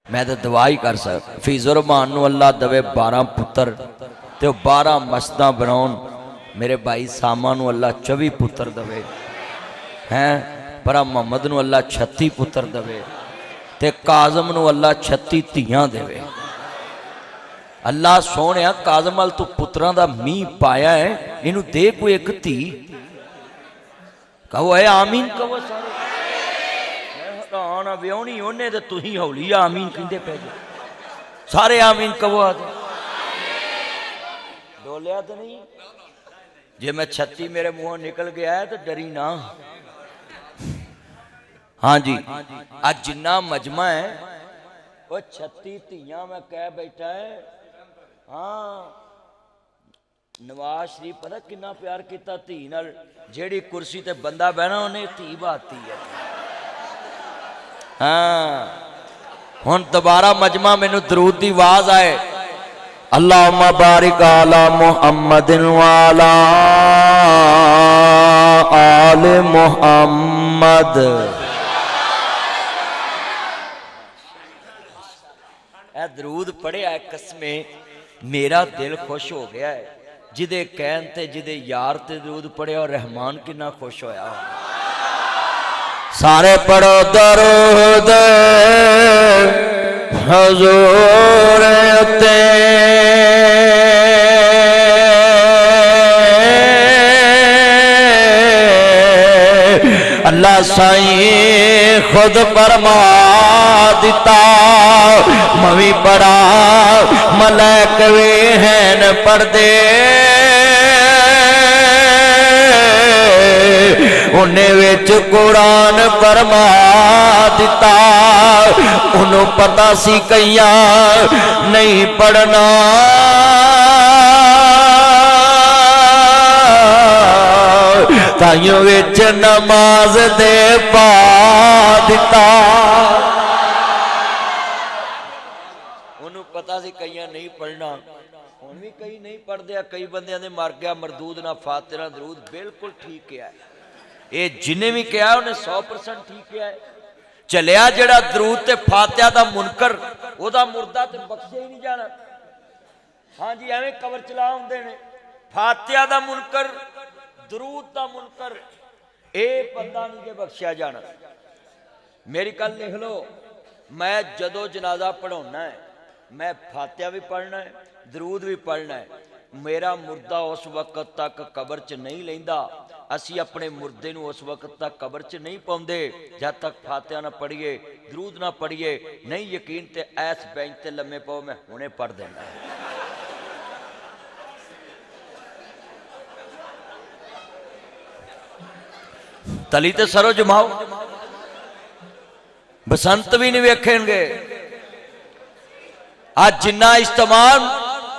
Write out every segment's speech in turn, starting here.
मैं तो दुआ ही कर सकता। फीजुर रहमान नूं अल्लाह दवे 12 पुत्र ते 12 मस्जिदां बनाउण। मेरे भाई सामा नूं अल्लाह 24 पुत्र दवे हैं, पर मोहम्मद नूं अल्लाह 36 पुत्र दवे ते काज़म नूं अल्लाह 36 धीआं देवे। अल्लाह सोहणिया काज़म अल तू पुत्रां दा मींह पाया है, इनू दे कोई एक धी। कहो है आमीन कहो सारे। हैरान व्याहनी उन्हें ते तुसीं हौली आमीन कहंदे पै जे। सारे आमीन कहो आ डोलिया तो नहीं। जे मैं 36 मेरे मुंहों निकल गया है तो डरी ना। हाँ जी, आज जिन्ना मजमा है वो 36 धीआं मैं कह बैठा है। हाँ, नवाज शरीफ पता कितना प्यार किया धी नाल। जेड़ी कुर्सी ते बंदा बहना उन्हें धी बाती है। हाँ, हुण दोबारा मजमा मैनू दरूद दी आवाज आए। अल्लाहुम्मा बारिक अला मुहम्मदिन व अला आले मुहम्मद। ए दरूद पढ़िया है, कसमे मेरा दिल खुश हो गया है। जिदे कहन ते जिदे यार ते दरूद पढ़िया और रहमान कितना खुश होया। सारे पढ़ो दरूद हुजूर ते अल्लाह साईं खुद फरमा दिता। मवी पढ़ा मलैक वे हैं पढ़दे, उन्हें विच कुरान फरमा दिता। उन्हों पता सी कईया नहीं पढ़ना, ताइयों विच नमाज दे पा दिता। उन्हों पता सी कईया नहीं पढ़ना, हुण भी कई नहीं पढ़ते। कई बंदियां दे मर गया मरदूद ना फातिहा ना दरूद। बिल्कुल ठीक किया ये जिन्हें भी कहा उन्हें 100% ठीक किया है। चलिया जेड़ा दरूद ते फातिहा दा मुनकर ओदा मुर्दा ते बख्शे ही नहीं जाना। हाँ जी, एवें कबर चला आउंदे ने। फातिहा दा मुनकर दरूद दा मुनकर ए बंदा नहीं के बख्शिया जाना। मेरी गल लिख लो, मैं जदों जनाजा पढ़ाउना है मैं फातिहा भी पढ़ना है दरूद भी पढ़ना है। मेरा मुर्दा उस वक्त तक कबर च नहीं लैंदा। असी अपने मुर्दे नूं उस वक्त तक कबर च नहीं पाउंदे जब तक फातिहा ना पढ़िए दरूद ना पढ़िए। नहीं यकीन ते ऐस बेंच ते लम्मे पाओ, मैं हुणे पढ़ देना। तली ते सरो जमाओ, बसंत भी नहीं वेखेंगे। आज जिन्ना इस्तेमाल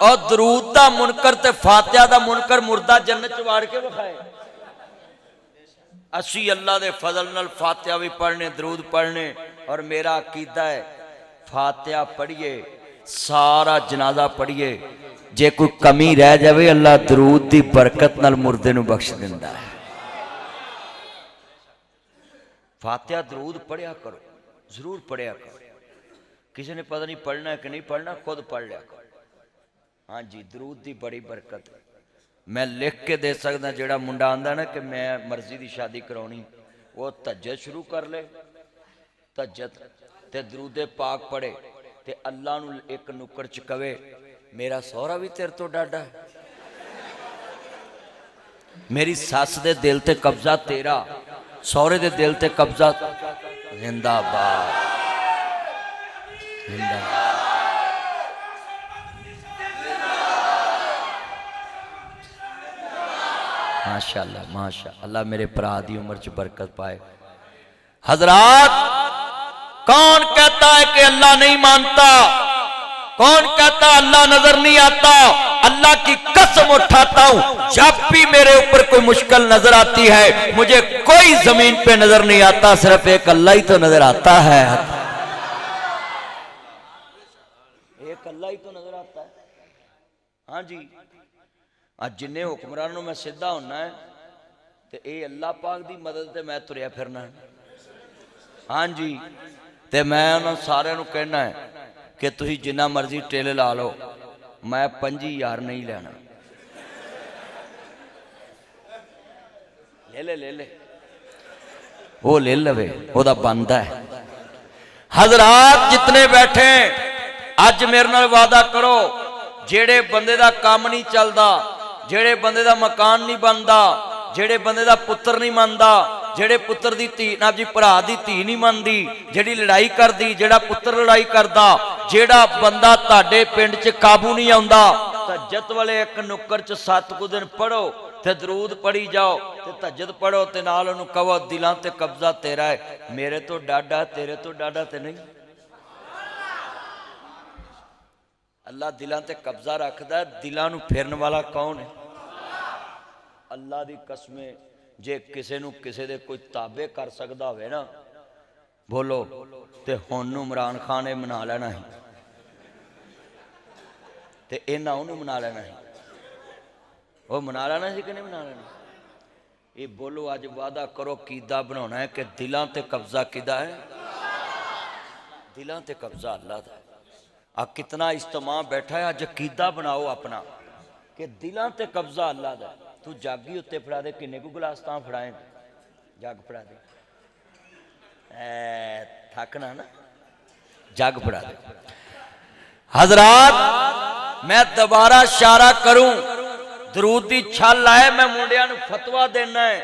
और दरूद दा मुनकर ते फातिहा दा मुनकर मुर्दा जन्नत च वाड़ के विखाए। असी अल्लाह दे फजल नाल फातिहा भी पढ़ने दरूद पढ़ने। और मेरा अकीदा है फातिहा पढ़िए सारा जनाजा पढ़िए, जे कोई कमी रह जाए अल्लाह दरूद दी बरकत नाल मुर्दे नूं बख्श दिंदा है। फातिहा दरूद पढ़िया करो, जरूर पढ़िया करो। किसी ने पता नहीं पढ़ना है कि नहीं पढ़ना, खुद पढ़ लिया करो। हाँ जी, दरूद की बड़ी बरकत है। मैं लिख के दे सकदा, जेड़ा मुंडा आंदा ना कि मैं मर्जी की शादी कराउणी, वो तहज्जुद शुरू कर ले, तहज्जुद ते दरूद पाक पढ़े ते अल्लाह नूं एक नुक्कड़ च कवे मेरा सौहरा भी तेरे तो डाडा है, मेरी सस दे दिल ते कब्जा तेरा, सौहरे दे दिल ते कब्जा। जिंदाबाद जिंदाबाद। माशाअल्लाह माशाअल्लाह, मेरे भरा दी उम्र च बरकत पाए। हजरात, कौन कहता है कि अल्लाह नहीं मानता? कौन कहता अल्लाह नजर नहीं आता? अल्लाह की कसम उठाता हूं, जब भी मेरे ऊपर कोई मुश्किल नजर आती है मुझे कोई जमीन पे नजर नहीं आता, सिर्फ एक अल्लाह ही तो नजर आता है। एक अल्लाह ही तो नजर आता है। हाँ जी, आज जिन्हें हुक्मरानों में सीधा होना है तो ये अल्लाह पाक की मदद से मैं तुरया फिरना है। हाँ जी, तो मैं उन्होंने सारे कहना है کہ तुसी जिन्ना मर्जी टिल ला लो, मैं 5000 नहीं लेना। ले ले वो ले लवे, ओदा बनदा है। हजरात जितने बैठे अज मेरे नाल वादा करो, जेड़े बंदे दा काम नहीं चलदा, जेड़े बंदे दा मकान नहीं बनदा, जेड़े बंदे दा पुत्र नहीं मनदा, जेड़े पुत्र दी धी ना जी भरा दी धी नहीं मनदी, जेड़ी लड़ाई करदी, जेड़ा पुत्र लड़ाई करदा, जेड़ा बंदा तुहाडे पिंड च काबू नहीं आउंदा, तहज्जुद वाले एक नुक्कर च 7 कुछ दिन पढ़ो ते दरूद पढ़ी जाओ ते तहज्जुद पढ़ो ते नाल उहनूं कहो दिलां ते कब्जा तेरा है, मेरे तो डाडा तेरे तो डाडा ते नहीं। अल्लाह दिलां ते कब्जा रखदा, दिलां नूं फेरन वाला कौन है? अल्लाह दी कसमें जे किसे नूं किसे दे कोई ताबे कर सकदा होवे ना, बोलो ते हुण नूं इमरान खान ने मना लेना है ते इन्हां उहनूं मना लेना है। वो मना लेना सी कि नहीं मना लेना? ये बोलो अज वादा करो कीदा बनाना है कि दिलां ते कब्जा किदा है? दिलां ते कब्जा अल्लाह दा। आ कितना इज्तिमा बैठा है, अज कीदा बनाओ अपना कि दिलां ते कब्जा अल्लाह दा। तू जग ही उत्ते फड़ा दे, किन्ने को गिलास तां फड़ाए, जग फड़ा दे, थकना ना, जग फड़ा दे। हजरात मैं दोबारा इशारा करूं, दरूद दी छल आए, मैं मुंडिया नूं फतवा देना है,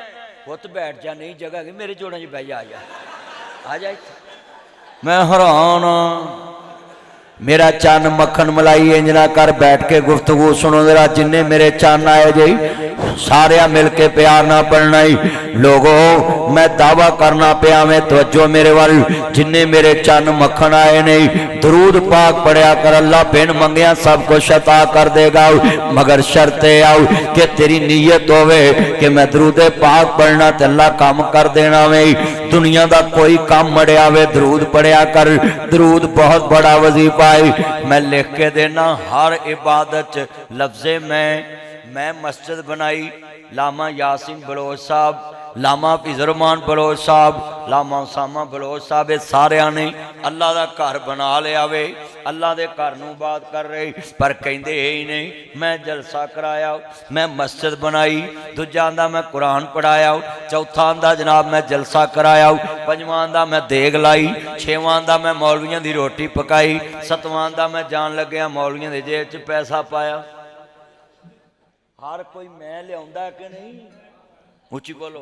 पुत बैठ जा, नहीं जगह है मेरे जोड़ों च बह जा, आ जा। मैं हैरान मेरा चन्न मक्खन मलाई इंजना कर बैठ के गुफ्तगू सुनो जरा, जिन्ने मेरे चन्न आए जी सारे मिल के प्यार ना पढ़ना ही लोगों, मैं दावा करना पिया में तवज्जो मेरे वाल, जिन्ने मेरे चन्न मक्खन आए नहीं दरूद पाक पढ़िया कर, अल्लाह बिन मंगिया सब कुछ अता कर देगा, मगर शर्त आओ कि तेरी नीयत होवे कि मैं दरूद पाक पढ़ना ते अल्लाह काम कर देना वे। दुनिया का कोई काम मड़िया वे दरूद पढ़िया कर, दरूद बहुत बड़ा वजीफा है। मैं लिख के देना हर इबादत लफ्जे मैं मस्जिद बनाई, लामा यासीन बलोच साहब, लामा फिजरमान बलोच साहब, लामा उसामा बलोच साहब, ये सारे ने अल्लाह का घर बना लिया वे, अल्लाह के घर नूं बात कर रहे, पर कहते ही नहीं मैं जलसा कराया, मैं मस्जिद बनाई, दूजा आंदा मैं कुरान पढ़ाया, चौथा आंदा जनाब मैं जलसा कराया, पंजवां आंदा मैं देग लाई, छेवां आंदा मैं मौलवियों की रोटी पकाई, सतवां आंदा मैं जान लग्या मौलवियों की जेब च पैसा पाया। हर कोई मैं लिया कि नहीं? उची बोलो।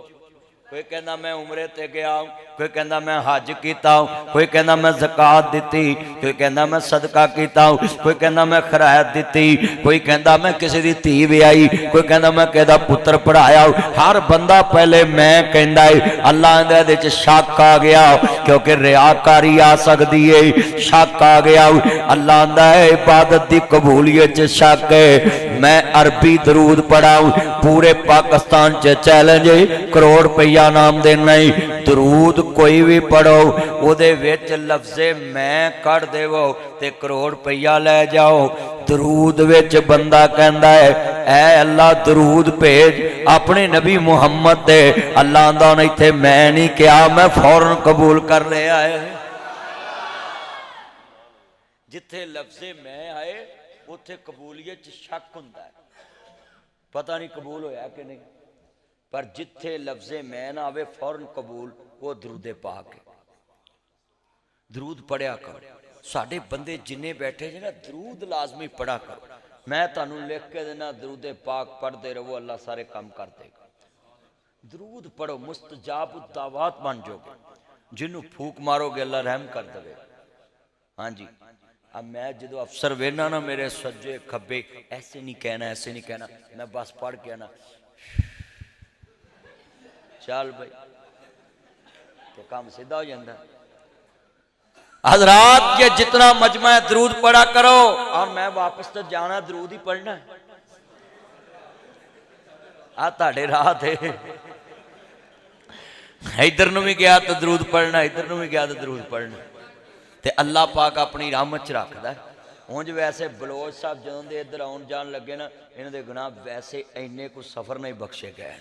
कोई कहना मैं उमरे ते गया, कोई कहना मैं हज किया, कोई कहना मैं ज़कात दी, कोई कहना मैं सदका किया, कोई कहना मैं खरायत दी, कोई कहना मैं किसी की धी विआई, कोई कहना मैं किसी पुत्र पढ़ाया। हर बंदा पहले मैं कहता है, अल्लाह दे शक आ गया क्योंकि रियाकारी आ सकती है, शक आ गया अल्लाह दा इबादत की कबूलियत शक है। मैं अरबी दरूद पढ़ाऊं, पूरे पाकिस्तान च चैलेंज करोड़ रुपया नाम देना ही, दरूद कोई भी पढ़ो उहदे विच लफ्ज़े मैं कढ़ देवो ते करोड़ रुपया ले जाओ। दरूद विच बंदा कहंदा है ऐ अल्लाह दरूद भेज अपने नबी मुहम्मद दे, अल्लाह आंदा इत्थे मैं नहीं कहा, मैं फौरन कबूल कर लिया है। जिथे लफ्ज़े मैं आए उत्थे कबूलियत शक हुंदा है, पता नहीं कबूल होया कि नहीं, पर जिथे लफ्ज़े मैं ना आवे फौरन कबूल, वो दरूदे पाक है। दरूद पढ़िया करो, साडे बंदे जिन्ने बैठे जे ना दरूद लाजमी पढ़ा करो। मैं तुहानू लिख के देना दरूदे पाक पढ़ते रहो, अल्लाह सारे काम कर देगा। दरूद पढ़ो, मुस्तजाब दावत बन जाओगे, जिन्हों फूक मारोगे अल्लाह रहम कर देवे। हाँ जी, अब मैं जो अफसर वेना ना मेरे सज्जे खब्बे, ऐसे नहीं कहना ऐसे नहीं कहना, मैं बस पढ़ के ना चल भाई तो काम सीधा हो जाता। हजरात ये जितना मजमा है दरूद पढ़ा करो, और मैं वापस तो जाना दरूद ही पढ़ना है। आ ताड़े राह थे, इधर नूं भी गया तो दरूद पढ़ना, इधर नूं भी गया तो दरूद पढ़ना, ते अल्लाह पाक अपनी रहमत च रखता है। उंज वैसे बलोच साहब ਜਦੋਂ ਦੇ इधर आउन जान लगे ना, इन्हां दे गुनाह वैसे इन्ने को सफर नहीं बख्शे गए।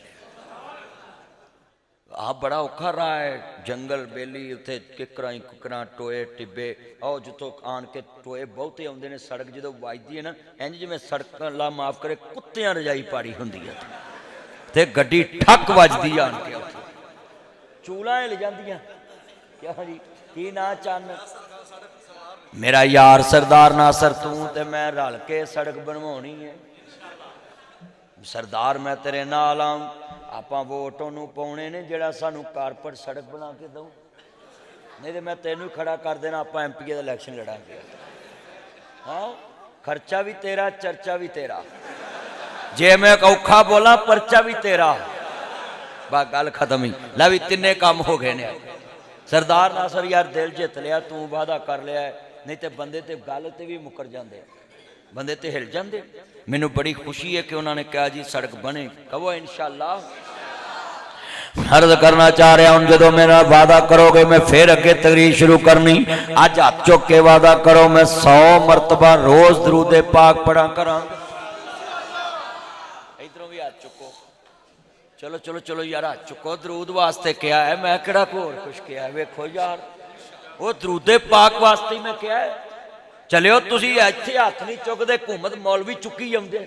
ਆ ਬੜਾ ਔਖਾ ਰਹਾ ਹੈ, ਜੰਗਲ ਬੇਲੀ ਉੱਥੇ ਕਿੱਕਰਾਂ ਹੀ ਕੁੱਕਰਾਂ ਟੋਏ ਟਿੱਬੇ, ਉਹ ਜਿੱਥੋਂ ਆਣ ਕੇ ਟੋਏ ਬਹੁਤੇ ਆਉਂਦੇ ਨੇ। ਸੜਕ ਜਦੋਂ ਵੱਜਦੀ ਹੈ ਨਾ, ਇੰਝ ਜਿਵੇਂ ਸੜਕ ਅੱਲਾ ਮਾਫ ਕਰੇ ਕੁੱਤਿਆਂ ਰਜਾਈ ਪਾੜੀ ਹੁੰਦੀ ਹੈ ਤੇ ਗੱਡੀ ਠੱਕ ਵੱਜਦੀ ਆਣ ਕੇ, ਉੱਥੇ ਚੂਲਾਂ ਹਿਲ ਜਾਂਦੀਆਂ। ਕਿਉਂ ਜੀ, ਕੀ ਨਾਂ ਚੰਨ ਮੇਰਾ ਯਾਰ ਸਰਦਾਰ ਨਾਸਰ, ਤੂੰ ਤੇ ਮੈਂ ਰਲ ਕੇ ਸੜਕ ਬਣਵਾਉਣੀ ਹੈ। ਸਰਦਾਰ ਮੈਂ ਤੇਰੇ ਨਾਲ ਆਉਂ, ਆਪਾਂ ਵੋਟ ਉਹਨੂੰ ਪਾਉਣੇ ਨੇ ਜਿਹੜਾ ਸਾਨੂੰ ਕਾਰਪੋਰੇਟ ਸੜਕ ਬਣਾ ਕੇ ਦਊ, ਨਹੀਂ ਤੇ ਮੈਂ ਤੈਨੂੰ ਹੀ ਖੜਾ ਕਰ ਦੇਣਾ, ਆਪਾਂ ਐਮਪੀ ਦਾ ਇਲੈਕਸ਼ਨ ਲੜਾਂਗੇ। ਹਾਂ, ਖਰਚਾ ਵੀ ਤੇਰਾ, ਚਰਚਾ ਵੀ ਤੇਰਾ, ਜੇ ਮੈਂ ਔਖਾ ਬੋਲਾਂ ਪਰਚਾ ਵੀ ਤੇਰਾ। ਬਸ ਗੱਲ ਖਤਮ ਹੀ। ਲੈ ਵੀ ਤਿੰਨੇ ਕੰਮ ਹੋ ਗਏ ਨੇ। ਸਰਦਾਰ ਨਾਸਰ ਯਾਰ ਦਿਲ ਜਿੱਤ ਲਿਆ, ਤੂੰ ਵਾਅਦਾ ਕਰ ਲਿਆ, ਨਹੀਂ ਤੇ ਬੰਦੇ ਤੇ ਗੱਲ ਤੇ ਵੀ ਮੁੱਕਰ ਜਾਂਦੇ, ਬੰਦੇ ਤੇ ਹਿਲ ਜਾਂਦੇ। ਮੈਨੂੰ ਬੜੀ ਖੁਸ਼ੀ ਹੈ ਕਿ ਉਹਨਾਂ ਨੇ ਕਿਹਾ ਜੀ ਸੜਕ ਬਣੇ, ਕਹੋ ਇਨਸ਼ਾਅੱਲਾ। अर्ज करना चाह रहा हूं, जो मेरा वादा करोगे मैं फिर अगे तकरीर शुरू करनी। अज हाथ चुक के वादा करो, मैं 100 मरतबा रोज दरूद पाक पढ़ा करा। इधरों भी हाथ चुको, चलो चलो चलो यार हाथ चुको, दरूद वास्ते क्या है, मैं किहड़ा होर कुछ किया है। वेखो यार, वो दरूद पाक वास्ते मैं क्या है। चलियो तुसी इत्थे हाथ नहीं चुकदे, हुकूमत मौलवी चुकी आउंदे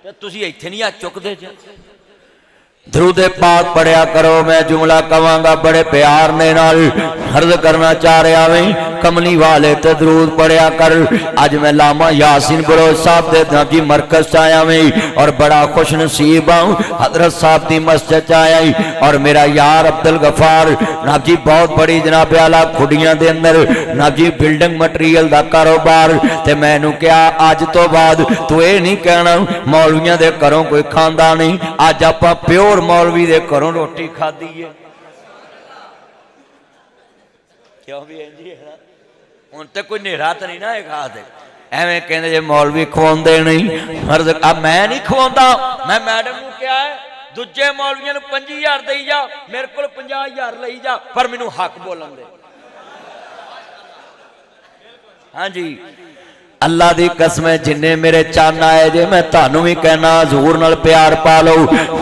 ते तुसी इत्थे नहीं हाथ चुकदे। दरूद पाक पढ़िया करो। मैं जुमला कवांगा बड़े प्यार ने नाल अर्ज करना चाह रहा वे, कमली वाले ते दरूद पढ़िया कर। अज मैं लामा यासीन बलोच साहब दे नाजी मरकज च आया वे और बड़ा खुश नसीब हूं, हजरत साहब दी मस्जिद च आया। और मेरा यार अब्दुल गफार नाजी बहुत बड़ी जनाब आला खुडियां दे अंदर नाजी बिल्डिंग मटीरियल दा कारोबार। ते मैनू क्या अज तो बाद तू ये नहीं कहना मौलवियां दे घरों कोई खांदा नहीं, अज आपां प्योर मौलवी दे घरों रोटी खाधी है। क्यों भी इंज ही है ना, हुण ते कोई नेरा तो नहीं ना है खा दे। एवें कहंदे जे मौलवी खवाउंदे नहीं, फर्ज अब मैं नहीं खवाउंदा। मैं मैडम नूं कहा है दूजे मौलवियां नूं 50,000 देई जा, मेरे कोल 50,000 लई जा, पर मैनूं हक बोलन दे। हाँ जी, अल्लाह दी कसम है, जिन्ने मेरे चन्न आए जे मैं तानू भी कहना हजूर नाल प्यार पा लो,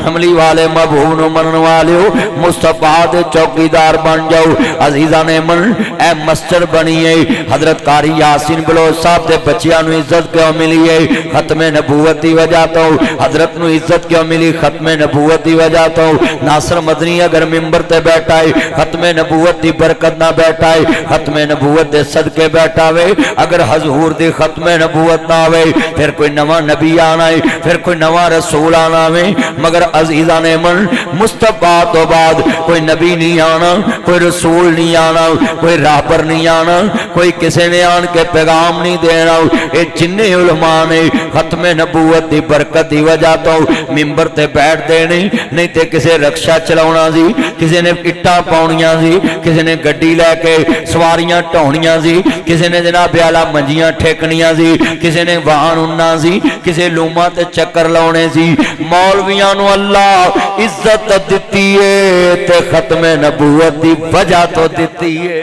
हमली वाले महबूब नूं मनन वाले हो, मुस्तफा दे चौकीदार बन जाओ। अजीजा ने मन ए मस्जिद बनी है, हजरत कारी यासीन बलोच साहब दे बच्चियां नूं इज्जत क्यों मिली है? खत्मे नबूवत की वजह तो। हजरत नूं इज्जत क्यों मिली? खत्मे नबूवत की वजह तो। नासर मदनी अगर मिंबर ते बैठा है, खत्मे नबूवत की बरकत ना बैठा है, खत्मे नबूवत दे सदके बैठा वे। अगर हजूर दी खत्मे नबूवत ना आवे, फिर कोई नवा नबी आना है, फिर कोई नवा रसूल आना है। मगर अजीजा ने मन मुस्तफा तो बाद कोई नबी नहीं आना, कोई रसूल नहीं आना, कोई राहबर नहीं आना, कोई किसी ने आन के पैगाम नहीं देना। ये जिन्ने उलमा ने खत्मे नबूवत की बरकत की वजह तो मिंबर ते बैठ देने, नहीं तो किसी रक्षा चलाउणा सी, किसी ने इट्टां पाउणियां सी, किसी ने गड्डी लैके सवारियां ढाउणियां सी, किसी ने जनाब आला मंजियां ठेकनियां सी, किसी ने वाहन उन्ना सी, किसी लूमा ते चक्कर लाने सी। मौलवियां नूं अल्लाह इज्जत दिती है ते खत्मे नबूवत की वजह तो दिती है।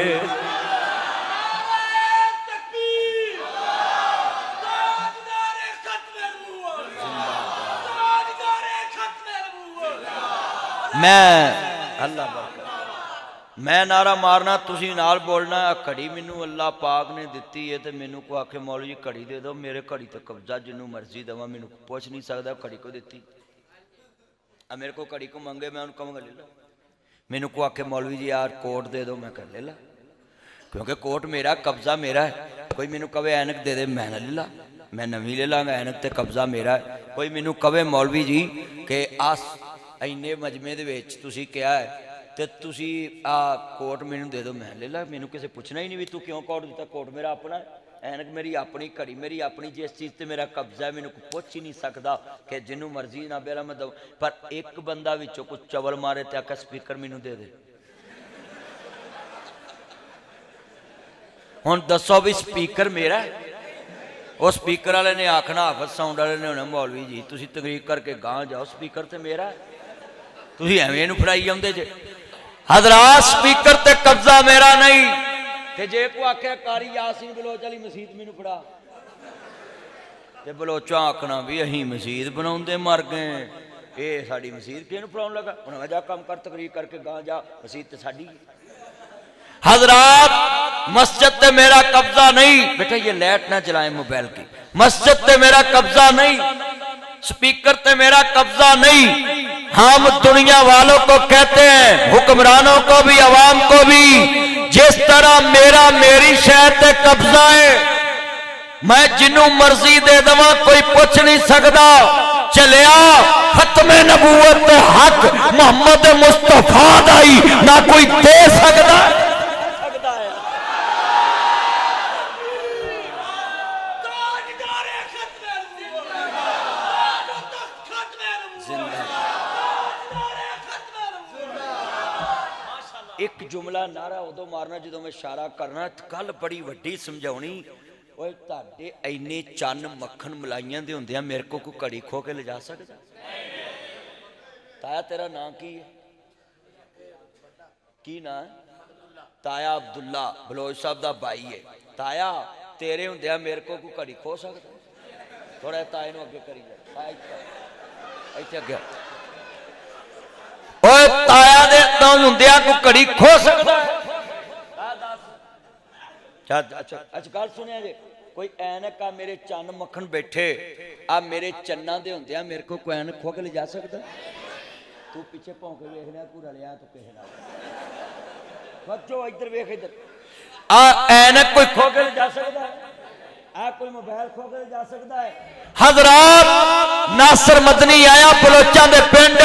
मैं अल्लाह मैं नारा मारना, तुसी नाल बोलना। घड़ी मैनू अल्लाह पाक ने दिती है तो मैनू को आखे मौलवी जी घड़ी दे दो, मेरे घड़ी तो कब्जा जिन्नू मर्जी देवा, मैनू पुछ नहीं सकता घड़ी को दिती। मेरे को घड़ी को मंगे मैं उन्हें कहूँगा ले ला। मैनू को आखे मौलवी जी यार कोट दे दो, मैं कह ले ला, क्योंकि कोट मेरा कब्जा मेरा है। कोई मैनू कवे ऐनक दे दे, मैं ना ले ला, मैं नवी ले लाँगा, ऐनक तो कब्जा मेरा है। कोई मैनू कवे मौलवी जी कि आस इन्ने मजमे दे विच तुसी क्या है ते तुसी आ कोट मैनू दे दो, मैं ले ला। मैनू किसी पूछना ही नहीं भी तू क्यों कोट दिता, कोट मेरा अपना है, ऐनक मेरी अपनी, घड़ी मेरी अपनी, जिस चीज़ से मेरा कब्जा है मैनू पुछ ही नहीं सकता कि जिन्नू मर्जी ना बेरा मैं दऊँ। पर एक बंदा विचों कुछ चवल मारे तो आका स्पीकर मैनू दे दे। हुण दसो भी स्पीकर मेरा है? वो स्पीकर वाले ने आखना, हाफिज साउंड वाले ने होना मौलवी जी तुसी तकरीर करके गांह जाओ, स्पीकर तो मेरा है, तुसी एवें इहनूं फड़ाई आउंदे जे। हजरात स्पीकर ते कब्जा मेरा नहीं, ते जे को आख्या कारी यासीन बलोच वाली मसीत मैनू फड़ा ते बलोचा आखना भी अहीं मसीत बनाउंदे मर गए। یہ ساری مسیت کیوں پڑھاؤ لگا انہیں جا کام کر تقریر کر کے گاں جا مسیت تے ساڈی حضرات مسجد تے میرا قبضہ نہیں بیٹا یہ لائٹ نہ چلائیں موبائل کی مسجد تے میرا قبضہ نہیں سپیکر تے میرا قبضہ نہیں ہم دنیا والوں کو کہتے ہیں حکمرانوں کو بھی عوام کو بھی جس طرح میرا میری شہر تے قبضہ ہے میں جنوں مرضی دے دوا کوئی پوچھ نہیں سکتا چلیا ختم نبوت تے حق محمد مصطفیٰ دائی نہ کوئی دے سکتا ایک جملہ نعرہ ادو مارنا جدو میں اشارہ کرنا کل بڑی وڈی سمجھاؤنی اوے تہاڈے اینے چن مکھن ملائیاں دے ہوندیاں میرے کو کوئی کڑی کھو کے لے جا سکدا تایا تیرا نام کی ہے کی نام تایا عبداللہ بلوچ صاحب دا بھائی ہے تایا تیرے ہوندیاں میرے کو کوئی کڑی کھو سکدا تھوڑا تائے نو اگے کری جا ایتھے اگے اوے تایا دے تاں ہوندیاں کوئی کڑی کھو سکدا اچھا گل سنیا جی کوئی اینک آ میرے چن مکھن بیٹھے آ میرے چنا دے ہوندے میرے کو کوئی اینک کھو کے لے جا سکتا تو پیچھے پھونک کے ویکھ لیا پورا لیا تو کہے نہ بچو ادھر ویکھ ادھر آ اینک کوئی کھو کے لے جا سکتا ہے آ کوئی موبائل کھو کے لے جا سکتا ہے حضرات ناصر مدنی آیا بلوچاں دے پنڈ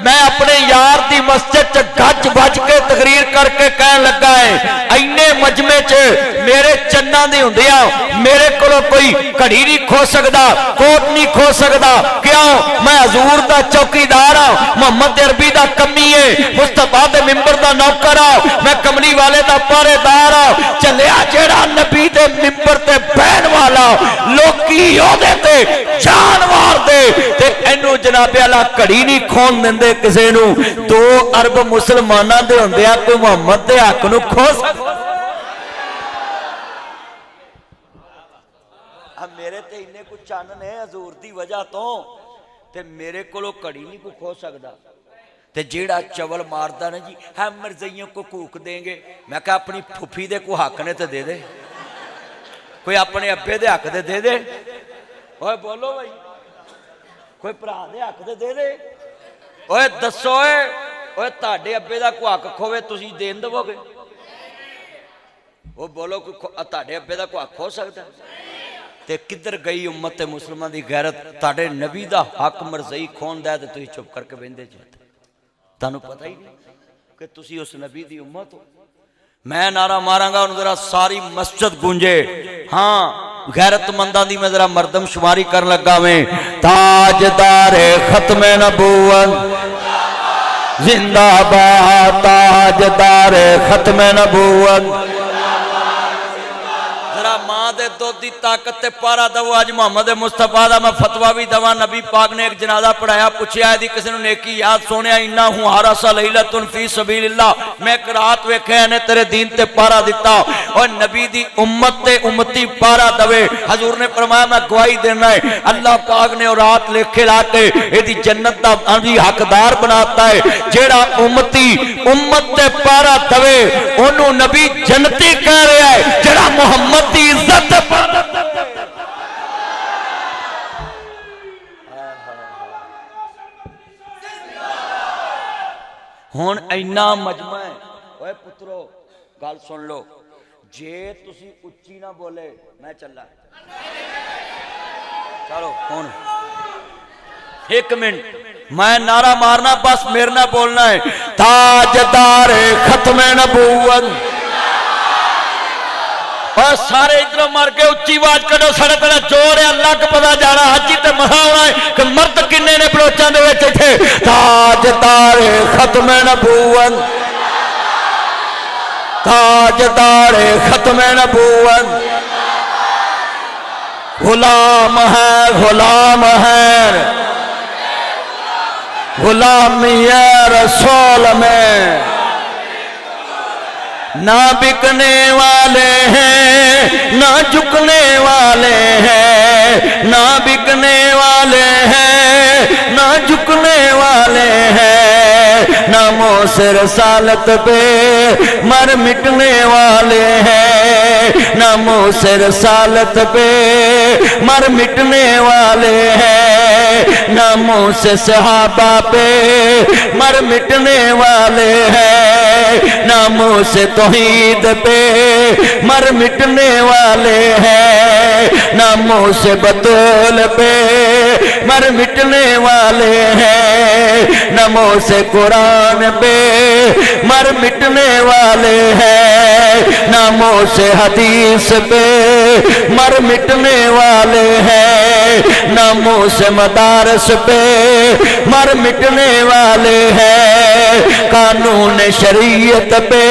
میں اپنے یار دی مسجد چ گج بج کے تقریر کر کے کہن لگا ہے اینے مجمع چ میرے چنا دی ہوندیاں میرے کولوں کوئی گھڑی نہیں کھو سکدا کوٹ نہیں کھو سکدا کیوں میں حضور دا چوکیدار ہاں محمد عربی دا کمی ہے مصطفیٰ دے منبر دا نوکر ہاں میں کملی والے دا پہرے دار ہاں چلیا جیڑا نبی دے منبر تے بہن والا لوکی اودے تے جان مار دے تے اینو جناب اعلی گھڑی نہیں کھون دیندے کسے نو 2 ارب مسلماناں دے ہوندیاں کوئی محمد دے حق نو کھو سکدا میرے تے انہیں کچھ چان نے حضور دی وجہ تو تے میرے کولو کڑی نہیں کوئی کھو سکدا تے جیڑا چول ماردا نا جی ہم مرزائیوں کو کوک دیں گے میں کہا اپنی پھپھی دے کو حق نے تے دے دے کوئی اپنے ابے دے حق دے دے اوے بولو بھائی کوئی بھرا دے حق دے دے اوے دسو اوے تہاڈے ابے دا کو حق کھوے تسی دین دو گے وہ بولو تہاڈے ابے دا کو حق کھو سکدا تے کدھر گئی امت مسلمان دی غیرت تہاڈے نبی دا حق مرزئی کھون دا تے تسی چپ کر کے بہندے جاتے تانوں پتہ ہی نہیں کہ تسی اس نبی دی امت ہو میں نعرہ ماراں گا انہوں ذرا ساری مسجد گونجے ہاں غیرت مندان دی میں ذرا مردم شماری کر لگا میں تاجدار ختم نبوت زندہ باد تاجدار ختم نبوت ماں دے دو دی طاقت تے پارا دو آج محمد مصطفیٰ دا میں فتوہ بھی دوا نبی پاک نے ایک جنازہ پڑھایا پوچھیا ہے دی کسی نے نیکی یاد سونے انہا ہوں حارسا لیلتن فی سبیل اللہ میں ایک رات ویکھے نے تیرے دین تے پارا دیتا اور نبی دی امت تے امتی پارا دوے حضور نے فرمایا میں گواہی دینا ہے اللہ پاک نے اور رات لکھے لاتے اے دی جنت دا انہی حقدار بناتا ہے جیڑا امتی امت تے پارا دوے انہوں نبی جنتی کہہ رہا ہے جیڑا محمد دی عزت ہون اینا مجمع ہے اوے پترو گل سن لو جے تسی اچھی نہ بولے میں چلا چلو ہون 1 منٹ میں نعرہ مارنا بس میرے نہ بولنا ہے تاجدار ختم نبوت اور سارے ادھر مر کے اچھی آواز کرو سارے پہلے چور ہے اللہ کو پتا جانا حجی تے مہا ہونا ہے کہ مرد کنے نے بلوچاں دے وچ تھے تاجدار ختم نبوت تاجدار ختم نبوت غلام ہے غلام ہے غلامی رسول میں نہ بکنے والے ہیں نہ جھکنے والے ہیں نہ بکنے والے ہیں نہ جھکنے سے رسالت پہ مر مٹنے والے ہیں، ناموں سے رسالت پہ مر مٹنے والے ہیں، ناموں سے صحابہ پہ مر مٹنے والے ہیں، ناموں سے توحید پہ مر مٹنے والے ہیں، ناموں سے بطول پہ مر مٹنے والے ہیں، ناموں سے قرآن پہ مر مٹنے والے ہیں، ناموں سے حدیث پہ مر مٹنے والے ہیں، ناموں سے مدارس پہ مر مٹنے والے ہیں، قانون شریعت پہ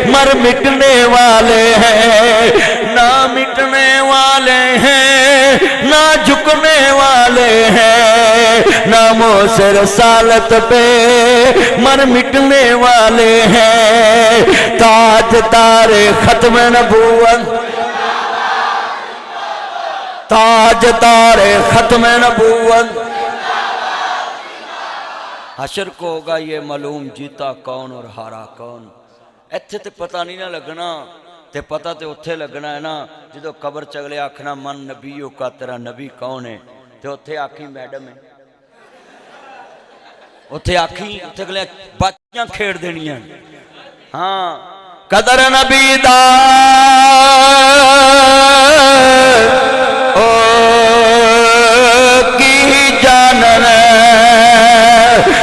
مر مٹنے والے ہیں، نہ مٹنے والے ہیں نہ جھکنے والے ہیں، ناموں سے رسالت پہ مر مٹنے والے ہیں، تاج تار ختم نبوت، تاج تار ختم نبوت، حشر کو ہوگا یہ معلوم جیتا کون اور ہارا کون۔ ایتھے تے پتہ نہیں نہ لگنا، تے پتہ تے اتھے لگنا ہے نا جدو قبر چگلے آکھنا من نبیوں کا تیرا نبی کون ہے، تے اتھے آکھی میڈم ہے، اتھے آکھی اتھے گلے بچیاں کھیڑ دینیاں، ہاں قدر نبی دا او کی جانن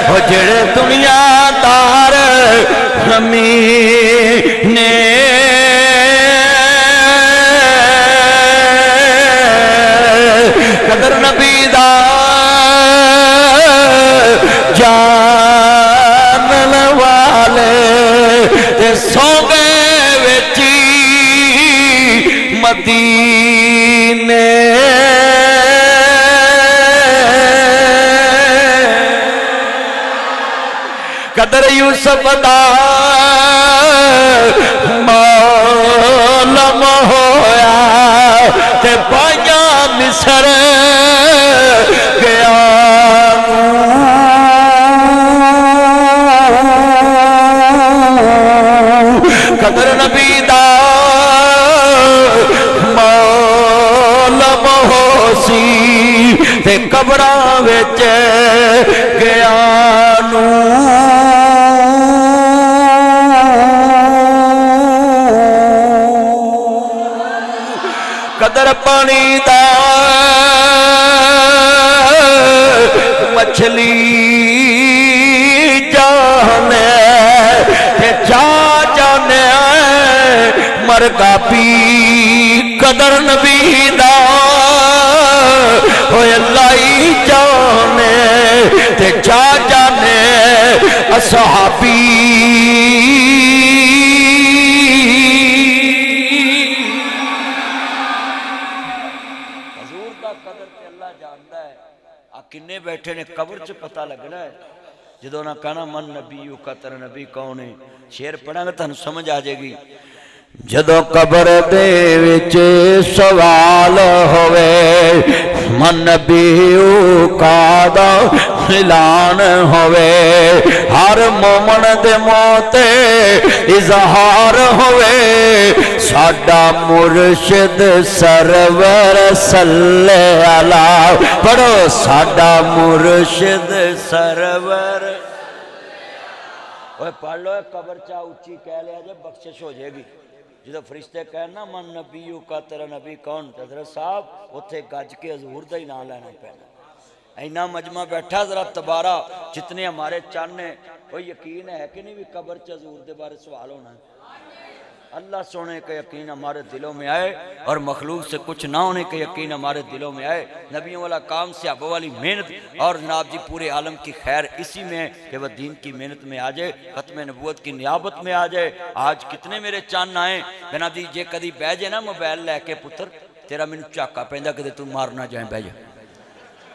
او جڑے دنیا دار ہمیں نے قدر نبی دا جانن والے تے سو گئے وچی مدینے، قدر یوسف دا معلوم ہویا تے پایا مصر گیا، قدر نبی دا معلوم ہو سی تے قبراں وچ گیا نو، قدر پانی دا مچھلی جانے تے جا جانے مرگا پی، قدر نبی دا ہوئے لائی جانے تے جا جانے اصحابی، کنے بیٹھے نے قبر چ پتہ لگنا ہے، جدو نہ کہنا من نبیوں کا تیرا نبی کون ہے، شعر پڑھا گا تھانوں سمجھ آ جائے گی۔ جدو قبر دے وچ سوال ہوئے من نبیوں کا دا اعلان ہوئے، ہر مومن دے موتے اظہار ہوئے، ساڈا مرشد سرور صلی اللہ، پڑھو ساڈا مرشد سرور، اوہ پڑھ لو قبر چاہ اچھی کہہ لیا جائے بخشش ہو جائے گی، جدو فرشتے کہنا من نبیوں کا تیرا نبی کون، حضرت صاحب اتھے گج کے حضور دا ہی نام لینا پہنا، اینا مجمع بیٹھا ذرا تبارہ جتنے ہمارے چاند ہیں، وہ یقین ہے کہ نہیں بھی قبر چ حضور دے بارے سوال ہونا ہے، اللہ سونے کا یقین ہمارے دلوں میں آئے اور مخلوق سے کچھ نہ ہونے کا یقین ہمارے دلوں میں آئے، نبیوں والا کام صحابہ والی محنت اور جناب جی پورے عالم کی خیر اسی میں کہ وہ دین کی محنت میں آ جائے، ختم نبوت کی نیابت میں آ جائے۔ آج کتنے میرے چاند آئیں جناب جی جے کدی بہ جائے نا موبائل لے کے پتر تیرا مینوں چاکا پیندا کہ تو مار نہ جائیں، بہ جا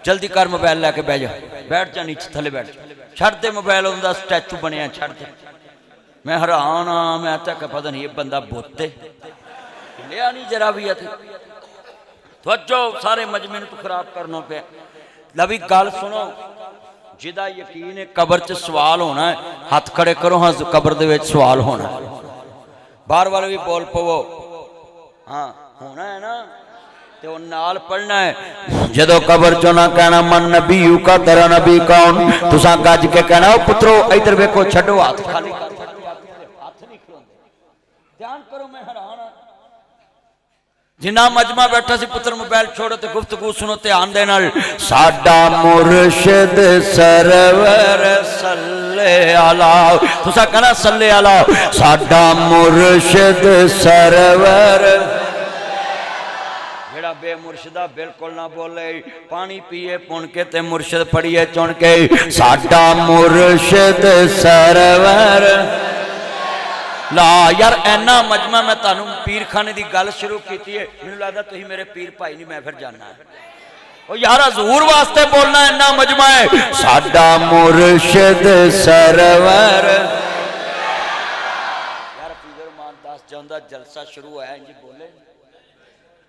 جلدی کر موبائل لے کے بہ جا، بیٹھ جا نیچے تھلے بیٹھ جا، چھڑ دے موبائل اوندا سٹیچو بنیا چھڑ دے۔ میں حیران ہاں، میں آتا کہ پتہ نہیں یہ بندہ بوتے لیا نہیں جرا بھی ہے، توجہ سارے مجمع تو خراب کرنا پہ۔ لبی گال سنو، जिहदा यकीन है कबर च सवाल होना है, हाथ खड़े करो। हाँ, कबर दे विच सवाल होना है। बार बार भी बोल पवो। हाँ, होना है ना, तो नाल पढ़ना है। जदों कबर चो ना कहना मन नबी का, तेरा नबी कौन, तुसां गज के कहना ओ पुत्रो इधर वेखो, छड्डो हाथ, खाली हाथ नहीं खलोंदे। ध्यान करो, मैं हैरान हां। जिन्ना मजमा बैठा सी, पुत्र मोबाइल छोड़ो ते गुफ्तगू सुनो ध्यान दे नाल। साडा मुर्शिद सरवर सल्ले अला, तुसां कहना सल्ले अला। साडा मुर्शिद सरवर, जेड़ा बेमुर्शिदा बिल्कुल ना बोले, पानी पिए पुन के ते मुर्शिद पढ़िए चुन के। साडा मुर्शिद सरवर ला। यार ऐना मजमा, मैं तुहानू पीर खाने की गल शुरू की है, मैनूं लगदा तुसीं मेरे पीर भाई नहीं, मैं फिर जाना है। ओ यार हजूर वास्ते बोलना, ऐना मजमा है। साडा मुर्शिद सरवर। यार फीजर मान दास जांदा जलसा शुरू होया इंज बोले,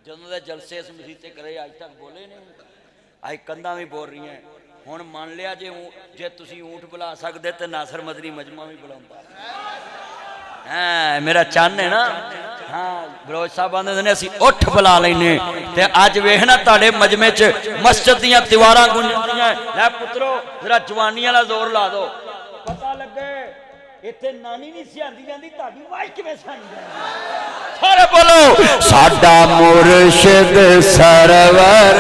ਜਦੋਂ ਦੇ ਜਲਸੇ ਇਸ ਮਸੀਤ ਤੇ ਕਰੇ ਅੱਜ ਤੱਕ ਬੋਲੇ ਨਹੀਂ। ਅੱਜ ਕੰਧਾਂ ਵੀ ਬੋਲ ਰਹੀਆਂ। ਹੁਣ ਮੰਨ ਲਿਆ ਜੇ ਤੁਸੀਂ ਊਂਠ ਬੁਲਾ ਸਕਦੇ ਤੇ ਨਾਸਰ ਮਦਨੀ ਮਜਮਾ ਵੀ ਬੁਲਾਉਂਦਾ। ਹਾਂ, ਮੇਰਾ ਚੰਨ ਹੈ ਨਾ। ਹਾਂ, ਬਲੋਚ ਸਾਹਿਬ ਆਂਦੇ ਨੇ ਅਸੀਂ ਉੱਠ ਬੁਲਾ ਲੈਨੇ ਤੇ ਅੱਜ ਵੇਖਣਾ ਤੁਹਾਡੇ ਮਜਮੇ 'ਚ ਮਸਜਿਦ ਦੀਆਂ ਦੀਵਾਰਾਂ ਗੁੰਜਦੀਆਂ। ਲੈ ਪੁੱਤਰੋ ਜਰਾ ਜਵਾਨੀ ਵਾਲਾ ਜ਼ੋਰ ਲਾ ਦਿਓ, ਪਤਾ ਲੱਗੇ इत्थे नानी नहीं सियांदी जांदी, ताड़ी आवाज़ किवें सुनी जांदी। सारे बोलो साडा मुर्शिद सरवर।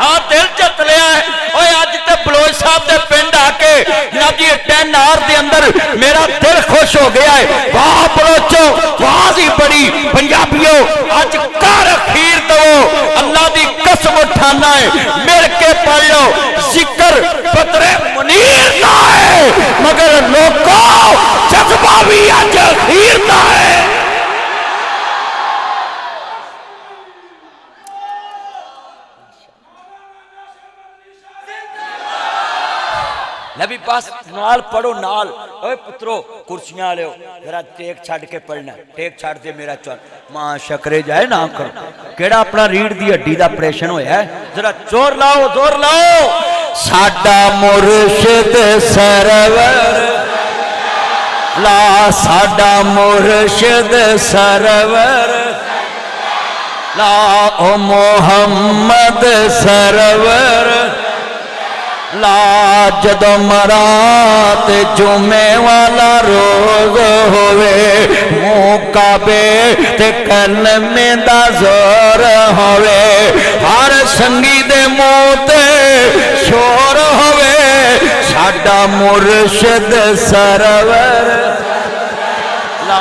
हाँ, दिल जित लिया है। ओए अज ते बलोच साहब दे पिंड आके जनाब जी टैनार दे अंदर मेरा दिल खुश हो गया है। वाह बलोचो, आवाज़ ही बड़ी। पंजाबियों अज घर अखीर दो, अल्लाह दी कसम उठाना है, मिल के पढ़ लो। जिक्र बदरे मुनीर का है, मगर लोगों जज्बा भी अज अखीर का है। नबी पास नाल पढ़ो नाल। ओए पुत्रो कुर्सियां लियो, जरा टेक छड़ के पढ़ना। टेक छड़ दे मेरा चल, मां शकरे जाए ना करो। केड़ा अपना रीढ़ दी हड्डी दा ऑपरेशन होया है, जरा जोर लाओ, जोर लाओ। साडा मुर्शिद सरवर ला, साडा मुर्शिद सरवर ला। ओ मोहम्मद सरवर ला। जदो मरात जुमे वाला रोज होवे, मुँह काबे ते कलमे दा जोर होवे, हर संगी दे मुँह ते शोर होवे। साडा मुर्शिद सरवर ला,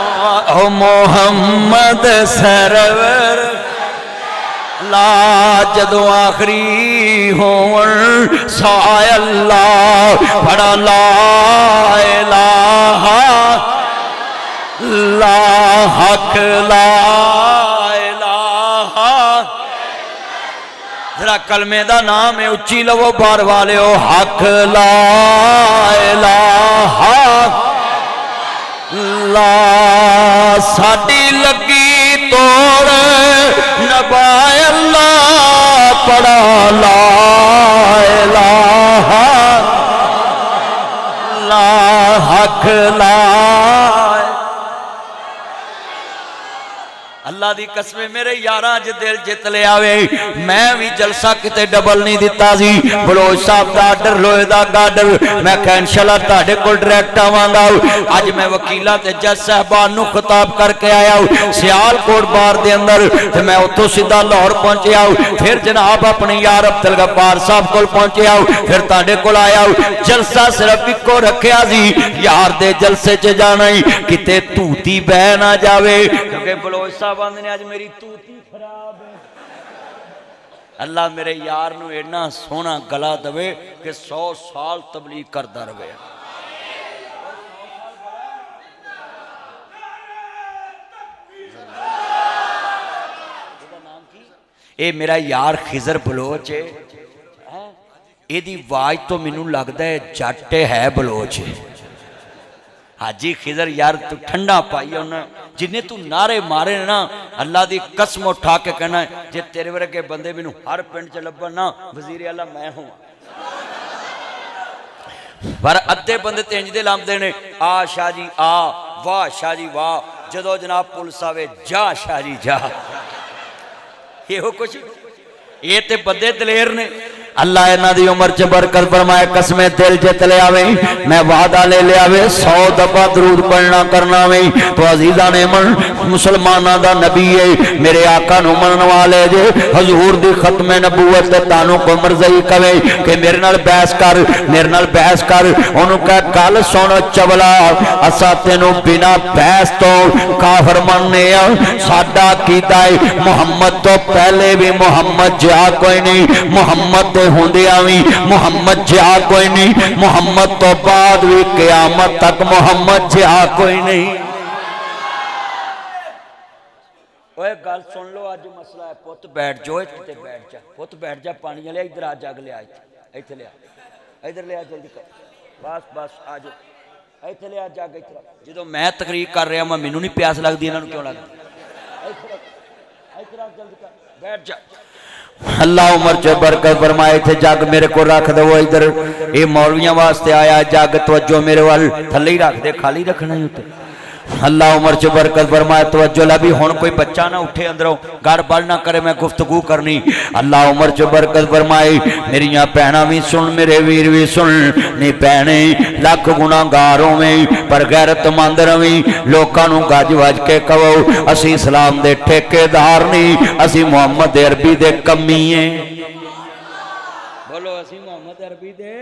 ओ मोहम्मद सरवर ला। जदों आखिरी होवन साय अल्लाह बड़ा ला इलाहा ला हक ला इलाहा। जरा कलमे दा नाम है उच्ची लवो बार वाले हो। हक ला इलाहा ला। साडी लगी तोड़ नबा अल्लाह पड़ा ला इलाहा ला हक ला। अल्लाह दी कसम मेरे यारा अज दिल जित लिया वे। मैं भी जलसा किते डबल नहीं दिता सी। बलोच साहब दा आर्डर लोहे दा गार्डर, मैं कहा इंशाअल्लाह तुहाडे कोल डायरेक्ट आवांगा। अज मैं वकीलां ते जज साहबान नूं खिताब करके आया सियालकोट बार दे अंदर, ते मैं उत्थों सीधा लाहौर पहुंचया। फिर जनाब अपने यार अब्दुल गफ्फार साहब कोल पहुंचया, फिर तुहाडे कोल आया। जलसा सिर्फ इक्को रखिया सी, यार दे जलसे च जाना ही किते तूती बह ना जावे, क्योंकि बलोच साहब ने आज मेरी तूती खराब है। अल्लाह मेरे यार नूं इन्ना सोहना गला दवे कि 100 साल तबलीग करदा रहे। ये मेरा यार खिजर बलोच है। एदी आवाज तो मैनू लगता है जट है बलोच। हाजी खिजर यार तू ठंडा पाई उन्हें, जिन्हें तू नारे मारे ना अल्लाह की कसम उठा के कहना जे तेरे वर्गे बंदे मैनू हर पिंड च लभन ना वजीर आला मैं हूँ। पर अद्धे बंदे ते इंज दे लांदे ने आ शाह जी आ, वाह शाह जी वाह, जदों जनाब पुलिस आवे जा शाह जी जा। इहो कुछ ये ते बंदे दलेर ने। अल्लाह इन्हां दी उम्र च बरकत फरमाए, कसमें दिल जित ले आवे, मैं वादा ले ले आवे 100 दफा दरूद पढ़ना करना वे तो अजीजा ने मन मुसलमाना दा नबी है, मेरे आका नूं मनन वाले जे हजूर दी खत्म नबूवत ते तानू को मरज़ई कवे कि मेरे नाल बहस कर, मेरे नाल बहस कर। ओनू कह गल सुन चवला, असा तेनू बिना बहस तो काफर मनने आ, साडा कीदा है मुहम्मद तो पहले भी मुहम्मद जिहा कोई नहीं, मुहम्मद होंदिया भी मुहम्मद जिहा कोई नहीं, मुहम्मद तो बाद भी क़यामत तक मुहम्मद जिहा कोई नहीं। ओए गल सुन लो, अज मसला है पुत बैठ जाओ, इत्थे बैठ जा पुत, बैठ जा, पानी लिया इधर आ, जग लिया इत्थे लिया, इधर लिया जल्दी कर, बस बस आ जाओ इत्थे लिया जग, इत्थे जो मैं तकरीर कर रहा मैं मैनू नहीं प्यास लगती, इन्होंने क्यों लगती, इधर जल्दी कर, बैठ जा। अल्लाह उमर च बरकत फरमाए, थे जग मेरे को रख दो इधर, ये मौलवियों वास्ते आया जग, तवज्जो मेरे वाल थले ही रख दे, खाली रखना ही उत्ते। अल्लाह उमर च बरकत फरमाए, तवज्जो ला भी हुण कोई बच्चा ना उठे अंदरों गड़बड़ ना करे, मैं गुफ्तगू करनी। अल्लाह उमर च बरकत फरमाए, मेरिया भैणां भी सुन, मेरे वीर भी सुन, नी भैणे लख गुनाहगार होवें पर गैरतमंद रवीं, लोकां नूं गज वज के कहो असीं इस्लाम दे ठेकेदार नहीं, असीं मुहम्मद अरबी दे कम्मीए। बोलो असीं मुहम्मद अरबी दे,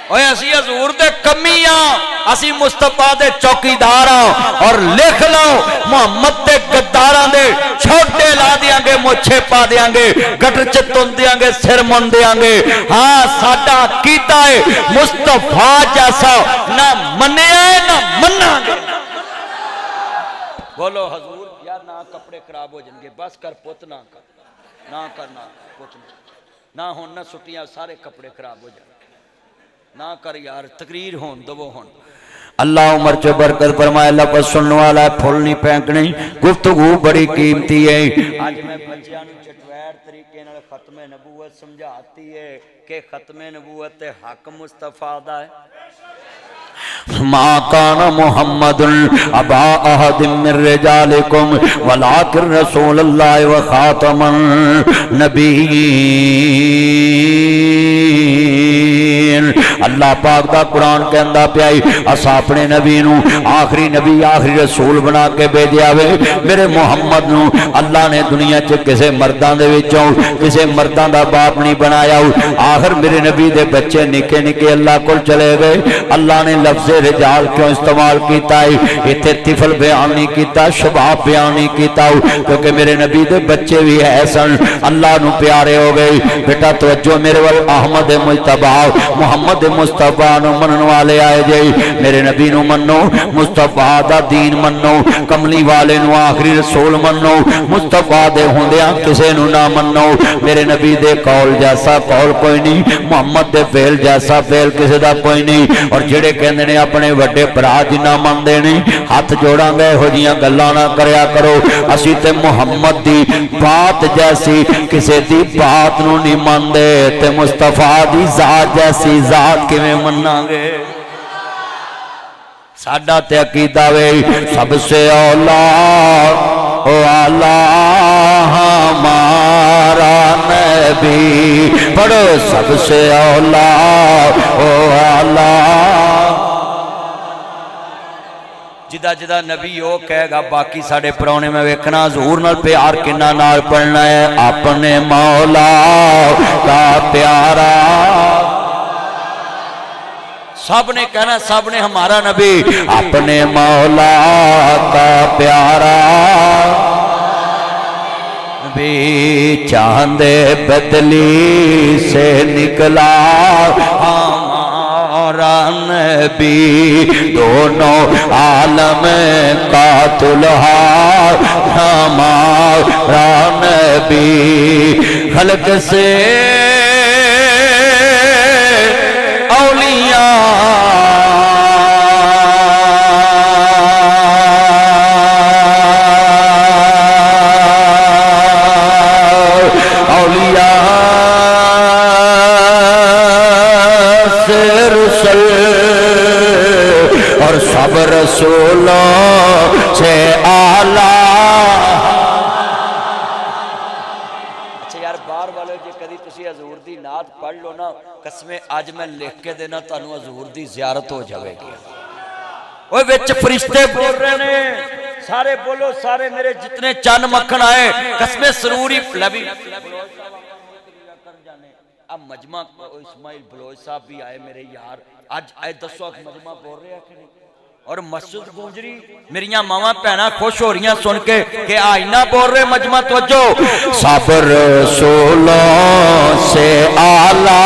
ओए असी हजूर दे कमी आ, असी मुस्तफा दे चौकीदार आ। और लिख लो मुहम्मद दे गद्दारां दे छोटे ला देंगे, मुछे पा देंगे, गटर च तुन देंगे, सिर मुन देंगे। हाँ साडा कीता है मुस्तफा जैसा ना मन्निया ना मन्नांगे। बोलो हजूर यार, ना कपड़े खराब हो जाएंगे, बस कर पुत, ना कर ना करना कुछ ना हो, ना छुट्टियां सारे कपड़े खराब हो जाए, ना कर यार, तकरीर होन दवो होन। अल्लाह उमर च बरकत फरमाए, लफ्ज़ सुनने वाला फुल नहीं फेंकनी, गुफ्तगू बड़ी कीमती है। आज मैं बच्चों को चटवैर तरीके नाल खत्मे नबूवत समझाती है कि खत्मे नबूवत ते हक मुस्तफा दा है। मा कान मुहम्मदुन अबा अहदिम मिर रिजालिकुम वलाकिन रसूलुल्लाह व खातमन नबीयीन। अल्लाह पाक दा कुरान कहंदा पिया असा अपने नबी नू आखिरी नबी आखिरी रसूल बना के भेजिया वे। मेरे मुहम्मद नू अल्लाह ने दुनिया च किसे मर्दां दे विचों किसे मर्दां दा बाप नहीं बनाया। आखिर मेरे नबी दे बच्चे निके निके अल्लाह कोल चले गए। अल्लाह ने लफ्ज़ रिजाल क्यों इस्तेमाल किया है? इत्थे तिफल बयान नहीं किया, शबाब बयान नहीं किया, क्योंकि मेरे नबी दे बच्चे भी है सन, अल्लाह नू प्यारे हो गए। बेटा तवज्जो मेरे वाल, अहमद मुस्तफा मुहम्मद मुस्तफा नू मनन वाले आए जे। मेरे नबी नू मनो, मुस्तफा दा दीन मनो, कमली वाले नू आखिरी रसूल मनो, मुस्तफा दे हुंदियां किसे नू ना मनो। मेरे नबी दे कौल जैसा कौल कोई नहीं, मुहम्मद दे फेल जैसा फेल किसे दा कोई नहीं। और जेड़े कहंदे ने अपने वड्डे भरा जिन्ना मनदे ने, हाथ जोड़ांगे इहो जिहियां गल्लां ना करया करो। असीं ते मुहम्मद दी बात जैसी किसे दी बात नू नहीं मनदे, ते मुस्तफा दी जात जैसी जात किवें मन्नांगे? साडा ते अकीदा वे सबसे औला ओ आला हमारा नबी, पढ़ो सबसे औला ओ आला। जिदा जिदा नबी वो कहेगा, बाकी साढ़े परौने में वेखना हजूर नाल प्यार किन्ना नाल पढ़ना है। अपने मौला का प्यारा, सब ने कहना, सब ने हमारा नबी। अपने मौला का प्यारा भी चांदे बदली से निकला हमारा नबी, दोनों आलम का दुल्हा हमारा नबी। खल्क से औलिया औलिया से रुसल रसूलों से आला। अच्छा यार बाहर वाले जे कदी तुसी हजूर दी नात पढ़ लो ना, कसमें अज मैं लिख के देना तुहानू हजूर दी ज़ियारत हो जाएगी। ओए विच फरिश्ते बोल रहे ने, सारे बोलो सारे मेरे जितने चन मक्खन आए, कसमें सरूर ही लबी अब मजमा। इस्माइल बलोच साहब भी आए मेरे यार, आज आए दसो मजमा बोल रहे हैं कि नहीं। और मसूद गुंजरी मेरिया मावा भैन खुश हो रही सुन के कि आईना बोल रहे मजमा तवज्जो। सब रसूलों से आला।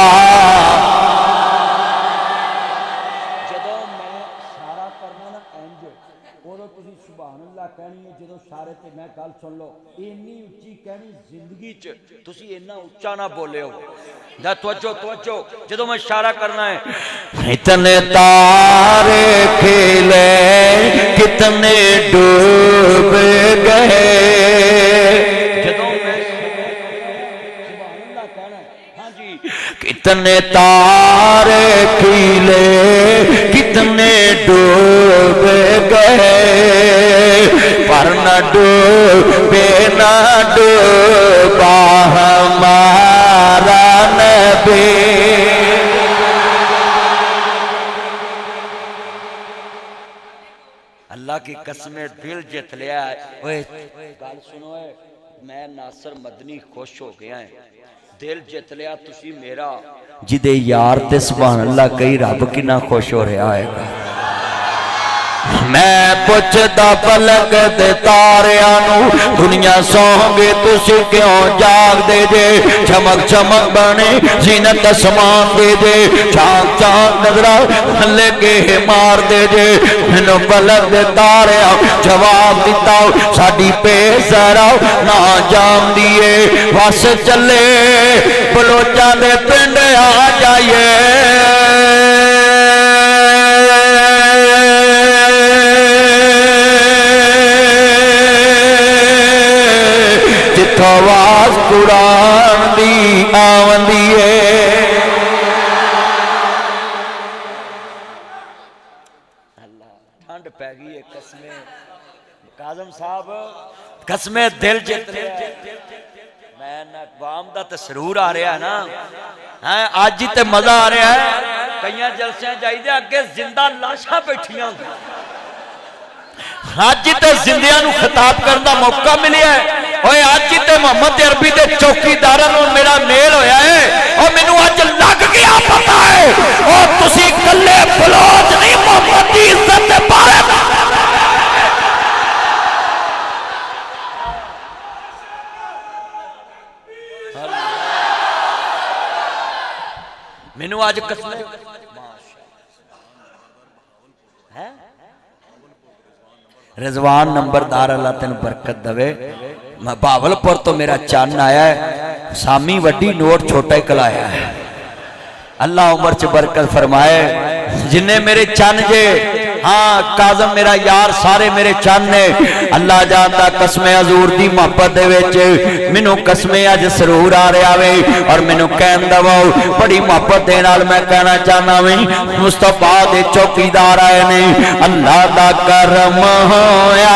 जदों मैं इशारा करना ना इंज उदों तुसीं सुभान अल्लाह कहनी है। जदों इशारे ते मैं गल सुन लो इन्नी उच्ची कहनी जिंदगी च तुसीं इन्ना उच्चा ना बोले हो। तवज्जो तवज्जो जदों मैं इशारा करना है। इतने तारे खिले कितने डूब गए। जदों मैं सुभान अल्लाह कहना है, हाँ जी। कितने तारे खिले कितने डूब गए, पर न डूबे न डूबा हमारा नबी। अल्लाह की कसमें दिल जित लिया है। ओए गल सुनो, मैं नासर मदनी खुश हो गया है, दिल जित लिया तुसी मेरा। जिदे यार ते सुभान अल्लाह कई रब कितना खुश हो रहा है। मैं पुछदा पलक दे तारियां नू दुनिया सौंगे तुसी क्यों जागदे जे। चमक चमक बने जीनत आसमान दे जे, चांद चांद नजरा लगे मार दे जे। मैनू पलक दे तारियां जवाब दिता साडी पेसरा ना जामदी है। बस चले बलोचा दे पिंड आ जाइए। आवाज कुरान दी आवंदी है। अल्लाह ठंड पै गई है। कसमें काजम साहब कसमें दिल जित रहा है। मैं अकवाम दा ते सरूर आ रहा है ना, है अज ही ते मजा आ रहा है। कई जलसियां जाइदे अगे जिंदा लाशां बैठियां अज ही ते जिंदियां नू खिताब करने का मौका मिलिया है। ओए अज ही ते मोहम्मद अरबी के चौकीदारां नाल मेरा मेल होया है और मैनू अज लग गया पता है और तुसी कल्ले बलोच नहीं मोहम्मद की इज्जत दे बारे मैनू अज कसम है रिजवान नंबरदार अल्लाह तेन बरकत दवे। मैं भावलपुर तो मेरा चन आया है, सामी वड्डी नोट छोटा ही कलाया है। अल्लाह उम्र च बरकत फरमाए। जिन्ने मेरे चन जे, हाँ काजम मेरा यार सारे मेरे चन ने। अल्लाह जानता कसमें हजूर दी मोहब्बत दे विच मैनू कसमें अज सरूर आ रहा वे और मैनू कहन दवाओ बड़ी मोहब्बत दे नाल मैं कहना चाहना वे मुस्तफा दे चौकीदार आए ने। अल्लाह दा करम होया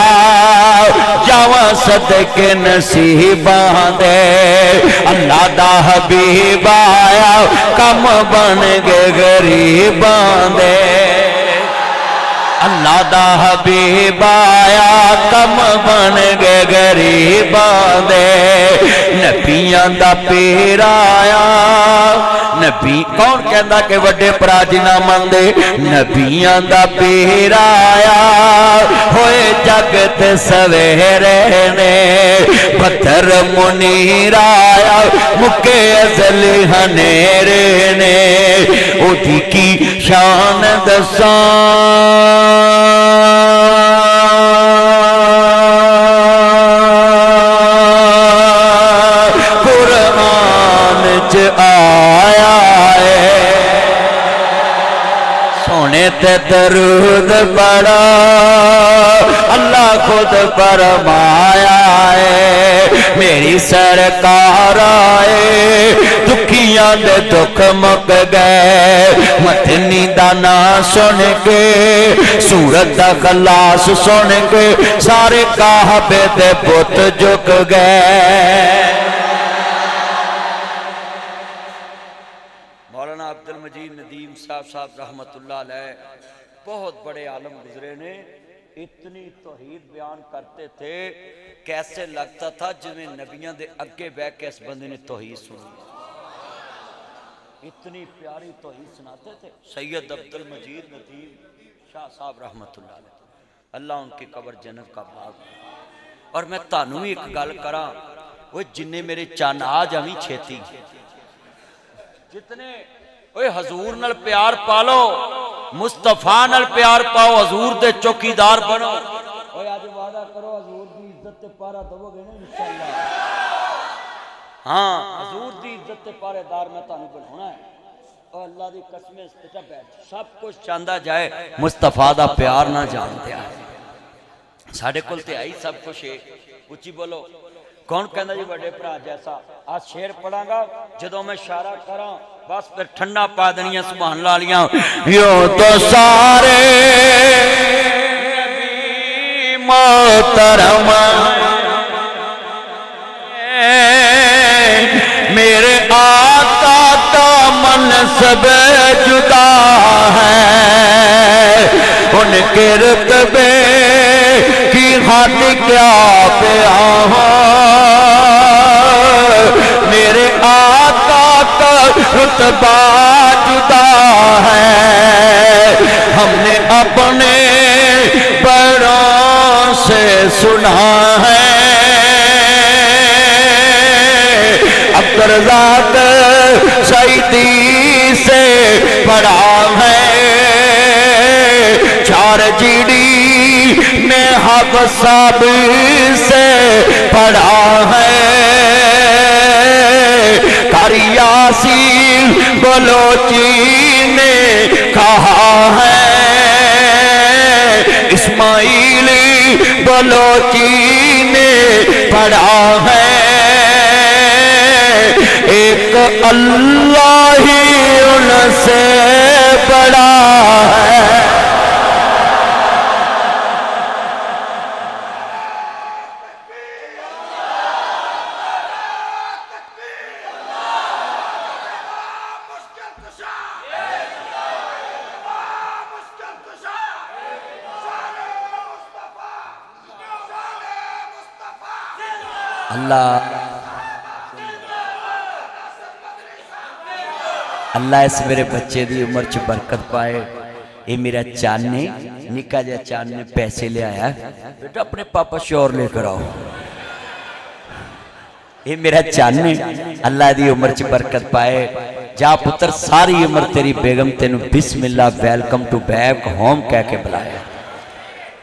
जावा सदके नसीबां दे। अल्लाह दा हबीब आया कम बन गए गरीबां दे। अल्लाह दा हबीब आया कम बन गए गरीबां दे। नबियां दा पीर आया नबी कौन कहता कि वड्डे भरा जिना मनदे। नबियां दा पीर आया होए जगत सवेरे ने। पत्थर मुनीर आया मुके अजल हनेरे ने। ओदी की शान दसा कुरान च आया है। सोने ते दरूद पड़ा अल्लाह खुद फरमाया है। मेरी सरकार आए दुख दुखियां दे दुख मुक गए। मदनी दा नाम सुन के सूरत दा खलास सुन के सारे काबे दे बुत झुक गए। मौलाना अब्दुल मजीद नदीम साहब रहमतुल्लाह अलैह बहुत बड़े आलम गुजरे ने। इतनी तौहीद बयान करते थे कैसे लगता था जिवें नबियों के अगे बह के इस बंदे ने तौहीद सुनी। इतनी प्यारी तौहीद सुनाते थे सैयद अब्दुल मजीद नदीम शाह साहब रहमतुल्लाह अलैह। अल्लाह उनकी कब्र जन्नत का बाग। और मैं तानू भी एक गल करा, वो जिन्ने मेरे चन आ जावी छेती, जितने ओए हजूर नाल प्यार पालो, मुस्तफा नाल प्यार पाओ, हजूर दे चौकीदार बनो। ओए आज वादा करो हजूर दी इज्जत ते पारा दवोगे ना इंशाअल्लाह। हाँ हजूर दी इज्जत ते पारेदार मैं तानू बनाना है। और अल्लाह दी कसम बेटा बैठ सब कुछ चाहता जाए, मुस्तफा दा प्यार ना जानते हैं। साढ़े कोल ते आई सब कुछ है। उच्ची बोलो। कौन कहना जी बड़े भरा जैसा। आज शेर पढ़ांगा जदों मैं इशारा करा बस फिर ठंडा पा देनियां सुभान अल्लाह वालियां। यो तो सारे मोहतरम मेरे आका का मनसब जुदा है, उनके रुतबे की हद क्या प्या हो। मेरे आका का रुतबा जुदा है, हमने अपने बड़ों से सुना है। अब्दुर्रज़ाक सईदी से पढ़ा है, चार जीडी में हफ्साब से पढ़ा है। यासीन बलोची ने कहा है, इस्माइली बलोची ने पढ़ा है। एक अल्लाह ही उनसे बड़ा है। अल्लाह इस मेरे बच्चे की उम्र च बरकत पाए। ये मेरा चान ने निका जिहा चान ने पैसे ले आया, बेटा अपने पापा श्योर लेकर आओ। ये मेरा चान ने अल्लाह की उम्र च बरकत पाए। जा पुत्र सारी उम्र तेरी बेगम तेनू बिस्मिल्लाह वेलकम टू बैक होम कह के बुलाया।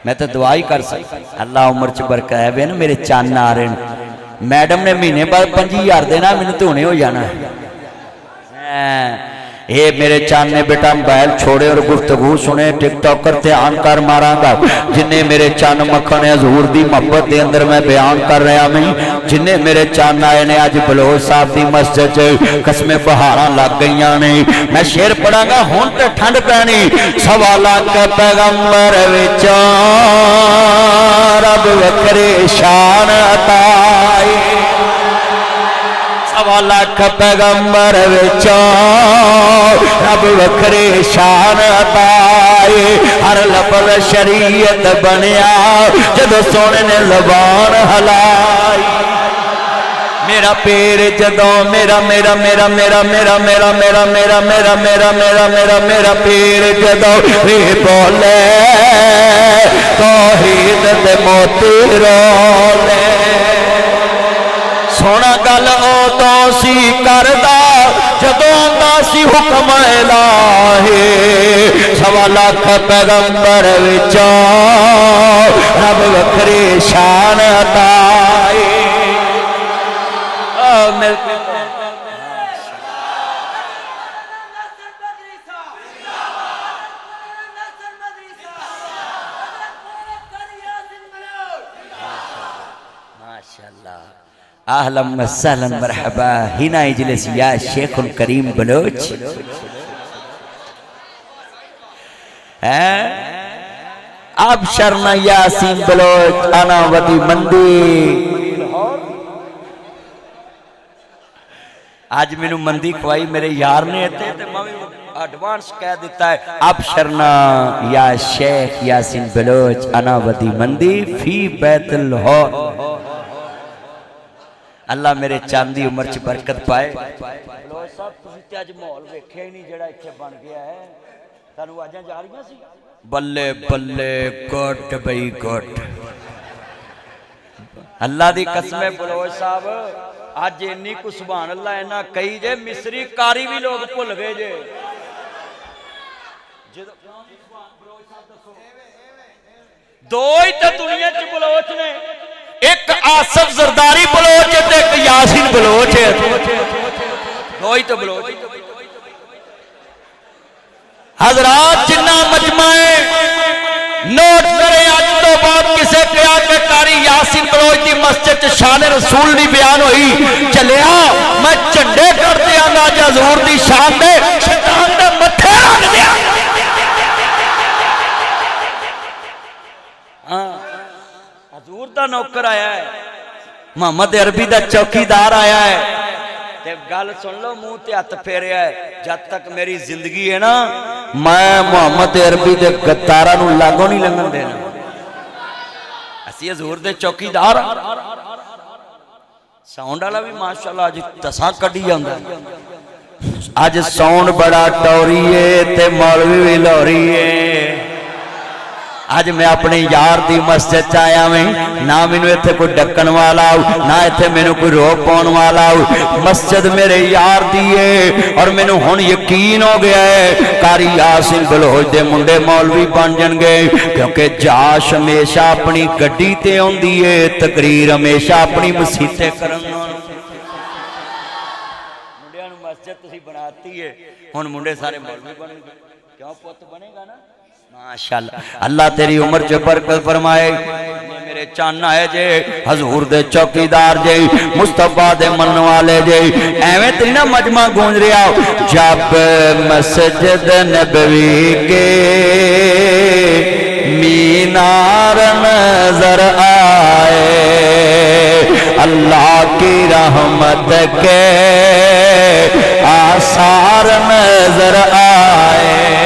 मैं तो दुआ ही कर सकता अल्लाह उम्र च बरकत है। ना मेरे चान आ रहे हैं। मैडम ने महीने बाद 5000 देना, मैंने तो हुणे हो जाना है। ये मेरे चान ने बेटा मोबाइल छोड़े और गुफ्तगू सुने, टिकटॉकर ध्यान कर मारांगा। जिन्हें मेरे चन मक्खन हजूर दी मोहब्बत के अंदर मैं बयान कर रहा मैं। जिन्हें मेरे चन आए ने अज बलोच साहब की मस्जिद च कसमें बहारा लग गई ने। मैं शेर पढ़ांगा हुण ते ठंड पैनी। 1.25 लाख पैगंबर विचों रब वखरे शान अताई। 1.25 लाख पैगंबर विचों रब वखरे शान अताए। हर लफज शरीयत बनया जदों सोने ने ज़बान हलाई। मेरा पैर जदों मेरा मेरा मेरा मेरा मेरा मेरा मेरा मेरा मेरा मेरा मेरा मेरा मेरा पैर जदों वे बोले तौहीद दे मोती रोले। सोना गल उदों सी करदा जदों आंदा सी हुक्म इलाही। 1.25 लाख पैगंबर विचों रब वखरी शान अताई। माशाअल्लाह اہلا وسہلا مرحبا ہنا اجلس یا شیخ الکریم بلوچ اب شرنا یاسین بلوچ انا ودی مندی آج میں نے مندی کھوائی میرے یار نے تے میں ایڈوانس کہہ دیتا ہے اب شرنا یا شیخ یاسین بلوچ انا ودی مندی فی بیت الہور اللہ میرے چاندی عمر چ برکت پائے بلوچ صاحب تسی تے اج ماحول ویکھیا ہی نہیں جڑا ایتھے بن گیا ہے تانوں آجاں جا رہیاں سی بلے بلے گٹ بھئی گٹ اللہ دی قسم ہے بلوچ صاحب آج انی کو سبحان اللہ اینا کئی جے مصری کاری بھی لوگ بھول گئے جے دو ہی تے دنیا چ بلوچ نے ایک آصف زرداری بلوچ ہے تے ایک یاسین بلوچ ہے دو ہی تے بلوچ حضرات جنہ مجمع نوٹ کرے آج تو بعد کسے کیا کہ کاری یاسین بلوچ دی مسجد شان رسول نہیں بیان ہوئی چلے میں چنڈے کر دیا گا جا حضور دی شان دے شیطان دے متھے رکھ دیا حضور دا نوکر آیا ہے محمد عربی دا چوکیدار آیا ہے تے گل سن لو منہ تے ہاتھ پھیریا ہے جب تک میری زندگی ہے نا میں محمد عربی دے گداراں نوں لاگوں نہیں لنگن دینا اسی حضور دے چوکیدار ساؤنڈ والا بھی ماشاءاللہ اج تساں کڈی جاندا اج ساؤنڈ بڑا ٹوری ہے تے مولوی بھی لوری ہے آج میں اپنے یار دی مسجد چاہیا میں نہ مینوں ایتھے کوئی ڈکن والا نہ ایتھے مینوں کوئی روک پاؤن والا مسجد میرے یار دی ہے اور مینوں ہن یقین ہو گیا ہے قاری یاسین بلوچ دے منڈے مولوی بن جان گے کیونکہ جاش ہمیشہ اپنی گڈی تے اوندی ہے تقریر ہمیشہ اپنی مسیتے کرن منڈیاں نوں مسجد تسی بناتی ہے ہن منڈے سارے مولوی بن گئے کیوں پوت بنے گا نا ماشاءاللہ اللہ تیری عمر جو برکت فرمائے میرے چانا ہے جے حضور دے چوکیدار جے مصطفیٰ دے من والے جے ایویں تیری نا مجمع گونج رہا جب مسجد نبوی کے مینار نظر آئے اللہ کی رحمت کے آثار نظر آئے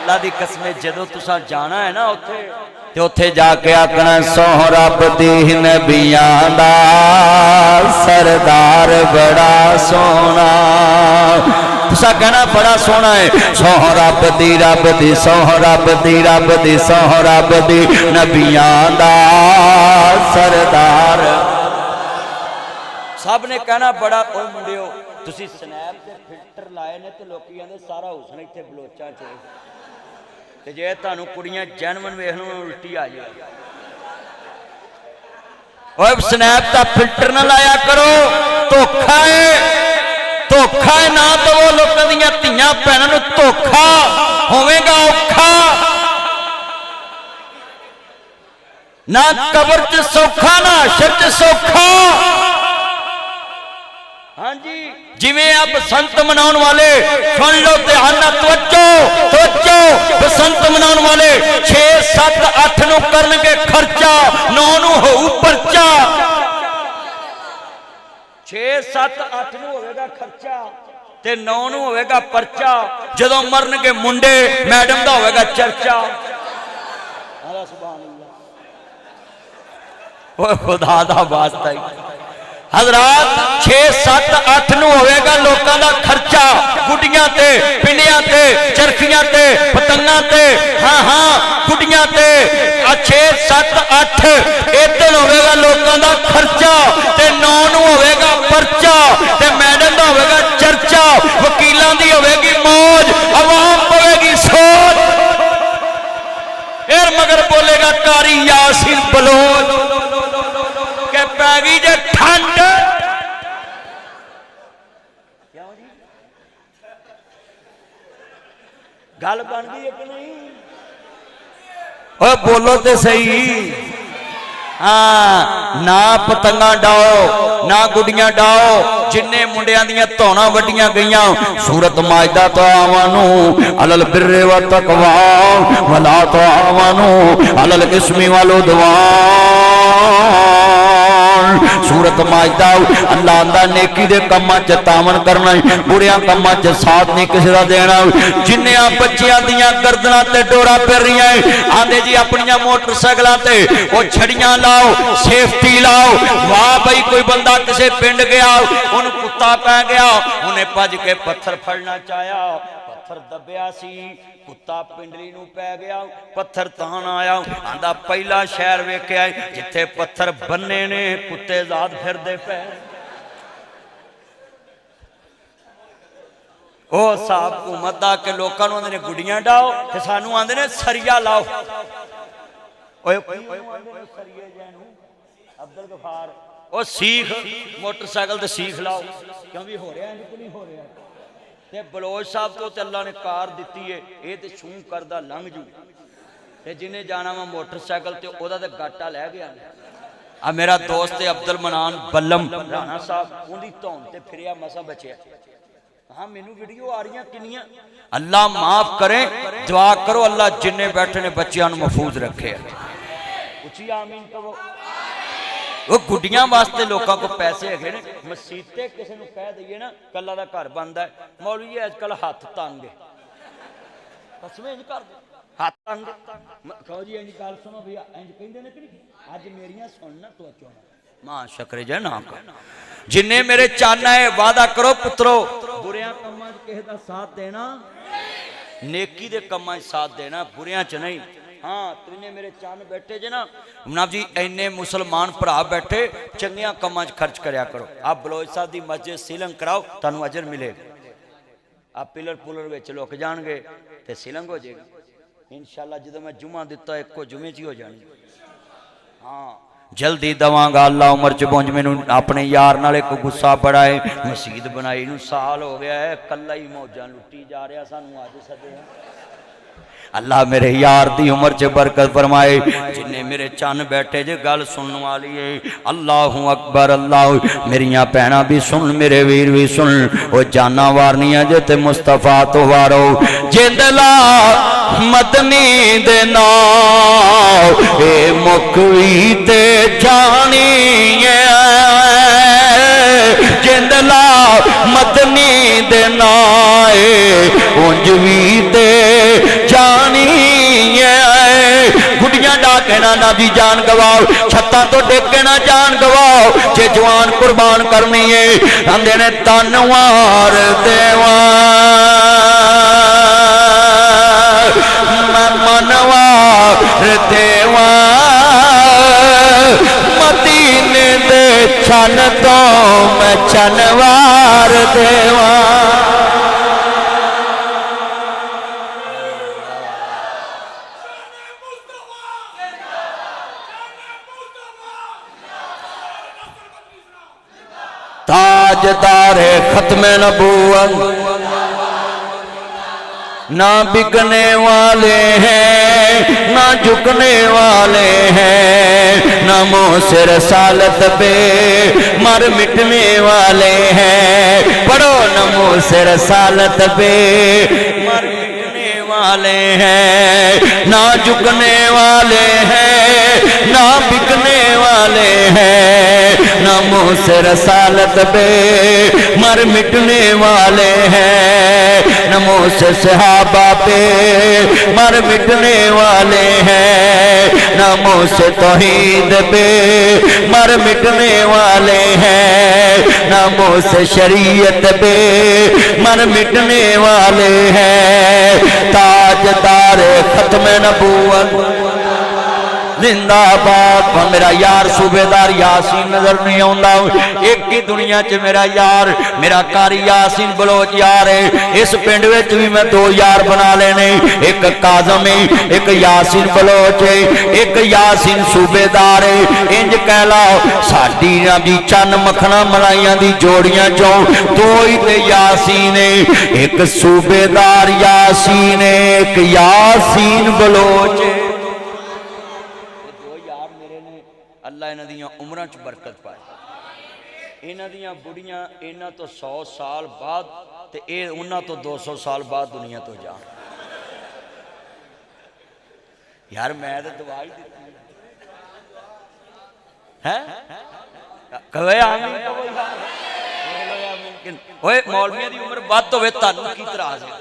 اللہ دی قسم جدو تساں جانا ہے نا تے اوتھے جا کے آکھنا سوہ رب دی نبیاں دا سردار بڑا سونا تساں کہنا بڑا سونا ہے سوہ رب دی سوہ رب دی سوہ رب دی نبیاں دا سردار سب نے کہنا بڑا اوہ منڈیو تسی سنیپ تے فلٹر لائے نے تے لوکی آندے سارا حسن ایتھے بلوچاں چ تے جے تانوں کڑیاں جینون ویکھ لو الٹی آ جائے اوے سنیپ دا فلٹر نہ لایا کرو دھوکھا ہے نہ تو وہ لوکاں دیاں تیاں بہناں نوں دھوکھا ہوے گا اوکھا نہ قبر چ سوکھا نہ حشر چ سوکھا ہاں جی جویں آپ بسنت مناؤن والے سن لو دھیان نال توجہ بسنت مناؤن والے 6 7 8 نو کرن گے خرچہ 9 نو ہوؤ پرچہ 6 7 8 نو ہوے گا خرچہ تے 9 نو ہوے گا پرچہ جدوں مرن گے منڈے میڈم دا ہوے گا چرچا سبحان اللہ او خدا دا واسطہ حضرات 6 7 8 نو ہوئے گا لوکاں دا خرچہ گڈیاں تے پنڈیاں تے چرخیاں تے پتنگاں تے ہاں گڈیاں تے 6 7 8 ادھر ہوئے گا لوکاں دا خرچہ تے 9 نو ہوئے گا پرچہ تے میڈم دا ہوئے گا چرچا وکیلاں دی ہوئے گی موج عوام ہوئے گی سوچ پھر مگر بولے گا قاری یاسین بلوچ کہ پیگی جے ٹھنڈ گل بن گئی ہے کہ نہیں اوہ بولو تے صحیح हाँ ना पतंगा डाओ ना गुड़ियां डाओ जिन्ने मुंडियां दियां धौना वड्डियां गईयां सूरत माजदा तो आवानू अलल बिर्रे व तकवा वला तो आवानू अलल इस्मी वालो सूरत माजदा अल्लाह आंदा नेकी दे कम्मां च तावन करना बुरियां कम्मां च साथ नहीं किसी दा देना जिन्नियां बच्चियां दियां गर्दनां ते डोरा फिर रहियां आंदे जी अपनियां मोटरसाइकिलां ते ओ छड़ियां लाओ सेफ्टी लाओ वाह भाई कोई बंदा किसी पिंड गया उन्हें कुत्ता पै गया उन्हें भज के पत्थर फड़ना चाहया पत्थर दबिया सी कुत्ता पिंडली नूं पै गया पत्थर तान आया आंदा पहला शहर वेख्या जिथे पत्थर बन्ने ने कुत्ते जाद फिरदे पे ओ साहब हुकूमत दा के लोकां नूं आंदे ने गुड़ियां डाओ ते सानू आंदे ने सरिया लाओ ओए सरिये जैनू अब्दुल गफार ओ सीख मोटरसाइकिल ते सीख लाओ क्यों भी हो रहा है कि नहीं हो रहा ते बलोच साहब तो अल्लाह ने कार दी है ये तो छूं करदा लंघ जू ते जिन्हें जाना वा मोटरसाइकिल ते ओदा ते गाटा लै गया आ मेरा दोस्त है अब्दुल मनान बल्लम राणा साहब उन्दी धौन ते फिरिया मसा बचिया हाँ मैनू वीडियो आ रही किनिया अल्लाह माफ करे दुआ करो अल्लाह जिन्ने बैठे ने बच्चियां नूं महफूज रखे उची आमीन कहो वो गुड्डियां वास्ते लोगों को पैसे है मसीते किसी को कह दईए ना कला का घर बनता है मौलवी अजकल हाथ तंग कसमें इंज कर दे हाथ तंग कहो जी इंज गल सुनो भैया इंज कहंदे ने कि अज मेरियां सुनना तो चो मां शकरे जय ना जिन्ने मेरे चन्न है वादा करो पुत्रो बुरियां कम्मां च किसी दा साथ देना नेकी दे कम्मां च साथ देना बुरियां च नहीं हाँ तुने मेरे चन्न बैठे जे ना जनाब जी इन्ने मुसलमान भरा बैठे चंगिया कमां च खर्च करया करो आप बलोच साहब की मस्जिद सीलंग कराओ तुहानू अजर मिलेगा आप पिलर पुलर विच लुक जाणगे ते सीलंग हो जाएगी इंशाअल्लाह जो मैं जुमा दिता एको जुमे च ही हो जानी हाँ जल्दी दवांगा अल्लाह उमर च पुंज मैनू अपने यार नाल एक गुस्सा बड़ा है मसीद बनाई नू साल हो गया है कल्ला ही मौजां लुटी जा रहा सानू अज सदे अल्लाह मेरे यार दी उमर च बरकत फरमाए जिन्ने मेरे चन्न बैठे जे गल सुनने वाली है अल्लाहु अकबर अल्लाह मेरिया भैणा भी सुन मेरे वीर भी सुन वो जाना वारनिया जे ते मुस्तफा तो वारो जिंदला मदनी दे नाल ए मुकवी ते जानी जिंदला मदनी दे नाल उंज भी ते जानी गुडियां डा के ना जी जान गवाओ छत्तां तो डेग के ना जान गवाओ जे जवान कुर्बान करनी है आंदे ने तनवार देवा मैं मनवार देवा मदीने दे छन तो मैं छनवार देवा ताजदारे खत्म नबूवत ना बिकने वाले हैं ना झुकने वाले हैं ना मुँह से रसालत पे मर मिटने वाले हैं पढ़ो न मुँह से रसालत पे मर मिटने वाले हैं ना झुकने वाले हैं ना बिकने वाले हैं ना मुँह से रसालत पे मर मिटने वाले हैं न मुँह से सहाबा पे मर मिटने वाले हैं न मुँह से तौहीद पे मर मिटने वाले हैं न मुँह से शरीयत पे मर मिटने वाले हैं ताजदार खत्म नबूवत जिंदाबाद मेरा यार सूबेदार यासीन नजर नहीं आता एक ही दुनिया च मेरा यार मेरा कारी यासीन बलोच यार है इस पिंड विच भी मैं दो यार बना लेने एक काजम है एक यासीन बलोच है एक यासीन सूबेदार है इंज कह लो साडी जी चन्न मखना मलाइयां दी जोड़ियां चों दो ही ते यासीन है एक सूबेदार यासीन है एक यासीन बलोच है अल्लाह इन्हां दियां उमरां च बरकत पाए। इन्हां दियां बुढ़ियां इन्हां तो 100 साल बाद ते ये उन्हां तो 200 साल बाद दुनिया तो जा। यार मैं तो दुआ ही दी है कवे आमीन ओए मौलवियां दी उम्र बद होवे तानू की इतराज है?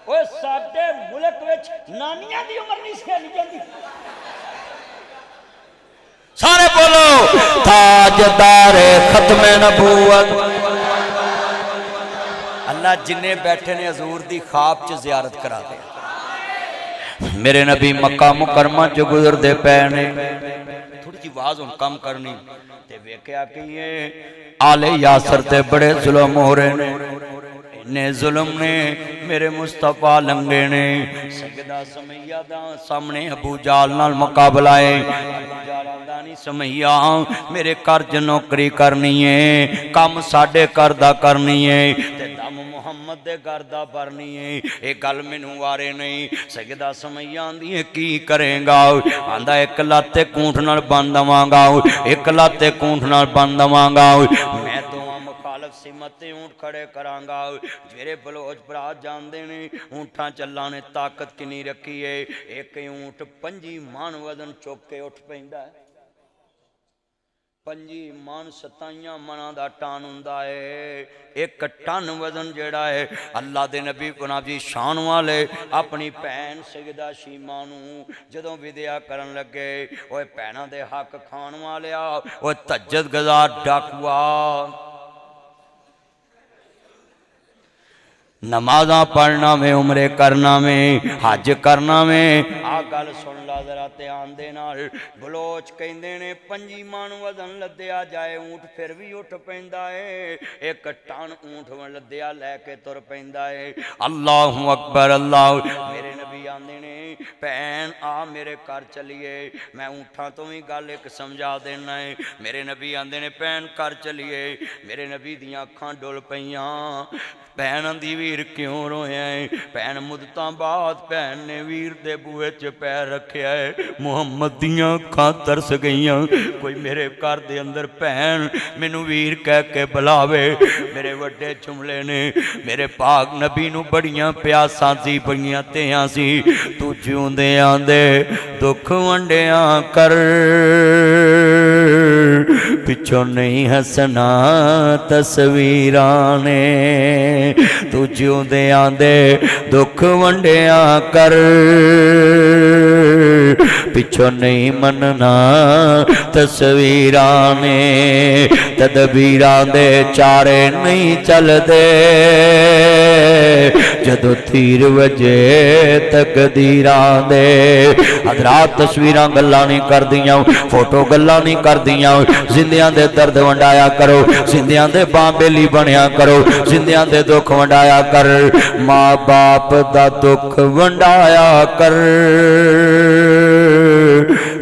ओए साडे मुल्क विच नानियां दी उम्र नहीं सही जांदी। सारे बोलो ताजदार खत्म नबूवत। अल्लाह जिन्ने बैठे ने हजूर दी ख्वाब च जियारत करा दे। मेरे नबी मक्का मुकरमा च गुजरदे पे ने, थोड़ी जी आवाज हुण कम करनी ते वेख्या कि ये आले यासर ते बड़े जुल्म हो रहे ने, इन्ने जुल्म ने मेरे मुस्तफा लंघे ने। सैयदा समैया दा सामने अबू जाल नाल मुकाबला है। अबू जाल आंदा नहीं समैया मेरे घर च नौकरी करनी है, काम साडे घर दा करनी है, ते दम मुहम्मद दे घर दा भरनी है, ये गल मैनू वारे नहीं। सैयदा समैया आंदी है की करेगा? आंदा एक लाते कूंठ नाल बन दवांगा, एक लाते कूंठ नाल बन दवांगा। मैं तो मुखालफ सिमत ते ऊंट खड़े करांगा। जेरे बलोच भरा जानते ने ऊंठा चल्ला ने ताकत किनी रखी है। एक ऊंट 5 मन वजन चुक के उठ पैंदा है। 5 मन 27 मना दा टन हुंदा है। 1 टन वजन जेड़ा है अल्लाह दे नबी गुलाम जी शान वाले अपनी भैन सैयदा शीमा नूं जदों विद्या करन लगे, ओए भैणां दे हक खाण वालिया, ओए तज्जद गज़ार डाकुआ, नमाजा पढ़ना में, उमरे करना में, हज करना में। आ गल सुन ला जरा ध्यान दे नाल। बलोच कहंदे ने 5 मन वजन लद्या जाए ऊंट फिर भी उठ पैंदा है। 1 टन ऊंट लद्या लैके तुर पैंदा है। अल्लाहु अकबर अल्लाह। मेरे नबी आंदे ने भैन आ मेरे घर चलिए, मैं ऊंठा तो भी गल एक समझा देना है। मेरे नबी आंदे ने भैन घर चलिए। मेरे नबी दियां अखां डुल पईयां। भैन आंदी वीर क्यों रोया है? भैन मुद्दतां बाद भैन ने वीर दे बूहे च पैर रखिया है। मुहम्मद दियां अखां तरस गईयां, कोई मेरे घर दे अंदर भैन मैनू वीर कह के बुलावे। मेरे वड्डे जुमले ने मेरे पाक नबी नू बड़ियां प्यासां सी, बड़ियां तेहां सी। तू जिउंदे आंदे दुख वंडिया कर, पिछों नहीं हसना तस्वीरां ने। तू जिउंदे आंदे दुख वंडिया कर, पिछों नहीं मनना तस्वीरां ने। तदबीरां दे चारे नहीं चलदे, जदों तीर वजे तकदीरां दे। हज़रात तस्वीरां गल्लां नहीं करदियां, फोटो गल्लां नहीं करदियां। जिंदियां दे दर्द वंडाया करो, जिंदियां दे बांबेली बनया करो, जिंदियां दे दुख वंडाया कर। माँ बाप दा दुख वंडाया कर,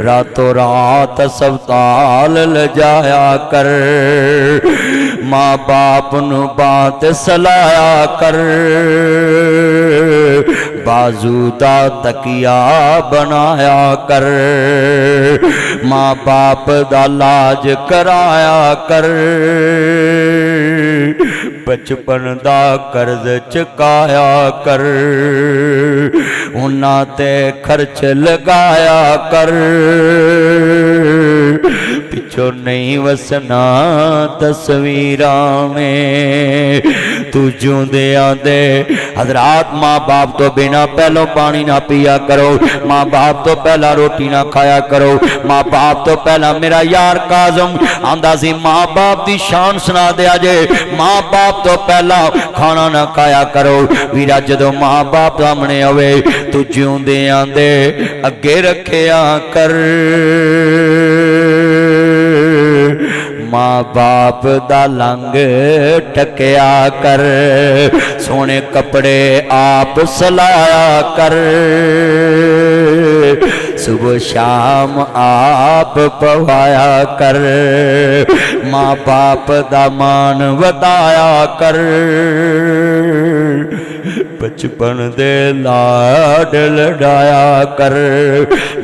रातों रात अस्पताल लजाया कर। माँ बाप नू बात सलाया कर, बाजू दा तकिया बनाया कर। माँ बाप दा लाज कराया कर, बचपन दा कर्ज चुकाया कर। उन्हां ते खर्च लगाया कर, पिछों नहीं वसना तस्वीरां में। तू जिउंदे आंदे हज़रात माँ बाप तो बिना पहलों पानी ना पिया करो, माँ बाप तो पहला रोटी ना खाया करो। माँ बाप तो पहला मेरा यार काजम आंदा सी माँ बाप की शान सुना दिया जे। माँ बाप तो पहला खाना ना खाया करो। वीरा जदों माँ बाप सामने आवे तू जिउंदे आंदे अगे रखिया कर। माँ बाप दा लंग टकिया कर, सोने कपड़े आप सलाया कर। सुबह शाम आप पवाया कर, माँ बाप दा मान वधाया कर। बचपन दे लाड लड़ाया कर।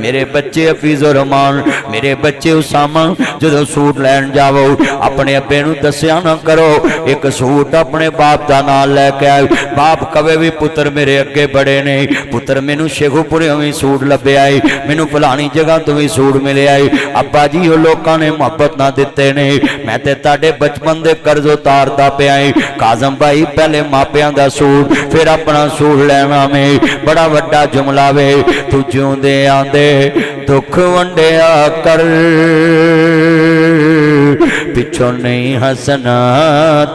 मेरे बच्चे हफीज़ रहमान, मेरे बच्चे उसामा, जो सूट लैन जावो अपने अब्बे नूं दस्सिया ना करो, एक सूट अपने बाप का नाम लैके आए। बाप कवे भी पुत्र मेरे अगे बड़े ने, पुत्र मैनू शेखुपुरे भी सूट लभे आई, मैनू फलानी जगह तो भी सूट मिले आई। अब्बा जी वो लोगों ने मुहब्बत ना दिते ने, मैं ते ताडे बचपन दे कर्ज उतारदा पिया। काजम भाई पहले मापियां दा सूट फिर अपना सूट लेना में बड़ा वड्डा जुमला वे। तू जिउंदे आंदे दुख वंडिया कर, पिछों नहीं हसना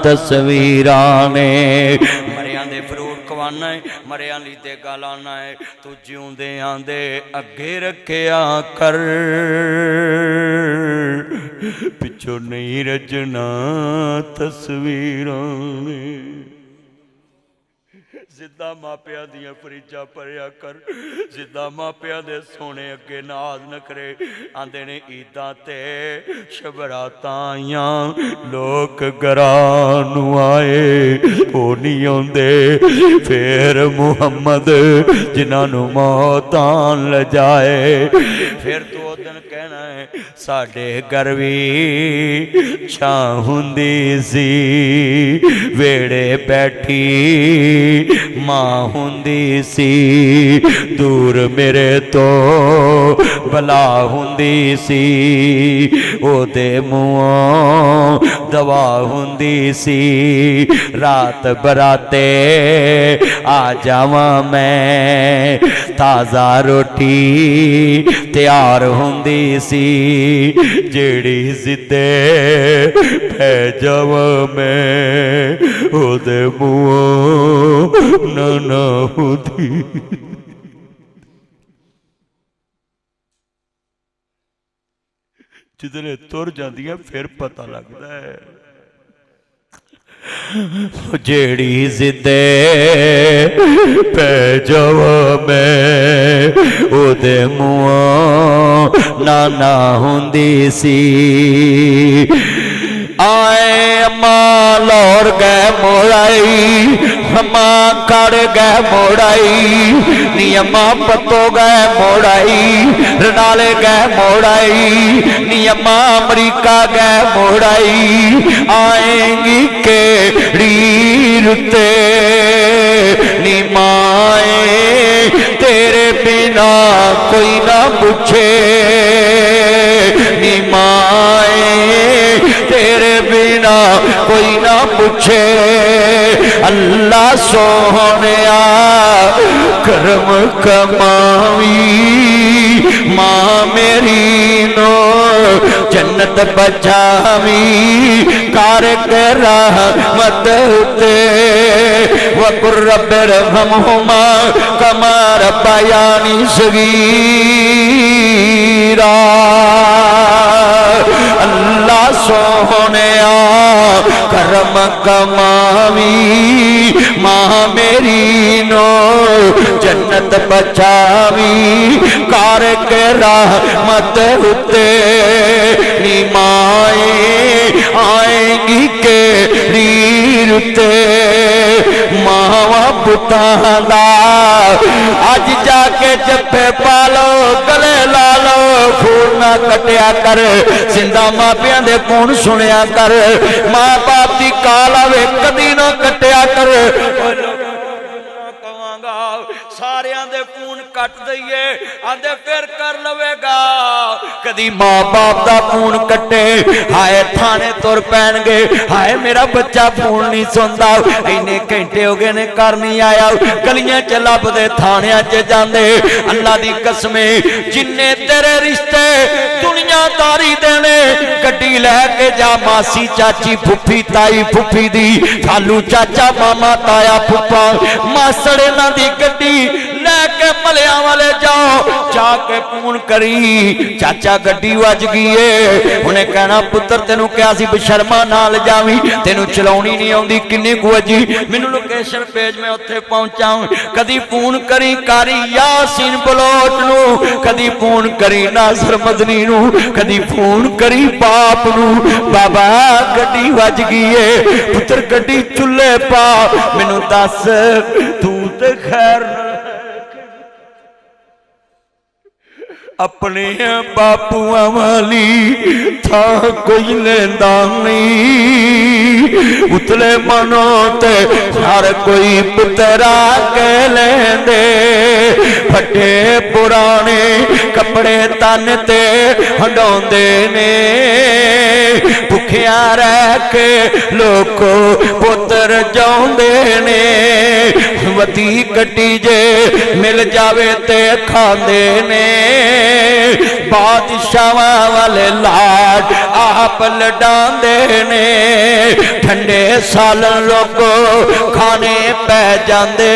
तस्वीरां ने। मरियां दे फ्रूट खवाना है, मरियां ली ते गालाना है, तू जिउंदे आंदे अगे रखिया कर, पिछों नहीं रजना तस्वीरां ने। जिदा मापिया दियां फरीजा भरिया कर, जिदा मापिया दे सोने अगे नाज नखरे आंदे ने। ईदां ते शबरातां आईयां, लोग घरां नूं आए ओ नहीं आउंदे, फिर मुहम्मद जिन्हां नूं मौत आन लजाए। फिर तू उस दिन कहना है साडे घर भी छां हुंदी सी, वेड़े बैठी मां हुंदी सी, दूर मेरे तो भला हुंदी सी, ओदे मुंहों दवा हुंदी सी। रात बराते आ जावां मैं, ताज़ा रोटी तैयार हुंदी सी, जेड़ी जिद्दे पै जावां मैं, ओदे मुंहों ना हुंदी। जिधरे तुर जांदियां फिर पता लगता है, जेड़ी जिद्दे पै जावा मैं, ओदे मुंहों ना हुंदी सी। आए अम्मा लौर गए मोड़ाई, अम्मा कड़ गए मोड़ाई, नी अम्मा पत्तो गए मोड़ाई, रनाले गए मोड़ाई, नी अम्मा अमरीका गए मोड़ाई। आएंगी केड़ी रुते नी माए, तेरे बिना कोई ना पूछे, नी माए तेरे बिना कोई ना पूछे। अल्लाह सोहनिया करम कमावी, मां मेरी नो जन्नत बचावी, कार के रहमत ते वकुर रब्बे रहमहुमा कमा रब्बयानी सगीरा। अल्लाह सोहनिया करम कमावी, मां मेरी नो जन्नत बचावी, कार के रहमत उते नी माए। आएंगी केड़ी रुते मावा पुतां दा, अज जाके जप्फे पालो गले ला लो, खून ना कटिया कर, जिंदा मापियां दे खून सुनिया कर, मां बाप दी काल आवे कदी ना कटिया कर। सारियां दे खून कट दईए, आंदे फिर कर लवेगा, कदी मां बाप दा खून कटे, हाय थाने तुर पैणगे, हाय मेरा बच्चा खून नहीं सुनदा, इन्ने घंटे हो गए ने घर नहीं आया, गलियां च लभदे थानियां च जांदे। अल्लाह दी कसमे जिन्ने तेरे रिश्ते दुनियादारी देने, गड्डी लैके जा मासी चाची फुफी ताई फुफी दी, खालू चाचा मामा ताया फुफा मासड़ इन्हां दी गड्डी लैके मलिया वाले जाओ, जाके फोन करी चाचा गड्डी वज गई है, उन्हें कहना पुत्र तेनू क्या सी बशर्मा नाल जावी, तेनू चलाउणी नहीं आउंदी, किन्नी कु वजी, मैनू लोकेशन भेज मैं उत्थे पहुंचा। कदी फोन करी कारी यासीन बलोच नू, कदी फोन करी नासर मदनी नू, कदी फोन करी बाप नू, बाबा गड्डी वज गई है, पुत्र गड्डी चुल्हे पा, मैनू दस तू تے خیر نہ اپنے باپوਆਂ والی تھا کوئی لیندہ نہیں اتلے منوں تے ہر کوئی پترا کے لیندے پھٹے پرانے کپڑے تن تے ہنڈوندے نے بھکھیاں رہ کے لوکو پتر جاؤندے نے وتی کٹی جے مل جاوے تے کھاندے نے بادشاہ والے لاڈ آپ لڈاندے نے ٹھنڈے سالن لوگو کھانے پہ جاندے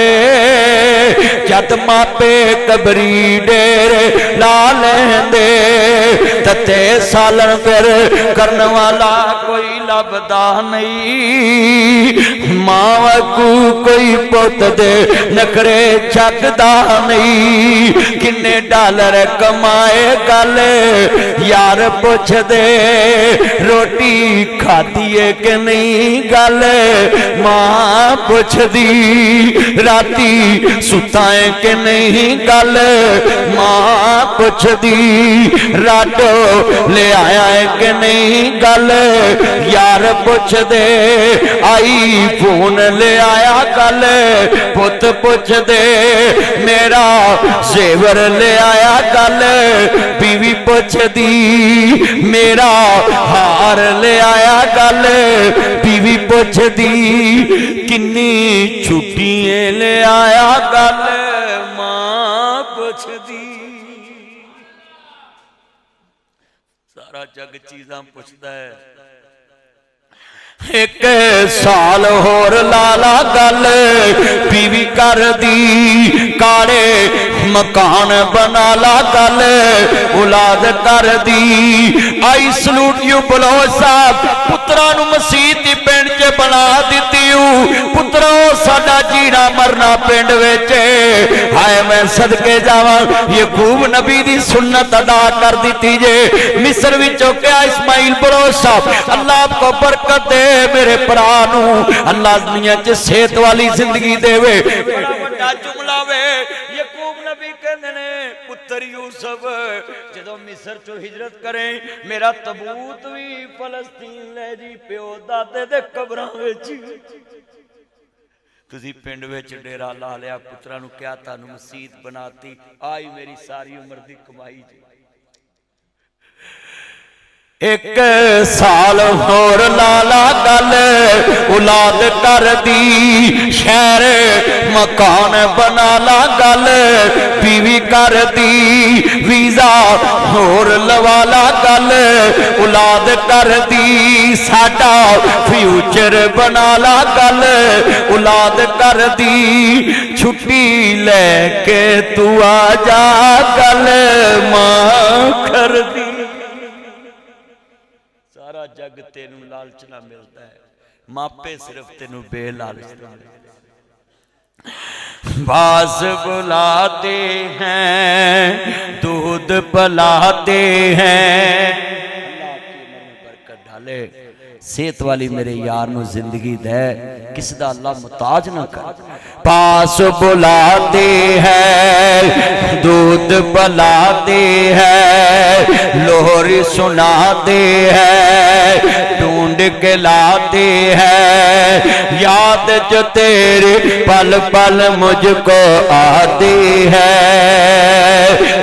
جد ماپے قبری ڈیرے لا لیندے تتے سالن پھر کرن والا کوئی لبدا نہیں ماں کو کوئی پوت دے نکرے چکدا نہیں کنے ڈالر کمائے گل یار پوچھ دے روٹی کھادیے کہ نہیں گل ماں پوچھ دی راتی ستائیں کہ نہیں گل ماں پوچھ دی راٹو لے آیا ہے کہ نہیں گل یار پوچھ دے آئی فون لے آیا گل پت پوچھ دے میرا زیور لے آیا گل بیوی پوچھ دی میرا ہار لے آیا گل بیوی پوچھ دی کنی چھٹیاں لے آیا گل ماں پوچھ دی سارا جگ چیزاں پوچھتا ہے ایک سال ہور لالا گل بیوی کر دی کاڑے مکان بنا لا گل اولاد کر دی آئی سلوٹ یو بلو صاحب پترانو مسیح دی پینڈ چے بنا دیتیو پتروں ساڑا جینا مرنا پینڈ ویچے ہائے میں صدقے جاوان یہ خوب نبی دی سنت ادا کر دیتی جے مصر وچوں کیا اسماعیل بلو صاحب اللہ آپ کو برکت دے میرے پرانو اللہ دنیا چے صحت والی زندگی دے وے بڑا بڑا جملہ وے یعقوب نبی کہنے نے پتر یوسف جدو مصر چو ہجرت کریں میرا تبوت بھی فلسطین لے جی پیو دادے دے قبران ویچی تُسی پینڈ ویچ ڈیرا لا لیا پترانو کیا تانو مسیت بناتی آئی میری ساری عمر دی کمائی جی ایک سال ہور لالا گل اولاد کر دی شہر مکان بنا لا گل بیوی کر دی ویزا ہور لوالا گل اولاد کر دی ساڈا فیوچر بنا لا گل اولاد کر دی چھٹی لے کے تو آ جا گل ماں کر دی سارا جگ تینوں لالچ نہ ملتا ہے ماپے صرف تینوں بے لالچ نہ ملتا ہے باز بلاتے ہیں دودھ پلاتے ہیں اللہ آپ کی عمر میں برکت ڈالے صحت والی میرے یار نو زندگی دے کس دا اللہ محتاج نہ کر پاس بلاتے ہیں دودھ پلاتے ہیں لوہری سناتے ہیں ڈھونڈ کے لاتے ہیں یاد جو تیرے پل پل مجھ کو آتی ہے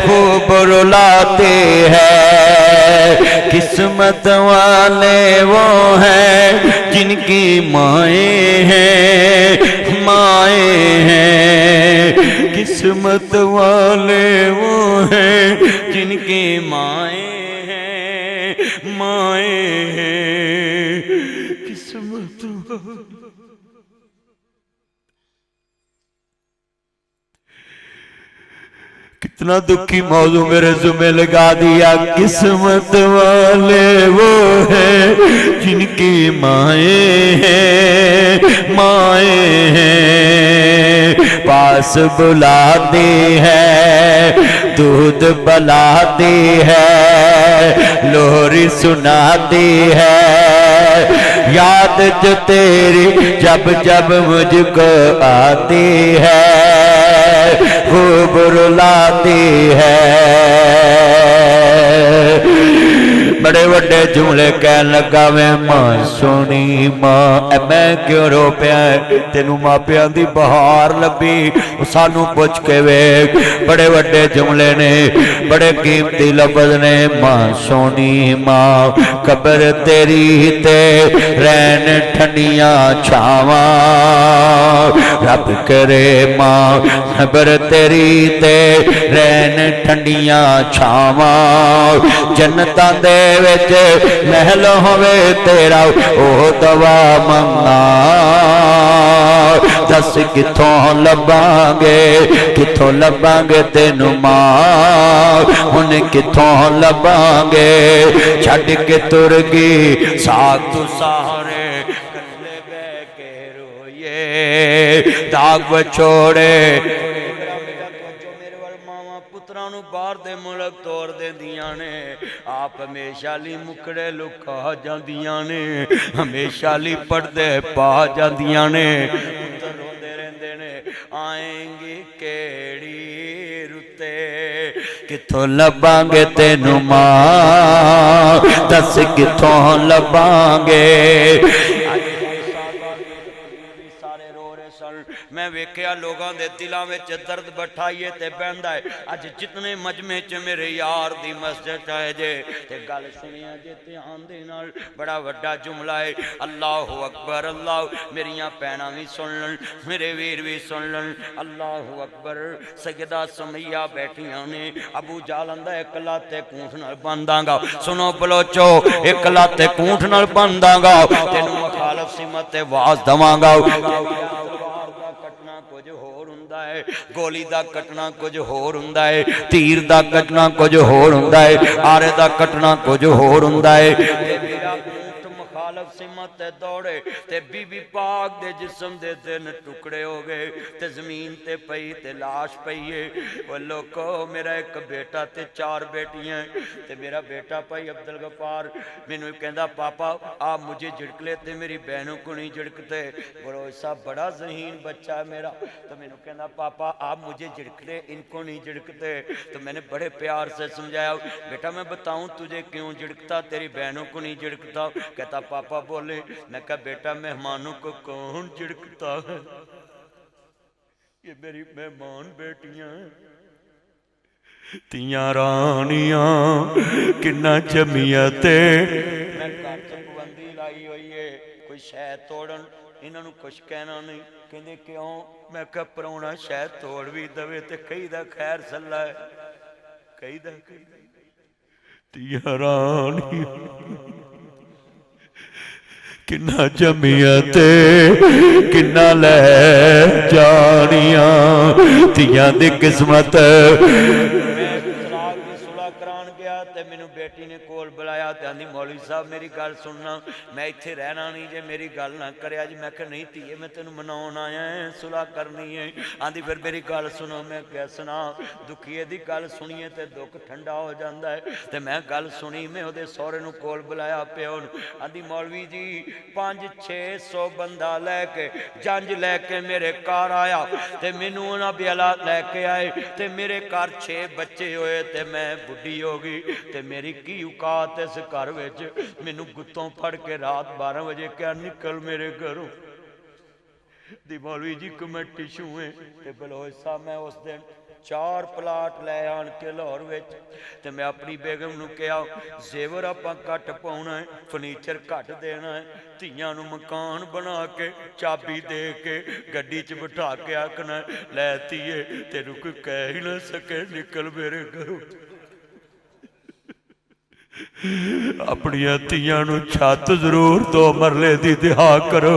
خوب رلاتے ہیں قسمت والے وہ ہیں جن کی مائیں ہیں مائیں ہیں قسمت والے وہ ہیں جن کی مائیں ہیں مائیں ہیں قسمت کتنا دکھی موضوع میرے ذمہ لگا دیا قسمت والے وہ ہیں جن کی مائیں ہیں مائیں ہیں پاس بلاتے ہیں دودھ پلاتے ہیں لوہری سناتے ہیں یاد جو تیری جب جب مجھ کو آتی ہے خوب رلاتی ہے بڑے وڈے جملے کہن لگا میں ماں سونی ماں میں کیوں رو پیا تینوں ماپیاں دی بہار لبھی سانو پوچھ کے ویکھ بڑے وڈے جملے نے بڑے قیمتی لفظ نے ماں سونی ماں قبر تیری تے رین ٹھنڈیاں چھاواں رب کرے ماں قبر تیری تے رین ٹھنڈیاں چھاواں جنتاں دے وچ محل ہوے تیرا او دوا منگا دس کتھوں لباں گے تینوں ماں ہن کتھوں لباں گے چھڈ کے تر گئی ساگ تو سہارے کلے بہ کے روئے داغ وچھوڑے باہر دے ملک توڑ دے دیاں نے آپ ہمیشہ لی مکڑے لکا جاندیاں نے ہمیشہ لی پردے پا جاندیاں نے پتر روندے رہندے نے آئیں گی کیڑی رتے کتھوں لباں گے تینوں ماں دس کتھوں لباں گے میں ویکھیا لوگاں دے دلاں وچ درد بٹھائیے تے بہندا ہے اج جتنے مجمع چ میرے یار دی مسجد آئے جے تے گل سنیا جے دھیان دے نال بڑا وڈا جملہ ہے اللہ اکبر اللہ میریاں بہناں وی سن لن میرے ویر وی سن لن اللہ اکبر سیدہ سمیہ بیٹھیاں نے ابو جہل آندا ایک لاتے کونٹ نال بنداں گا سنو بلوچو ایک لاتے کونٹ نال بنداں گا تینوں مخالف سمت تے واز دواں گا کچھ ہور ہوندا ہے گولی دا کٹنا کچھ ہور ہوندا ہے تیر دا کٹنا کچھ ہور ہوندا ہے آرے دا کٹنا کچھ ہور ہوندا ہے مخالف سمت تے دوڑے تے بی بی پاک دے جسم دے دن ٹکڑے ہو گئے تے زمین تے پئی تے لاش پئیے وہ لوکو میرا ایک بیٹا تے 4 بیٹیاں تے میرا بیٹا پائی عبدالغفار مینوں کہندا پاپا آپ مجھے جھڑک لیتے میری بہنوں کو نہیں جھڑکتے بڑو صاحب بڑا ذہین بچہ ہے میرا تو مینوں کہندا پاپا آپ مجھے جھڑک لے ان کو نہیں جھڑکتے تو میں نے بڑے پیار سے سمجھایا بیٹا میں بتاؤں تجھے کیوں جھڑکتا تیری بہنوں کو نہیں جھڑکتا کہتا پاپا بولے میں کہا بیٹا مہمانوں کو کون جھڑکتا ہے یہ میری مہمان بیٹیاں تیاں رانیاں کنہ جمعیتے میں گھر سے پابندی لائی ہوئی ہے کوئی شے توڑن انہاں نوں کچھ کہنا نہیں کہندے کیوں میں کہا پرونا شے توڑ بھی دوے تے کئی دا خیر صلاح ہے کئی دا تیاں رانیاں کنہ جمعیتے کنہ لے جانیاں تیاں دی قسمت تے مینوں بیٹی نے کول بلایا تے آندی مولوی صاحب میری گل سننا میں ایتھے رہنا نہیں جے میری گل نہ کریا جی میں کہ نہیں تھیے میں تینوں مناون آیا ہے صلح کرنی ہے آندی پھر میری گل سنو میں کیا سنا دکھیے دی گل سنیے تے دکھ ٹھنڈا ہو جاندا ہے تے میں گل سنی میں اودے سورے نوں کول بلایا پیو آندی مولوی جی 500-600 بندہ لے کے جنج لے کے میرے گھر آیا تے مینوں انہاں بیلا لے کے آئے تے میرے گھر 6 بچے ہوئے تے میں بڈھی ہو گئی تے میری کی اوقات اس گھر وچ مینوں گتوں پھڑ کے رات 12 بجے کیا نکل میرے گھروں دی مولوی جی کمیٹی شوئے تے بلوچ صاحب میں اس دن 4 پلاٹ لے آن کے لاہور وچ تے میں اپنی بیگم نوں کہا زیور اپاں کٹ پاؤنا ہے فرنیچر کٹ دینا ہے تیاں نوں مکان بنا کے چابی دے کے گڈی چ بٹھا کے آکھنا لے تیے تینوں کوئی کہہ ہی نہ سکے نکل میرے گھروں اپنی تیاں نوں چھت ضرور 2 مرلے دی دہا کرو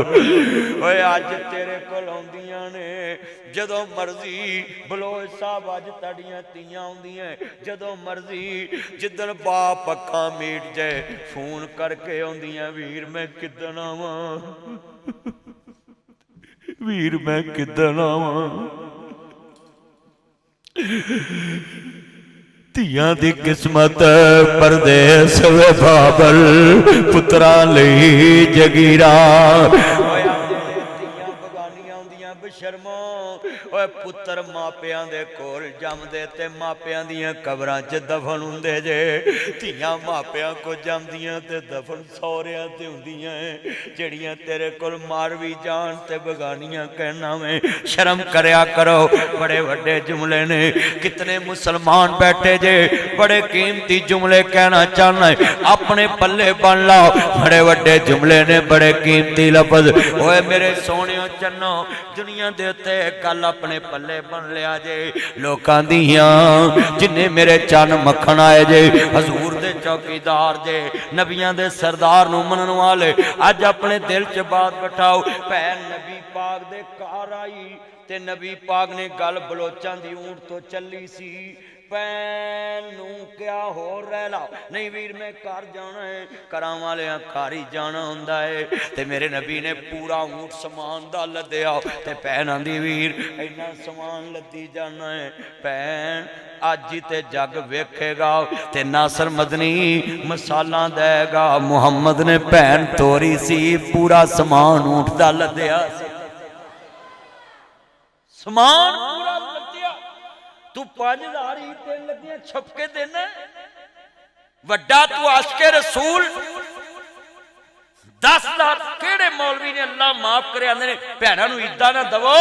اوے اج تیرے کول آندیاں نے جدوں مرضی بلوچ صاحب اج تڑیاں تیاں آندیاں جدوں مرضی جدن باپ اکھاں میٹ جائے فون کر کے آندیاں ویر میں کدن آواں ویر میں کدن آواں تیاں دی قسمت پردیس وے بابل پتراں لئی جگیرا ਸ਼ਰਮੋ ਓਏ ਪੁੱਤਰ ਮਾਪਿਆਂ ਦੇ ਕੋਲ ਜੰਮਦੇ ਤੇ ਮਾਪਿਆਂ ਦੀਆਂ ਕਬਰਾਂ 'ਚ ਦਫਨ ਹੁੰਦੇ ਜੇ ਧੀਆਂ ਮਾਪਿਆਂ ਕੋ ਜੰਮਦੀਆਂ ਤੇ ਦਫਨ ਸਹੁਰਿਆਂ ਤੇ ਹੁੰਦੀਆਂ ਜਿਹੜੀਆਂ ਤੇਰੇ ਕੋਲ ਮਾਰ ਵੀ ਜਾਣ ਤੇ ਬਗਾਨੀਆਂ ਕਹਿਣਾ ਵੇ ਸ਼ਰਮ ਕਰਿਆ ਕਰੋ बड़े वड्डे जुमले ने कितने मुसलमान बैठे जे बड़े कीमती जुमले कहना चाहना है अपने पल्ले बन लाओ बड़े वड्डे जुमले ने बड़े कीमती लफज ओए मेरे सोहणियो चन्नो दुनिया दे उत्ते गल अपने पल्ले बन लिया जे लोकां दियां जिन्ने मेरे चन मक्खन आए जे हजूर दे चौकीदार जे नबियां दे सरदार नूं मनन वाले अज अपने दिल च बात बिठाओ भैन नबी पाक दे घर आई ते नबी पाक ने गल बलोचां दी ऊंट तो चली सी भैन नूं क्या होर रह ला नहीं वीर मैं घर जाना है घरां वालियां घर ही जाना हुंदा है ते मेरे नबी ने पूरा ऊंट समान दा लद्या ते भैन आंदी वीर इन्ना समान लद्दी जाना है भैन अज ही ते जग वेखेगा ते नासर मदनी मसाला देगा मुहम्मद ने भैन तोरी सी पूरा समान ऊंट दा लद्या समान पूरा लद्या तू 5000 ही तेन लगियां छपके देना वड्डा तू आशिके रसूल 10 लाख केड़े मौलवी ने अल्लाह माफ करे आंदे ने भैणां नूं ईदां ना दवो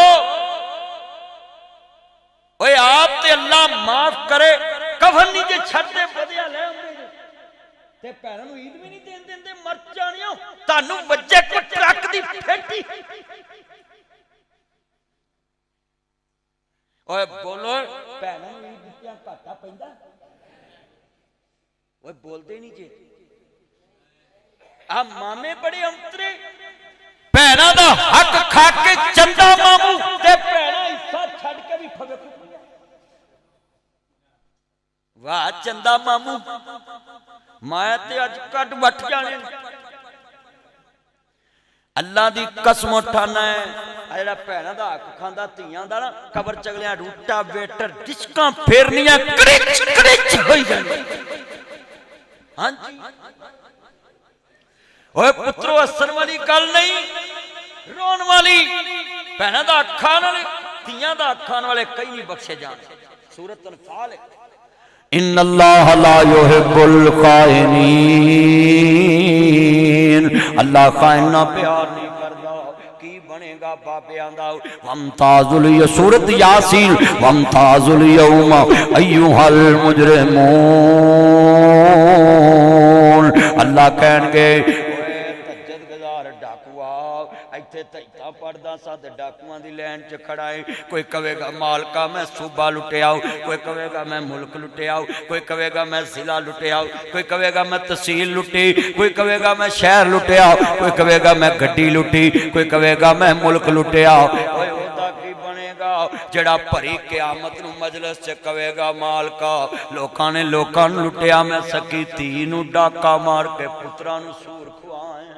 ओए आप ते अल्लाह माफ करे कफन नहीं जे छड्डे वधिया ले आंदे ते भैणां नूं ईद भी नहीं देन दिंदे मर जाणियो तानूं वज्जे को ट्रक दी फेटी ओए बोलो भैनों ईद दित्तियां घाटा पैंदा ओए बोलते नहीं जे आ मामे बड़े अंतरे भैनां दा हक खा के चंदा मामू ते भैनां हिस्सा छड्ड के भी फवे वाह चंदा मामू मैं ते अज कट वट जाने अल्लाह दी कसम उठाना है जेड़ा भैणां दा हक खांदा धीआं दा ना कबर चगलियां रूटा वेटर डिस्कां फेरनियां क्रिच क्रिच होई जांदी हां जी ओए पुत्रो हसन वाली गल नहीं रोन वाली भैणां दा हक खाण वाले धीआं दा हक खाण वाले कई नहीं बख्शे जांदे सूरत अनफाल इन्नल्लाह ला युहिब्बुल खाइनीन अल्लाह खाइन ना प्यार नहीं करदा की बनेगा बाबे आंदा वमताजुल सूरत यासीन वमताजुल यौमा अय्युहल मुजरिमून अल्लाह कहणगे तैता पढ़दा सा ते डाकुआं दी लैन च खड़ा है कोई कहेगा मालका मैं सूबा लुटिया कोई कहेगा मैं मुल्क लुटिया कोई कहेगा मैं जिला लुटिया कोई कहेगा मैं तहसील लुटी कोई कहेगा मैं शहर लुटिया कोई कहेगा मैं गड्डी लुटी कोई कहेगा मैं मुल्क लुटिया जड़ा भरी क़यामत नूं मजलिस च कहेगा मालका लोकां ने लोकां नूं लुटिया मैं सकी धी नूं डाका मार के पुत्रां नूं सूर खुआया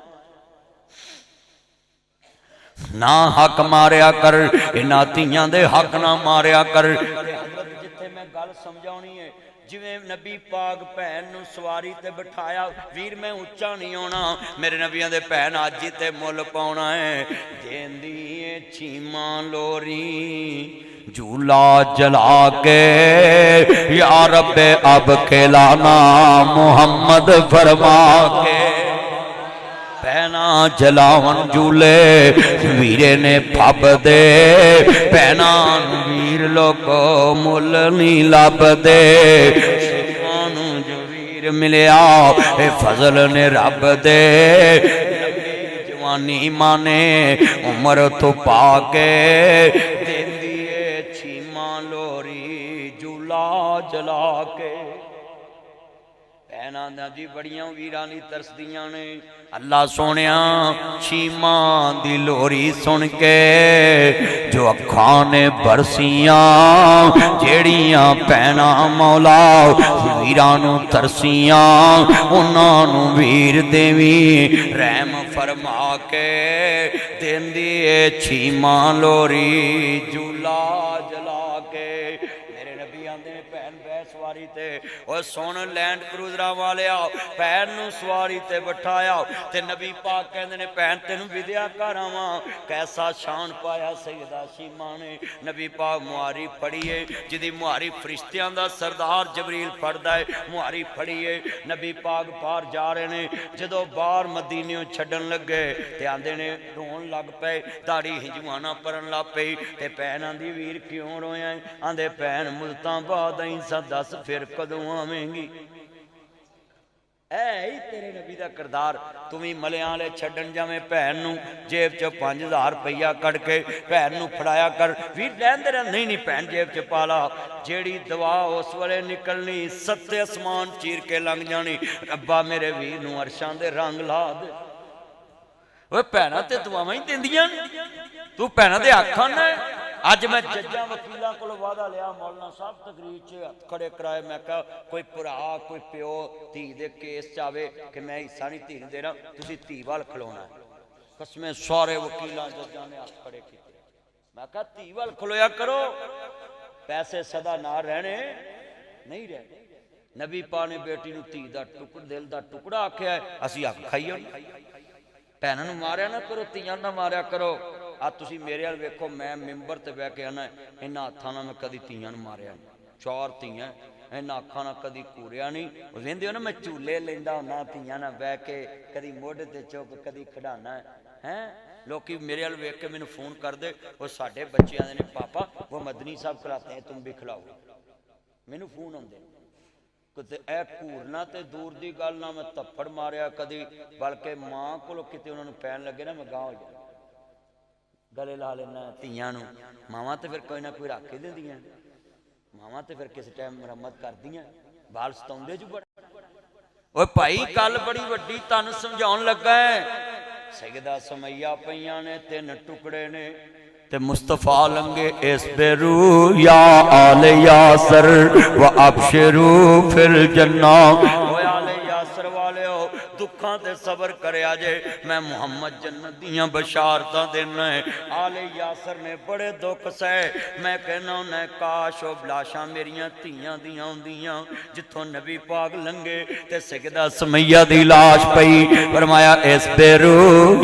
ना हक मारिया कर इन्हां धीआं दे हक ना मारिया कर जिथे मैं गल समझाउणी है जिवें नबी पाक भैन नूं सवारी ते बिठाया वीर मैं उच्चा नहीं होना मेरे नबियां दे भैन अज ही ते मुल पाउणा है देंदी ए छीमा लोरी झूला जला के या रब्बे अब खिलाना मोहम्मद फरमा के भैना जलावन झूले वीरे ने पब दे भैना वीर लोगो मुल नहीं लब दे जो वीर मिलिया ए फजल ने रब दे जवानी माने उम्र तो पाके देंदी छीमा लोरी झूला जला के भैनां जी बड़ियां वीरां दी तरसदियां ने अल्लाह सोनिया छीमा दी लोरी सुन के जो अखां ने बरसियां जेड़ियां भैनां मौला वीरां नूं तरसियां उन्हां नूं वीर देवी रहम फरमा के देंदी ए छीमा लोरी झूला जला के मेरे नबी आंदे भैन बैस सवारी ते और सुन लैंड क्रूजर वाले भैन नूं सवारी ते बिठाया ते नबी पाक कहंदे ने भैन तेनू विद्या कर आवां कैसा शान पाया सैयदा शीमा ने नबी पाक मुहारी फड़ीए जिदी मुहारी फरिश्तियां दा सरदार जबरील फड़दा है मुहारी फड़ीए नबी पाक बाहर जा रहे ने जदों बाहर मदीने छड्डन लगे ते आंदे ने रोन लग पे दाढ़ी हिजवाना परन लग पई ते भैन आंदी वीर क्यों रोया आंदे भैन मुल्तां बाद आई सा दस फिर कदों आवेंगी ऐ ही तेरे नबी दा किरदार तू भी मलियां वाले छड्डन जावें भैन नूं जेब च 5000 रुपया कढ़ के भैन नूं फड़ाया कर वीर लैंदे रह नहीं नहीं भैन जेब च पा ला जेड़ी दवा उस वेले निकलनी सत्ते आसमान चीर के लंघ जानी रब्बा मेरे वीर नूं अरशां दे रंग ला दे ओए भैनां ते दुआवां ही दिंदियां तू भैनां दे आखां ना अज मैं जज्जां वकीलां कोलों वादा लिया मौलाना साहब तकरीर च हत्थ खड़े कराए मैं कहा कोई भरा कोई प्यो धी दे केस च आवे कि मैं हिस्सा नहीं धी नूं देना तुसीं धी वाल खलोना कसमें सारे वकीलां जज्जां ने हत्थ खड़े कीते मैं कहा धी वाल खलोया करो पैसे सदा ना रहने नहीं रहने नबी पा ने बेटी नूं धी दा टुकड़ा दिल दा टुकड़ा आख्या असीं हक खाईए भैनों नूं मारिया ना करो धीआं ना मारिया करो आ तुसीं मेरे वाल वेखो मैं मिंबर ते बह के आना इन्हां हत्थां नाल मैं कदी धीआं नूं मारिया नहीं चार धीआं इन्हां अखां नाल कदी घूरिया नहीं वेंदे हो ना मैं झूले लैंदा हुन्ना धीआं नाल बह के कदी मोढे ते चुक कदी खिडाना है लोग मेरे वाल वेख के मैनूं फोन कर दे वो साडे बच्चे आंदे ने पापा वो मदनी साहब खिलाते हैं तुम भी खिलाओ मैनूं फोन आउंदे किते ए घूरना तो दूर की गल ना मैं थप्पड़ मारिया कदी बल्कि मां को किते उन्होंने पैन लगे ना मैं गांह हो जा गले ला लेना धीआं नूं मावां तो फिर कोई ना कोई रख ही दिंदियां मावां तो फिर किस टाइम मुरम्मत करदियां बाल सताउंदे जो बड़ा ओए भाई कल बड़ी वड्डी तन समझाउण लगा है सैयदा सुमैया पईयां ने 3 टुकड़े ने ते मुस्तफा लंगे इस्बिरू या आले यासर व अबशिरू फिल जन्ना ओ आले यासर वाले हो दुखां ते सबर करया जे मैं मुहम्मद जन्नत दियां बशारतां देना है आले यासर ने बड़े दुख सहे मैं कहना हुन्ना काश ओ लाशां मेरियां धीआं दियां हुंदियां जिथों नबी पाक लंघे ते सैयदा सुमैया दी लाश पई फरमाया इस्बिरू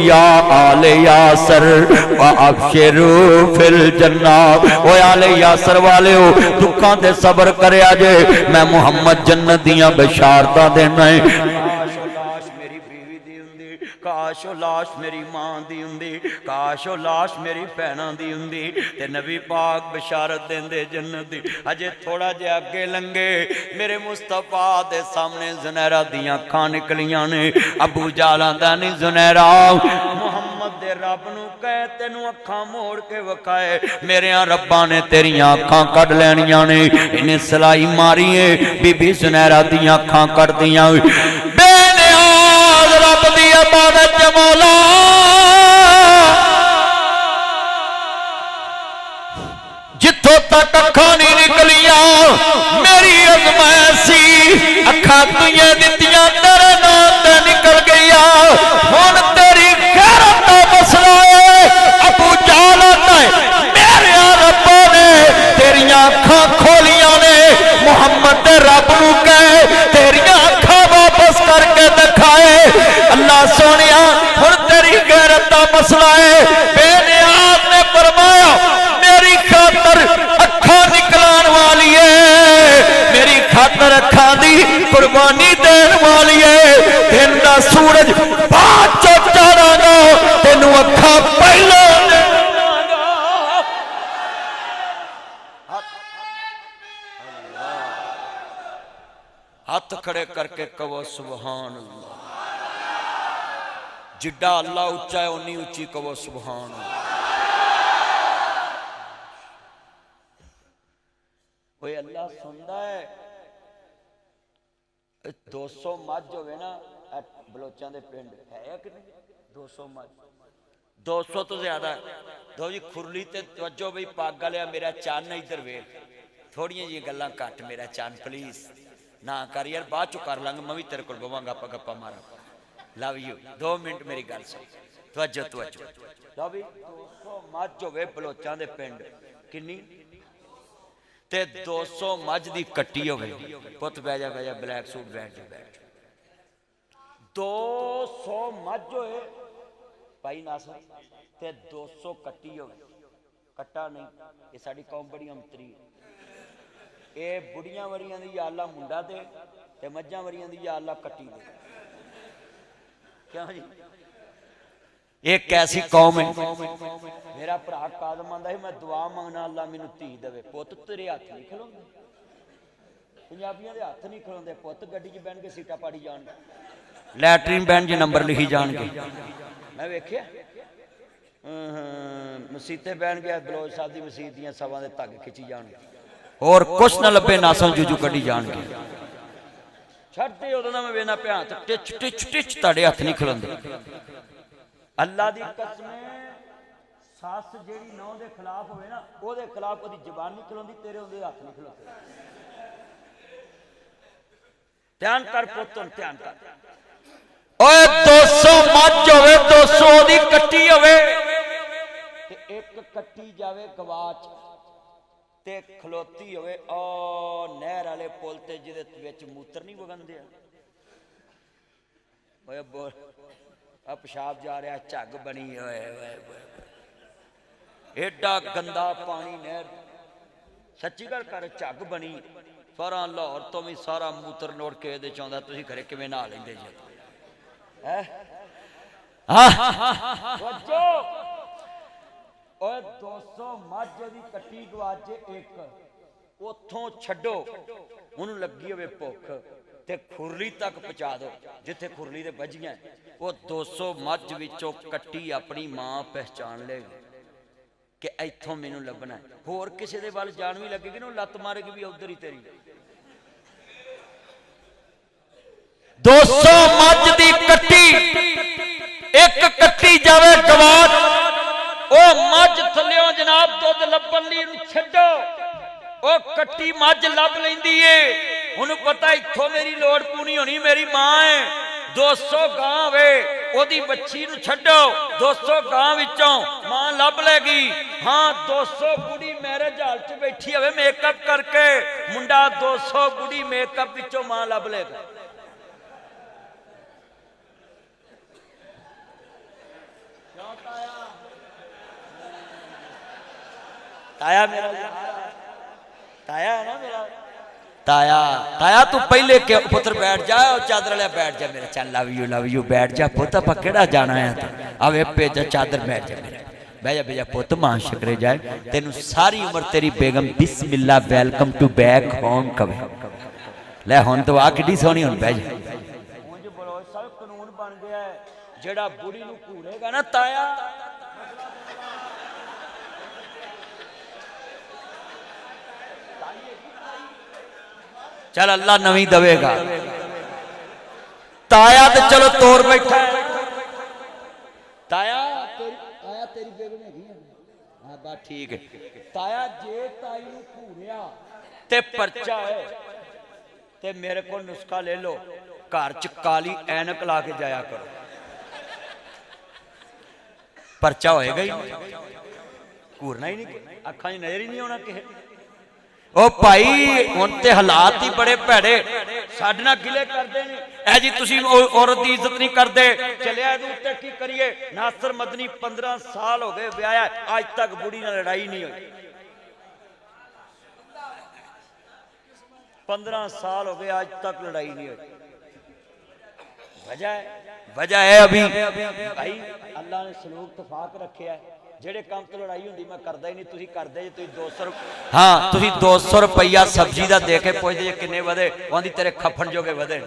या आले यासर व अबशिरू फिल जन्ना ओ आले यासर वाले हो दुखां ते सबर करया जे मैं मुहम्मद जन्नत दियां बशारतां देना है काश ओ लाश मेरी मां दी हुंदी काश ओ लाश मेरी भैणां दी हुंदी ते नबी पाक बशारत देंदे जन्नत दी अजे थोड़ा जिहा अगे लंघे मेरे मुस्तफा दे सामने जुनैरा दियां अखां निकलियां ने अबू जाल आंदा नहीं जुनैरा मुहम्मद दे रब नूं कह तैनूं अखां मोड़ के विखाए मेरे रब्बां ने तेरियां अखां कढ लैणियां ने इन्हें सलाई मारी है बीबी जुनैरा दियां अखां कढदियां रब दी इबादत च मौला जिथों तक अखां नहीं निकलियां मेरी अजमाइश सी अखां तुझे दित्तियां तेरे नाम ते निकल गईया हुण तेरी गैरत दा मसला है अबू जाल मेरे रब्बा ने तेरियां अखां खोलियां ने मुहम्मद दे रब नूं कह तेरियां अखां वापस करके दिखाए अल्लाह सोनिया हुण तेरी गैरत दा मसला है बेनियाज ने फरमाया मेरी खातर अखां निकलाण वाली है मेरी खातर अखां दी कुर्बानी देण वाली है दिन दा सूरज बाद चो चढ़ांगा तेनू अखां पहले हाथ खड़े करके कहो सुभान अल्लाह जिड्डा अल्लाह उच्चा है उन्नी उच्ची कहो सुभान कोई अल्लाह सुनता है 200 मझ होवे ना बलोचां दे पिंड है कि नहीं 200 मझ 200 तो ज्यादा दो जी खुरली ते तवज्जो बई पग वालिया मेरा चन्न इधर वेख थोड़ियां जी गल्लां घट मेरा चन्न प्लीज ना कर यार बाद चो कर लांगे मैं भी तेरे को बवांगा गप्पा गप्पा मारा लव यू 2 मिनट मेरी गल सुन तवज्जो तवज्जो लो भी 200 मझ होवे बलोचां दे पिंड किन्नी ਤੇ 200 ਮੱਝ ਦੀ ਕੱਟੀ ਹੋਵੇ, ਪੁੱਤ ਬਹਿ ਜਾ ਬਹਿ ਜਾ, ਬਲੈਕ ਸੂਟ ਬੈਠ ਜਾ ਬੈਠ। 200 ਮੱਝ ਹੋਏ ਭਾਈ ਨਾਸਰ ਤੇ 200 ਕੱਟੀ ਹੋਵੇ, ਕੱਟਾ ਨਹੀਂ, ਇਹ ਸਾਡੀ ਕੌਮ ਬੜੀ ਅੰਤਰੀ ਹੈ। ਇਹ ਬੁੜੀਆਂ ਵਰੀਆਂ ਦੀ ਯਾ ਅੱਲਾ ਮੁੰਡਾ ਤੇ ਮੱਝਾਂ ਵਰੀਆਂ ਦੀ ਯਾ ਅੱਲਾ ਕੱਟੀ ਦੇ। ਕਿਉਂ ਜੀ? ਇਹ ਕੈਸੀ ਕੌਮ ਹੈ। ਮੇਰਾ ਭਰਾ ਕਾਦਮ ਆਂਦਾ ਸੀ ਮੈਂ ਦੁਆ ਮੰਗਣਾ ਅੱਲਾ ਮੈਨੂੰ ਧੀ ਦੇਵੇ। ਪੁੱਤ ਤੇਰੇ ਹੱਥ ਨਹੀਂ ਖਲੋਂਦੇ, ਪੰਜਾਬੀਆਂ ਦੇ ਹੱਥ ਨਹੀਂ ਖਲੋਂਦੇ। ਪੁੱਤ ਗੱਡੀ 'ਚ ਬਹਿਣ ਕੇ ਸੀਟਾਂ ਪਾੜੀ ਜਾਣਗੇ, ਲੈਟਰੀਨ ਬੈਨ 'ਚ ਨੰਬਰ ਲਿਖੀ ਜਾਣਗੇ। ਮੈਂ ਵੇਖਿਆ ਮਸੀਤੇ ਬਹਿਣ ਗਿਆ ਬਲੋਚ ਸਾਹਿਬ ਦੀ ਮਸੀਤ ਦੀਆਂ ਸਭਾ ਦੇ ਧੱਗੇ ਖਿੱਚੀ ਜਾਣਗੇ, ਹੋਰ ਕੁਛ ਨਾ ਲੱਭੇ ਨਾਸਾਂ ਜੂਜੂ ਕੱਢੀ ਜਾਣਗੇ। ਛੱਡਦੇ ਉਦੋਂ ਦਾ ਮੈਂ ਵੇਨਾ ਪਿਆ ਤੇ ਟਿਚ ਟਿਚ ਟਿਚ ਤੁਹਾਡੇ ਹੱਥ ਨਹੀਂ ਖਲੋਂਦੇ। ਅੱਲਾ ਦੀ ਕਸਮ, ਸੱਸ ਜਿਹੜੀ ਨੌਂ ਦੇ ਖਿਲਾਫ ਹੋਵੇ ਨਾ, ਉਹਦੇ ਖਿਲਾਫ ਉਹਦੀ ਜ਼ਬਾਨ ਨਹੀਂ ਖਲੋਂਦੀ, ਤੇਰੇ ਉਹਦੇ ਹੱਥ ਨਹੀਂ ਖਲੋਂਦੇ। ਧਿਆਨ ਕਰ ਪੁੱਤ, ਧਿਆਨ ਕਰ। ਓਏ 200 ਮੱਝ ਹੋਵੇ, 200 ਦੀ ਕੱਟੀ ਹੋਵੇ ਤੇ ਇੱਕ ਕੱਟੀ ਜਾਵੇ ਗਵਾਚ ਤੇ ਖਲੋਤੀ ਹੋਵੇ ਉਹ ਨਹਿਰ ਵਾਲੇ ਪੁਲ ਤੇ ਜਿਹਦੇ ਵਿੱਚ ਮੂਤਰ ਨਹੀਂ ਵਗਣਦੇ ਆ। ਓਏ ਬੋਲ ਆ ਪਿਸ਼ਾਬ ਜਾ ਰਿਹਾ, ਝੱਗ ਬਣੀ ਓਏ ਏਡਾ ਗੰਦਾ ਪਾਣੀ ਨਹਿਰ, ਸੱਚੀ ਗੱਲ ਕਰ, ਝੱਗ ਬਣੀ। ਸਾਰਾ ਲਾਹੌਰ ਤੋਂ ਵੀ ਸਾਰਾ ਮੂਤਰ ਨੋੜ ਕੇ ਇਹਦੇ ਚ ਆਉਂਦਾ। ਤੁਸੀਂ ਘਰੇ ਕਿਵੇਂ ਨਹਾ ਲੈਂਦੇ ਜੀ? ਓਏ 200 ਮੱਝ ਦੀ ਕੱਟੀ ਗਵਾਚੇ ਇੱਕ, ਉਥੋਂ ਛੱਡੋ, ਉਹਨੂੰ ਲੱਗੀ ਹੋਵੇ ਭੁੱਖ ਤੇ ਖੁਰਲੀ ਤੱਕ ਪਹੁੰਚਾ ਦਿਓ ਜਿੱਥੇ ਖੁਰਲੀ ਦੇ ਵੱਜੀਆਂ। ਉਹ 200 ਮੱਝ ਵਿੱਚੋਂ ਕੱਟੀ ਆਪਣੀ ਮਾਂ ਪਹਿਚਾਣ ਲਏਗੀ ਕਿ ਇੱਥੋਂ ਮੈਨੂੰ ਲੱਭਣਾ। ਹੋਰ ਕਿਸੇ ਦੇ ਵੱਲ ਜਾਣ ਵੀ ਲੱਗੇਗੀ ਨਾ, ਲੱਤ ਮਾਰੇਗੀ ਵੀ ਉਧਰ ਹੀ ਤੇਰੀ। 200 ਮੱਝ ਦੀ ਕੱਟੀ, ਇੱਕ ਕੱਟੀ ਜਾਵੇ ਗਵਾਚ, ਉਹ ਮੱਝ ਥੱਲਿਓਂ ਜਨਾਬ ਦੁੱਧ ਲੱਭਣ ਲਈ ਇਹਨੂੰ ਛੱਡੋ, ਉਹ ਕੱਟੀ ਮੱਝ ਲੱਭ ਲੈਂਦੀ ਏ। ਉਹਨੂੰ ਪਤਾ ਇੱਥੋਂ ਮੇਰੀ ਲੋੜ ਪੂਰੀ ਹੋਣੀ, ਮੇਰੀ ਮਾਂ ਹੈ। 200 ਗਾਂ ਵੇ, ਉਹਦੀ ਬੱਚੀ ਨੂੰ ਛੱਡੋ, 200 ਗਾਂ ਵਿੱਚੋਂ ਮਾਂ ਲੱਭ ਲੈਗੀ। ਹਾਂ 200 ਬੁੜੀ ਮੈਰਿਜ ਹਾਲ 'ਚ ਬੈਠੀ ਹੋਵੇ ਮੇਕਅਪ ਕਰਕੇ, ਮੁੰਡਾ 200 ਬੁੜੀ ਮੇਕਅਪ ਵਿੱਚੋਂ ਮਾਂ ਲੱਭ ਲੇਗਾ। ਤਾਇਆ ਮੇਰਾ ਤਾਇਆ ਹੈ ਨਾ ਮੇਰਾ ਤਾਇਆ ਤੂੰ ਪਹਿਲੇ ਕਿ ਪੁੱਤਰ ਬੈਠ ਜਾ, ਚਾਦਰ ਵਾਲਿਆ ਬੈਠ ਜਾ ਮੇਰਾ, ਚੱਲ ਲਵ ਯੂ ਬੈਠ ਜਾ ਪੁੱਤ, ਆਪਾਂ ਕਿਹੜਾ ਜਾਣਾ ਆ ਤੂੰ ਆਵੇ ਭੇਜਾ ਚਾਦਰ, ਬੈਠ ਜਾ ਮੇਰਾ, ਬਹਿ ਜਾ ਪੁੱਤ, ਮਾਂ ਸ਼ੁਕਰੇ ਜਾਏ ਤੈਨੂੰ ਸਾਰੀ ਉਮਰ ਤੇਰੀ ਬੇਗਮ ਬਿਸਮਿਲ੍ਲਾ ਵੈਲਕਮ ਟੂ ਬੈਕ ਹੋਮ ਕਵੇ। ਲੈ ਹੁਣ ਦੁਆ ਕਿੱਡੀ ਸੋਹਣੀ, ਹੁਣ ਬਹਿ ਜਾ। ਉਂਝ ਬਲੋਚ ਸਾਹਿਬ ਕਾਨੂੰਨ ਬਣ ਗਿਆ ਹੈ, ਜਿਹੜਾ ਬੁੜੀ ਨੂੰ ਘੂਰੇਗਾ ਨਾ ਤਾਇਆ, ਚੱਲ ਅੱਲਾ ਨਵੀਂ ਦਵੇਗਾ। ਤਾਇਆ ਤੇ ਚਲੋ ਤੋਰ ਬੈਠਾ, ਤਾਇਆ ਤੇਰੀ ਬੇਗਮ ਹੈਗੀ ਹੈ, ਹਾਂ ਬਸ ਠੀਕ ਹੈ। ਤਾਇਆ ਜੇ ਤਾਈ ਨੂੰ ਘੂਰਿਆ ਤੇ ਪਰਚਾ ਹੈ, ਤੇ ਮੇਰੇ ਕੋਲ ਨੁਸਖਾ ਲੈ ਲਓ, ਘਰ ਚ ਕਾਲੀ ਐਨਕ ਲਾ ਕੇ ਜਾਇਆ ਕਰੋ, ਪਰਚਾ ਹੋਏਗਾ ਹੀ। ਘੂਰਨਾ ਹੀ ਨਹੀਂ, ਅੱਖਾਂ 'ਚ ਨਜ਼ਰ ਹੀ ਨਹੀਂ ਆਉਣਾ ਕਿਸੇ। ਉਹ ਭਾਈ ਹੁਣ ਤੇ ਹਾਲਾਤ ਹੀ ਬੜੇ ਭੈੜੇ, ਸਾਡੇ ਨਾਲ ਗਿਲੇ ਕਰਦੇ ਨੇ, ਐ ਜੀ ਤੁਸੀਂ ਔਰਤ ਦੀ ਇੱਜ਼ਤ ਨਹੀਂ ਕਰਦੇ। ਚਲਿਆ ਇਹਦੇ ਉੱਤੇ ਕੀ ਕਰੀਏ। ਨਾਸਰ ਮਦਨੀ 15 ਸਾਲ ਹੋ ਗਏ ਵਿਆਹਿਆ, ਅੱਜ ਤੱਕ ਬੁੜੀ ਨਾਲ ਲੜਾਈ ਨਹੀਂ ਹੋਈ। 15 ਸਾਲ ਹੋ ਗਏ, ਅੱਜ ਤੱਕ ਲੜਾਈ ਨਹੀਂ ਹੋਈ। ਵਜ੍ਹਾ ਹੈ ਅਭੀ ਭਾਈ ਅੱਲਾ ਨੇ ਸਲੂਕ ਤਫਾਕ ਰੱਖਿਆ, ਜਿਹੜੇ ਕੰਮ ਤੋਂ ਲੜਾਈ ਹੁੰਦੀ ਮੈਂ ਕਰਦਾ ਹੀ ਨਹੀਂ, ਤੁਸੀਂ ਕਰਦੇ ਜੇ। ਤੁਸੀਂ 200 ਹਾਂ ਤੁਸੀਂ 200 ਰੁਪਈਆ ਸਬਜ਼ੀ ਦਾ ਦੇ ਕੇ ਪੁੱਛਦੇ ਜੇ ਕਿੰਨੇ ਵਧੇ, ਉਹਦੀ ਤੇਰੇ ਖੱਫਣ ਜੋਗੇ ਵਧੇ,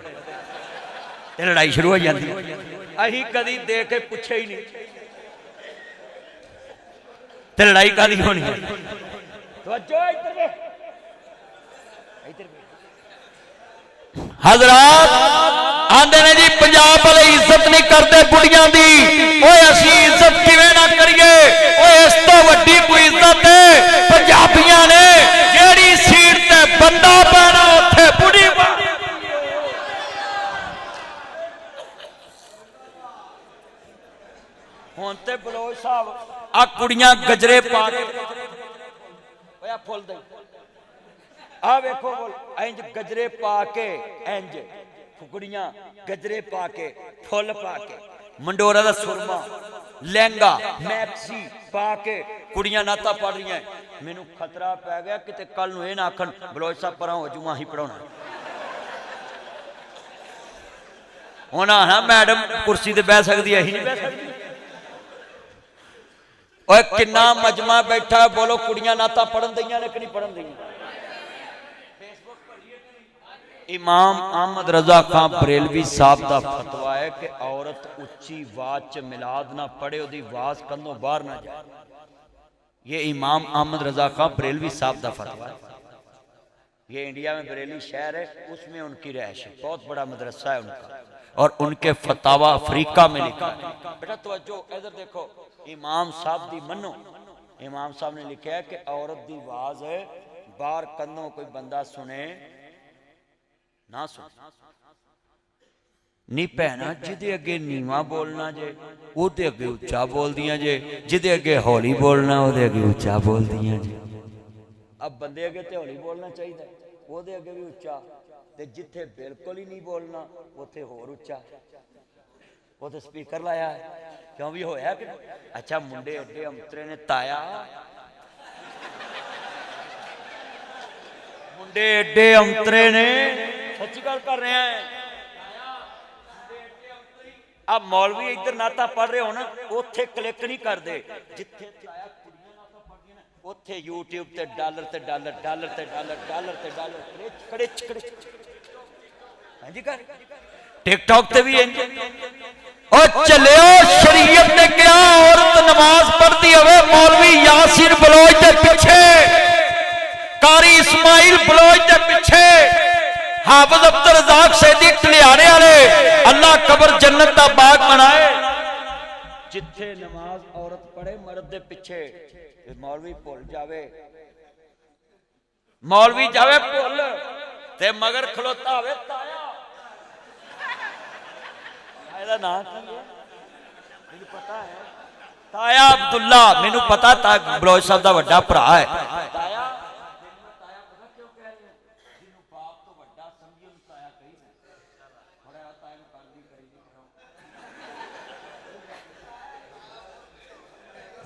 ਤੇ ਲੜਾਈ ਸ਼ੁਰੂ ਹੋ ਜਾਂਦੀ। ਅਸੀਂ ਕਦੀ ਦੇ ਕੇ ਪੁੱਛਿਆ ਹੀ ਨਹੀਂ, ਤੇ ਲੜਾਈ ਕਾਹਦੀ ਹੋਣੀ ਹੈ। ਤਵੱਜੋ ਇੱਧਰ ਵੇ, ਇੱਧਰ ਵੇ। ਹਜ਼ਰਾਤ ਆਂਦੇ ਨੇ ਜੀ ਪੰਜਾਬ ਵਾਲੇ ਇੱਜ਼ਤ ਨਹੀਂ ਕਰਦੇ ਬੁੜੀਆਂ ਦੀ। ਓਏ ਅਸੀਂ ਇੱਜ਼ਤ ਕਿਵੇਂ ਨਾ ਕਰੀਏ? ਓਏ ਇਸ ਤੋਂ ਵੱਡੀ ਕੋਈ ਇੱਜ਼ਤ ਹੈ ਪੰਜਾਬੀਆਂ ਨੇ, ਜਿਹੜੀ ਸੀਟ ਤੇ ਬੰਦਾ ਪੈਣਾ ਉੱਥੇ ਬੁੜੀ ਪੈਣੀ। ਹੁਣ ਤੇ ਬਲੋਚ ਸਾਹਿਬ ਆ ਕੁੜੀਆਂ ਗਜਰੇ ਪਾ ਕੇ, ਓਏ ਆ ਫੁੱਲ ਦੇ ਆ ਵੇਖੋ ਇੰਜ ਗਜਰੇ ਪਾ ਕੇ ਇੰਜ ਕੁੜੀਆਂ ਗਜਰੇ ਪਾ ਕੇ ਫੁੱਲ ਪਾ ਕੇ ਮੰਡੋਰਾ ਦਾ ਸੁਰਮਾ ਲਹਿੰਗਾ ਮੈਕਸੀ ਪਾ ਕੇ ਕੁੜੀਆਂ ਨਾਤਾ ਪੜ ਰਹੀਆਂ। ਮੈਨੂੰ ਖਤਰਾ ਪੈ ਗਿਆ ਕਿਤੇ ਕੱਲ ਨੂੰ ਇਹ ਨਾ ਆਖਣ ਬਲੋਚ ਸਾਹਿਬ ਪਰਾਂ ਹੋ ਜੂਆਂ ਹੀ ਪੜਾਉਣਾ। ਉਹਨਾਂ ਨਾ ਮੈਡਮ ਕੁਰਸੀ ਤੇ ਬਹਿ ਸਕਦੀ ਹੈ, ਅਸੀਂ ਨਹੀਂ ਬਹਿ ਸਕਦੀ। ਓਏ ਕਿੰਨਾ ਮਜਮਾ ਬੈਠਾ, ਬੋਲੋ ਕੁੜੀਆਂ ਨਾਤਾ ਪੜਨ ਦਈਆਂ ਨੇ ਕਿ ਨਹੀਂ ਪੜਨ ਦਈਆਂ? इमाम अहमद रजा खान बरेलवी साहब का फतवा है कि औरत उच्ची आवाज च मिलाद ना पढ़े, उसकी आवाज कंधों बाहर ना जाए। ये इमाम अहमद रजा खान बरेलवी साहब का फतवा है। ये इंडिया में बरेली शहर है, उसमें उनकी रहायश है, बहुत बड़ा मदरसा है उनका, और उनके फतवा अफ्रीका में लिखा है। बेटा तवज्जो इधर देखो, इमाम साहब दी मनो। इमाम साहब ने लिखा है कि औरत की आवाज है बाहर कंधों कोई बंदा सुने ना सुन नी भैना, जिदे अगे नीवा बोलना जे ओदे अगे उच्चा बोलदियां जे, जिदे अगे हौली बोलना ओदे अगे उच्चा बोलदियां जे। अब बंदे अगे ते हौली बोलना चाहिए, ओदे अगे भी उच्चा, ते जिथे बिल्कुल ही नहीं बोलना उत्थे होर उच्चा। वो तो स्पीकर लाया है, क्यों भी होया कि अच्छा मुंडे एडे अंतरे ने ताया, मुंडे एडे अंतरे ने, सच्ची गल कर रहे हैं। अब मौलवी इधर नाता पढ़ रहे हो ना, उत्थे क्लिक नहीं करते, जिथे उत्थे यूट्यूब ते डॉलर ते डॉलर, डॉलर ते डॉलर, डॉलर ते डॉलर, कड़िच कड़िच। हां जी कर टिकटॉक ते भी इंज ओ चलियो शरीयत ने क्या औरत नमाज पढ़ती होवे मौलवी यासीन बलोच दे पीछे, कारी इस्माइल बलोच दे पीछे, हाफिज अब्दुल रज़ाक सैदी टलियाने वाले, अल्लाह कबर जन्नत दा बाग बनाए। जिथे नमाज औरत पढ़े मर्द दे पीछे, मौलवी भुल जावे, मौलवी जावे भुल ते मगर खलोता होवे ताया। ਇਹਦਾ ਨਾਂ ਕੀ ਹੈ ਮੈਨੂੰ ਪਤਾ ਹੈ, ਤਾਇਆ ਅਬਦੁੱਲਾ। ਮੈਨੂੰ ਪਤਾ ਤਾ ਬਲੋਚ ਸਾਹਿਬ ਦਾ ਵੱਡਾ ਭਰਾ ਹੈ ਤਾਇਆ। ਤਾਇਆ ਪਤਾ ਕਿਉਂ ਕਹਿ ਰਹੇ ਜਿਹਨੂੰ ਬਾਪ ਤੋਂ ਵੱਡਾ ਸਮਝੀ ਉਹਨੂੰ ਤਾਇਆ ਕਹੀਦਾ। ਥੋੜਾ ਤਾਇਆ ਨੂੰ ਕਰਦੀ ਕਰੀਦੀ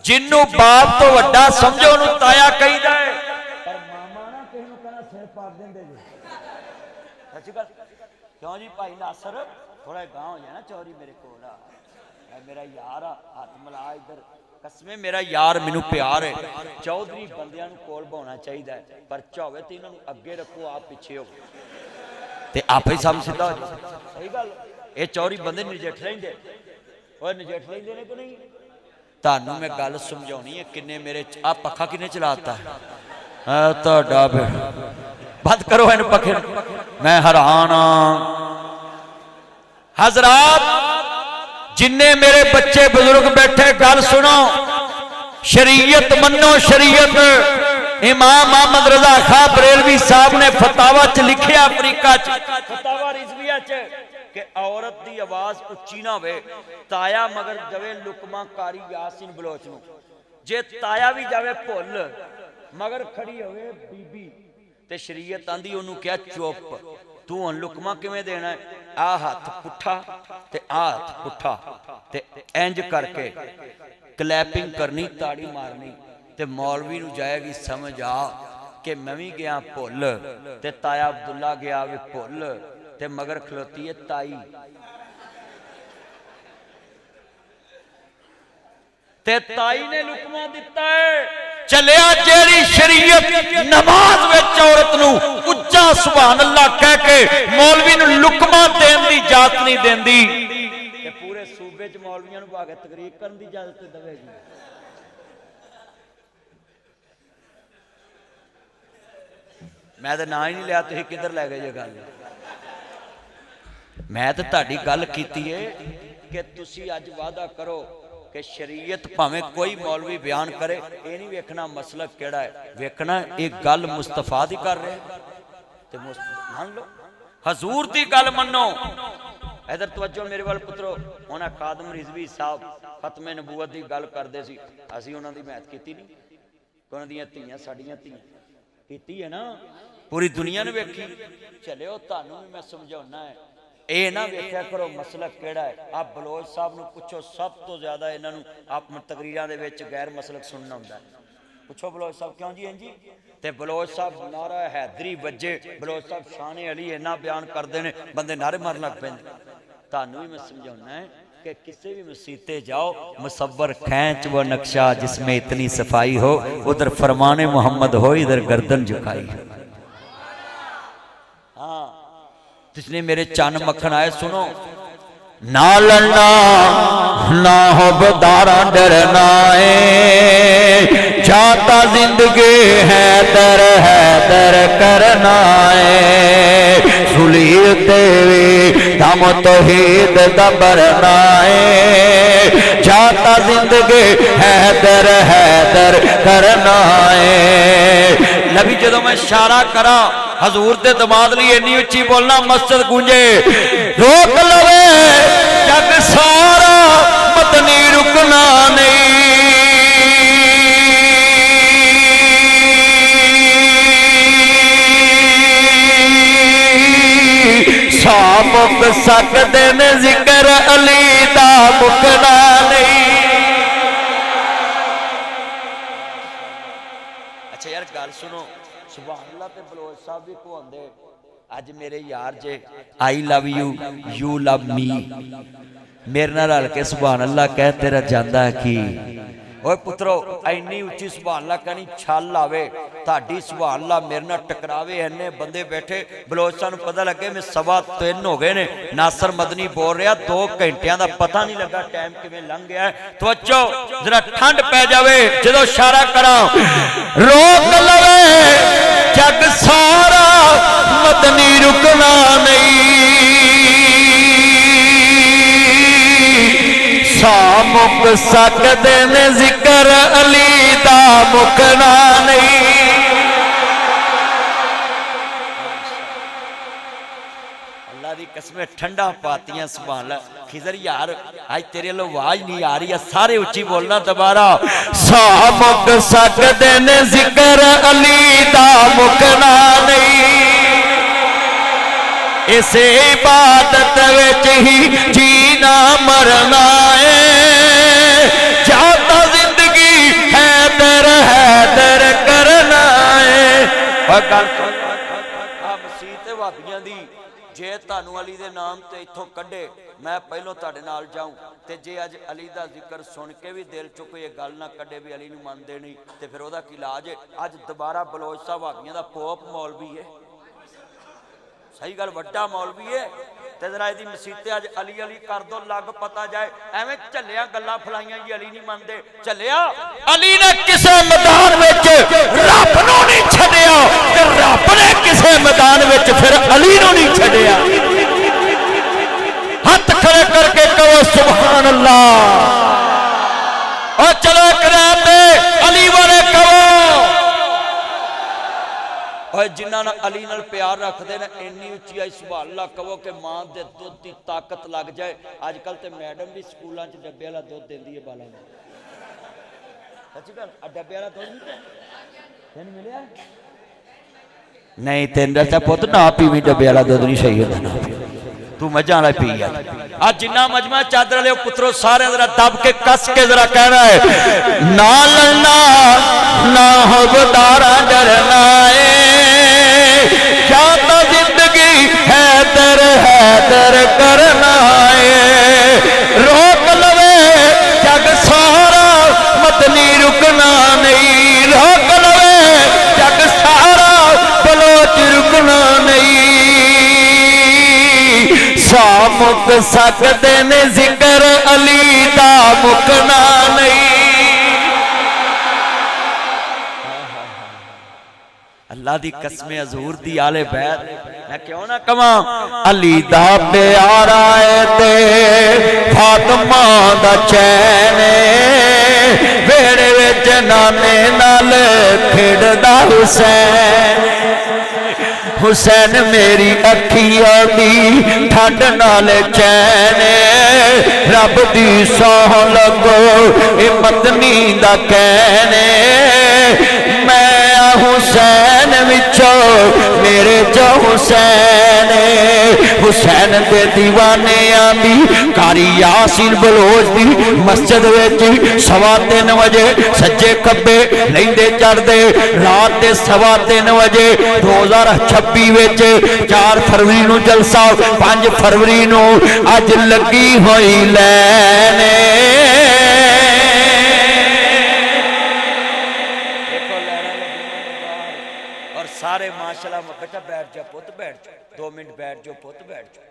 ਜਿਹਨੂੰ ਬਾਪ ਤੋਂ ਵੱਡਾ ਸਮਝੋ ਉਹਨੂੰ ਤਾਇਆ ਕਹੀਦਾ ਹੈ। ਪਰ ਮਾਮਾ ਨਾ ਕਿਸੇ ਨੂੰ ਕਹਿੰਦਾ ਸਿਰ ਪਾੜ ਦਿੰਦੇ ਜੀ। ਸੱਚੀ ਗੱਲ ਕਿਉਂ ਜੀ ਭਾਈ ਨਾਸਰ थोड़ा गांव हो जाए ना चौरी मेरे को मेरा यार हाथ मिला इधर कसमे मेरा यार मैनू प्यार है। चौधरी बंदियां नू कोल बोना चाहिए, परचा होवे ते इन्हां नू अगे रखो, आप पीछे हो ते आपे सब सीधा हो जाए। सही गल ये चौधरी बंदे नजेठ लेंदे, ओए नजेठ लेंदे ने कि नहीं? तानू मैं गल समझाउणी है। किन्ने मेरे आ पखा किन्ने चलाता है तुहाडा, बंद करो इन पखे, मैं हैरान हां। हजरात जिन्ने मेरे बच्चे बुजुर्ग बैठे गल सुनो, शरीयत मनो शरीयत। इमाम अहमद रजा खान बरेलवी साहब ने फतावा च लिखिया अफ्रीका च, फतावा रिजविया च, कि औरत दी आवाज उच्ची ना होवे। ताया मगर जवे लुकमा कारी यासीन बलोच नू, जे ताया भी जावे भुल मगर खड़ी होवे बीबी ते शरीयत आंदी ओनू क्या चुप, तू हुण लुकमा किवें देना है? आ हाथ पुठा ते आ हाथ पुठा ते इंज करके क्लैपिंग करनी, ताड़ी मारनी, ते मौलवी नू जाएगी समझ आ कि मैं भी गया भुल ते ताया अब्दुल्ला गया भी भुल ते मगर खलोती है ताई। ते ताई ने लुकमा दिता है। चलिया जेड़ी शरीयत नमाज विच औरत नू उच्चा सुभान अल्लाह कह के मौलवी नू लुकमा देन दी इजाजत नहीं देंदी, ते पूरे सूबे च मौलवियां नू भागे तकरीर करन दी इजाजत देवेगी। मैं तो ना ही नहीं लिया, तुसीं किधर लै गए जे गल? मैं तो तुहाडी गल कीती है कि तुसीं अज वादा करो कि शरीयत भावें कोई मौलवी बयान करे, ये नहीं वेखना मसलक केड़ा है, वेखना एक गल मुस्तफा दी कर रहे ते मान लो, हजूर दी गल मनो। इधर तवज्जो मेरे वाल पुत्रो, उन्हें खादम रिजवी साहब खत्मे नबूवत की गल करते सी, असीं उन्हां दी महत कीती नहीं, उन्हां दीयां धीआं साडीआं धीआं ਕੀਤੀ ਹੈ ਨਾ, पूरी दुनिया ने वेखी। चलियो तुहानू भी मैं समझाउना है, ये ना वेख्या करो मसलक किहड़ा है। आप बलोच साहब नू पुछो, सब तो ज़्यादा इन्हां नू आप तकरीरां दे विच गैर मसलक सुनना हुंदा है। पुछो बलोच साहब क्यों जी इंजी, ते बलोच साहब नारा हैदरी वजे, बलोच साहब शान अली इन्ना बयान करते हैं, बंदे नारे मारन लग पैंदे। तुहानू भी मैं समझाउना है कि किसी भी मसीते जाओ, मुसव्वर खैंच वो नक्शा जिसमें इतनी सफाई हो, उधर फरमाने मोहम्मद हो, इधर गर्दन झुकाई हो। हाँ, इसलिए मेरे चन मक्खन आए, सुनो। ना लड़ना ना हो बदारा डरना है, जाता जिंदगी है दर करना है, सुलीते दम तौहीद दबरना है, जाता जिंदगी है दर करना है। नबी जदों मैं इशारा करा हजूर दे दमाद लई इन्नी उच्ची बोलना मस्जिद गूंजे, रोक लवे जग सारा मदनी रुकना नहीं, सा मुक सकदे ने जिक्र अली दा मुकना नहीं। अच्छा यार गल सुनो, सुभान अल्लाह ते बलोच साहब भी कहंदे अज मेरे यार जे I love you, you love me, मेरे नाल रल के सुभान अल्लाह कह, तेरा जांदा की। ओए पुत्रो इन्नी उच्ची सुभान अल्लाह कहनी छल आवे, ताड़ी सुभान अल्लाह मेरे नाल टकरावे, इन्ने बंदे बैठे। बलोच साहब नूं पता लगे मैं 3:15 हो गए ने, नासर मदनी बोल रहा 2 घंटियां दा पता नहीं लगा टाइम किवें लंघ गया है। तवज्जो जरा ठंड पै जावे जदों इशारा करा, रोक लवे जग सारा मदनी रुकना नहीं, सा मुक सकदे ने जिक्र अली दा मुकना नहीं। अल्लाह दी कसमें ठंडा पातियां सुभान अल्लाह। खिजर यार आज तेरे लो आवाज नहीं आ रही है, सारे उच्ची बोलना दोबारा। सा मुक सकदे ने जिक्र अली दा मुकना नहीं, इसे इबादत विच ही जीना मरना है, जाता जिंदगी है दर करना है। मसीत भाबियां दी जे तुहानू अली दे नाम ते इत्थों कड्डे, मैं पहलों तुहाडे नाल जाऊं, ते जे अज अली दा जिक्र सुन के भी दिल चो कोई गल ना कड्डे भी अली नूं मनदे नहीं, ते फिर ओहदा की इलाज है। अज दोबारा बलोच साहब भाबियां दा पोप मौलवी है, सही गल वड्डा मौलवी है, ते जरा इहदी मसीते अज अली अली कर दो लग पता जाए। एवें झल्लिया गल्लां फलाइयां जी अली नहीं मनदे, झल्लिया अली ने किसे मैदान विच रब नूं नहीं छड्डिया, ते रब ने किसे मैदान विच फिर अली नूं नहीं छड्डिया। हाथ खड़े करके कहो सुभान अल्लाह। और चलो कराते अली वाले कहो, और जिन्हां नाल अली नाल प्यार रखते हैं इन्नी उच्ची आई सुभान अल्लाह कहो कि मां दे दुध की ताकत लग जाए। अजकल तो मैडम भी स्कूलों च डब्बे वाला दुध देंदी है बालां नूं, सच्ची गल डब्बे वाला दुध नहीं मिलिया नहीं तेरा चा पुत ना पीवी, डब्बे वाला दुध नहीं सही होता ना, तू मजा वाला पी। आज जिन्ना मजमा चादर ले पुत्रो सारे जरा दब के कस के जरा कह रहा है, ना लड़ना ना हो बदारा डरना है, जाता जिंदगी है दर करना है, रोक लवे जग सारा मदनी रुकना नहीं, रोक लवे जग सारा बलोच रुकना नहीं, सा मुक सकदे ने जिक्र अली दा मुकना नहीं। अल्लाह दी कसमें हजूर दी आले बैत मैं क्यों ना कवां, अली दा प्यारा है ते फातिमा दा चैन, वेड़े विच नाने नाल खेड़दा हुसैन, हुसैन मेरी अखियां दी ठंड नाल चैन, रब दी सौं लगो ए मदनी दा कहने, मैं حسین وچوں میرے جو حسین حسین دے دیوانے آندی کاری یاسین بلوچ دی مسجد وچ 3:15 بجے سجے کبے لیندے چڑھ دے رات دے 3:15 بجے 2026 وچ 4 فروری نو جلسہ 5 فروری نو اج لگی ہوئی لینے سارے ماشاءاللہ بیٹا بیٹھ جا پوت بیٹھ جا 2 منٹ بیٹھ جا پوت بیٹھ جا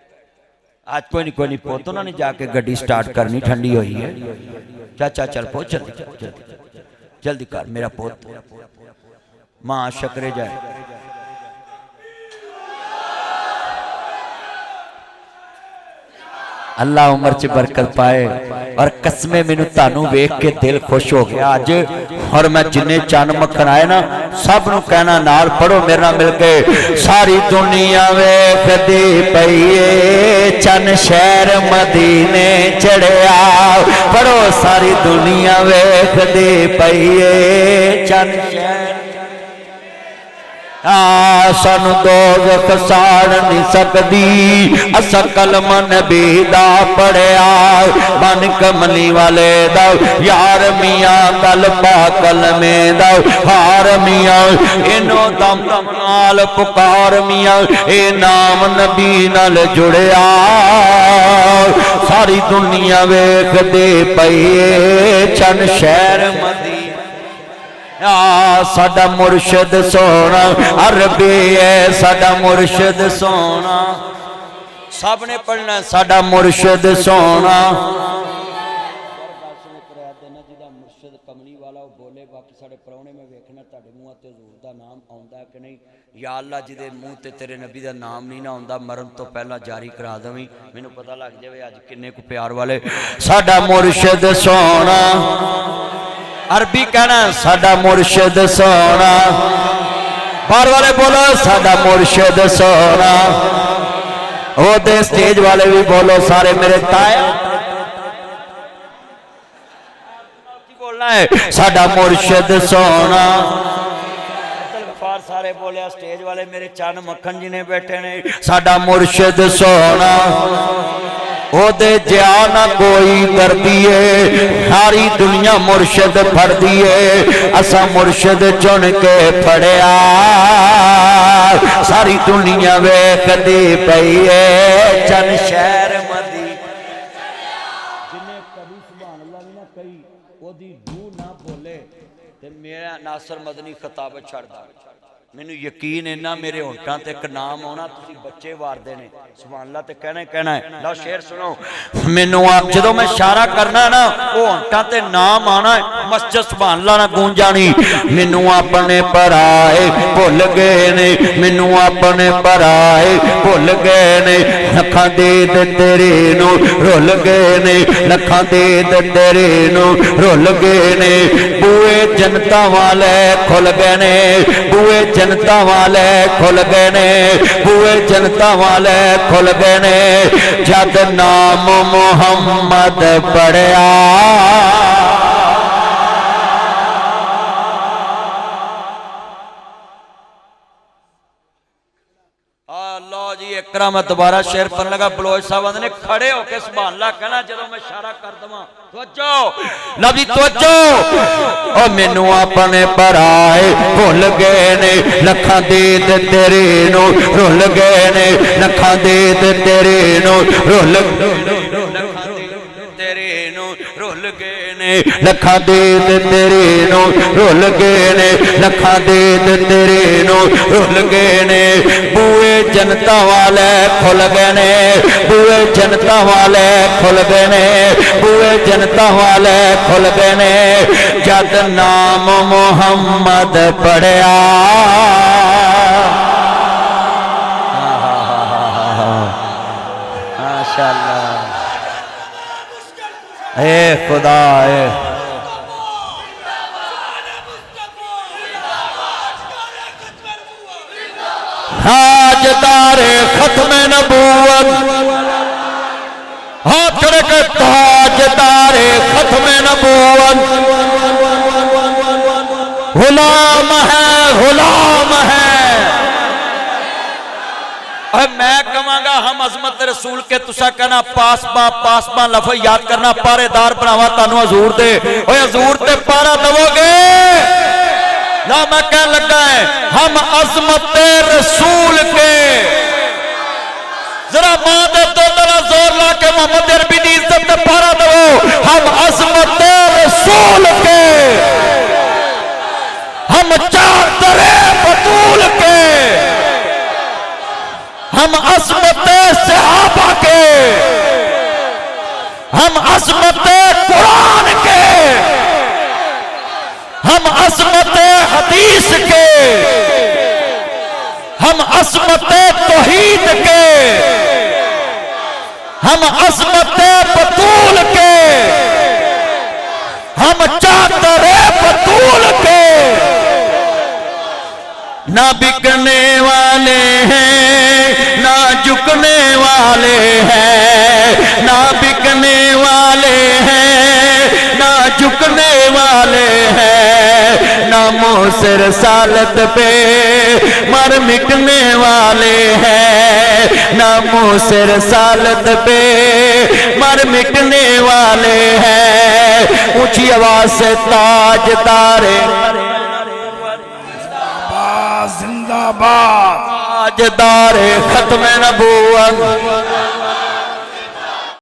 آج کوئی نہیں پوت انہوں نے جا کے گڈی سٹارٹ کرنی ٹھنڈی ہوئی ہے چاچا چل پوت جلدی کر میرا پوت ماں شکرے جائے اللہ عمر چ برکت پائے اور قسمیں میں تانوں ویکھ کے دل خوش ہو گیا آج اور میں جننے چند مکھن آئے نا سب نو کہنا نال پڑھو میرے نال مل کے ساری دنیا ویکھ دی پئیے چند شہر مدینے چڑھیا پڑھو ساری دنیا ویکھ دی پئیے چند شہر سانو دوزخ ساڑ نہیں سکدی اسا کلمہ نبی دا پڑھیا بن کملی والے دا یار میاں کل پا کلمے دا ہار میاں انو دم دم نال پکار میاں اے نام نبی نال جڑیا ساری دنیا ویکھ دے پئیے چند شہر مدینہ ساڈا مرشد سونا عربی ہے ساڈا مرشد سونا سب نے پڑھنا ساڈا مرشد سونا مرشد کملی والا بولے باقی ساڈے پراؤنے میں ویکھنا تہاڈے منہ تے حضور دا نام آوندا کہ نہیں یا اللہ جی دے منہ تے تیرے نبی دا نام نہیں نہ آوندا مرن تو پہلا جاری کرا دویں مینوں پتہ لگ جاوے اج کنے کو پیار والے ساڈا مرشد سونا عربی کہنا ساڈا مرشد سونا باہر والے بولو ساڈا مرشد سونا او دے سٹیج والے بھی بولو سارے میرے تایا بولنا ہے ساڈا مرشد سونا سارے بولیا سٹیج والے میرے چند مکھن جی نے بیٹھے نے ساڈا مرشد سونا او دے جا نہ کوئی کر دیے ساری دنیا مرشد پھڑ دیے اسا مرشد چن کے پھڑیا ساری دنیا ویکھ دی پئی اے چند شہر مدینہ جنہیں کبھی سبحان اللہ بھی نہ کہی او دی روح نہ بولے تے میرا ناصر مدنی خطاب چھڑ دا مینوں یقین ہے نا میرے ہونٹاں تے ایک نام ہونا تسی بچے وار دینے سبحان اللہ تے کہنا ہے لو شعر سنو مینوں آپ جدوں میں اشارہ کرنا نا او ہونٹاں تے نام آنا ہے مسجد سبحان اللہ نہ گونجانی مینوں اپنے پرائے بھول گئے نے مینوں اپنے پرائے بھول گئے نے لکھاں دے تیرے نو رول گئے نے لکھاں دے تیرے نو رول گئے نے بوئے جنتا والے کھل گئے نے بوئے جنتا والے کھل گئے نے بوئے جنتا والے کھل گئے نے جد نام محمد پڑھیا اللہ جی اکرام دوبارہ شعر پڑھنے لگا بلوچ صاحب نے کھڑے ہو کے سبحان اللہ کہنا جدوں میں اشارہ کر دواں توجہ لفظ توجہ او مینوں اپنے پرائے بھول گئے نے لکھاں دے تیرے نو رول گئے نے لکھاں دے تیرے نو رول تیرے نو رول گئے نے لکھاں دے تیرے نو رول گئے نے لکھاں دے تیرے نو رول گئے نے بوئے جنتا والے کھل گئے نے بوئے جنتا والے کھل گئے نے بوئے جنتا والے کھل گئے نے جد نام محمد پڑھیا ماشاءاللہ اے خدا اے تاجدار ختم نبوت ہاتھ کھڑے کے تاجدار ختم نبوت غلام ہے غلام ہیں۔ اور میں کہاں ہم عظمت رسول کے تسا کہنا پاسباں لفظ یاد کرنا پارے دار بناوا تانوں حضور دے اوے حضور تے پارا دو گے نہ میں کہنے لگا ہے ہم عظمت رسول کے ذرا ماں دے دو ذرا زور لا کے محمد عربی دی عزت تے پارا دو ہم عظمت رسول کے ہم چادر بطول کے ہم عظمت صحابہ کے ہم عظمت قرآن کے ہم عظمت حدیث کے ہم عظمت توحید کے ہم عظمت بطول کے ہم چادر بطول کے نہ بکنے والے ہیں نہ جھکنے والے ہیں نہ بکنے والے ہیں نہ جھکنے والے ہیں نہ موثر رسالت پہ مر مٹنے والے ہیں نہ موثر رسالت پہ مر مٹنے والے ہیں اونچی آواز سے تاجدار زندہ باد تاجدار ختم نبوت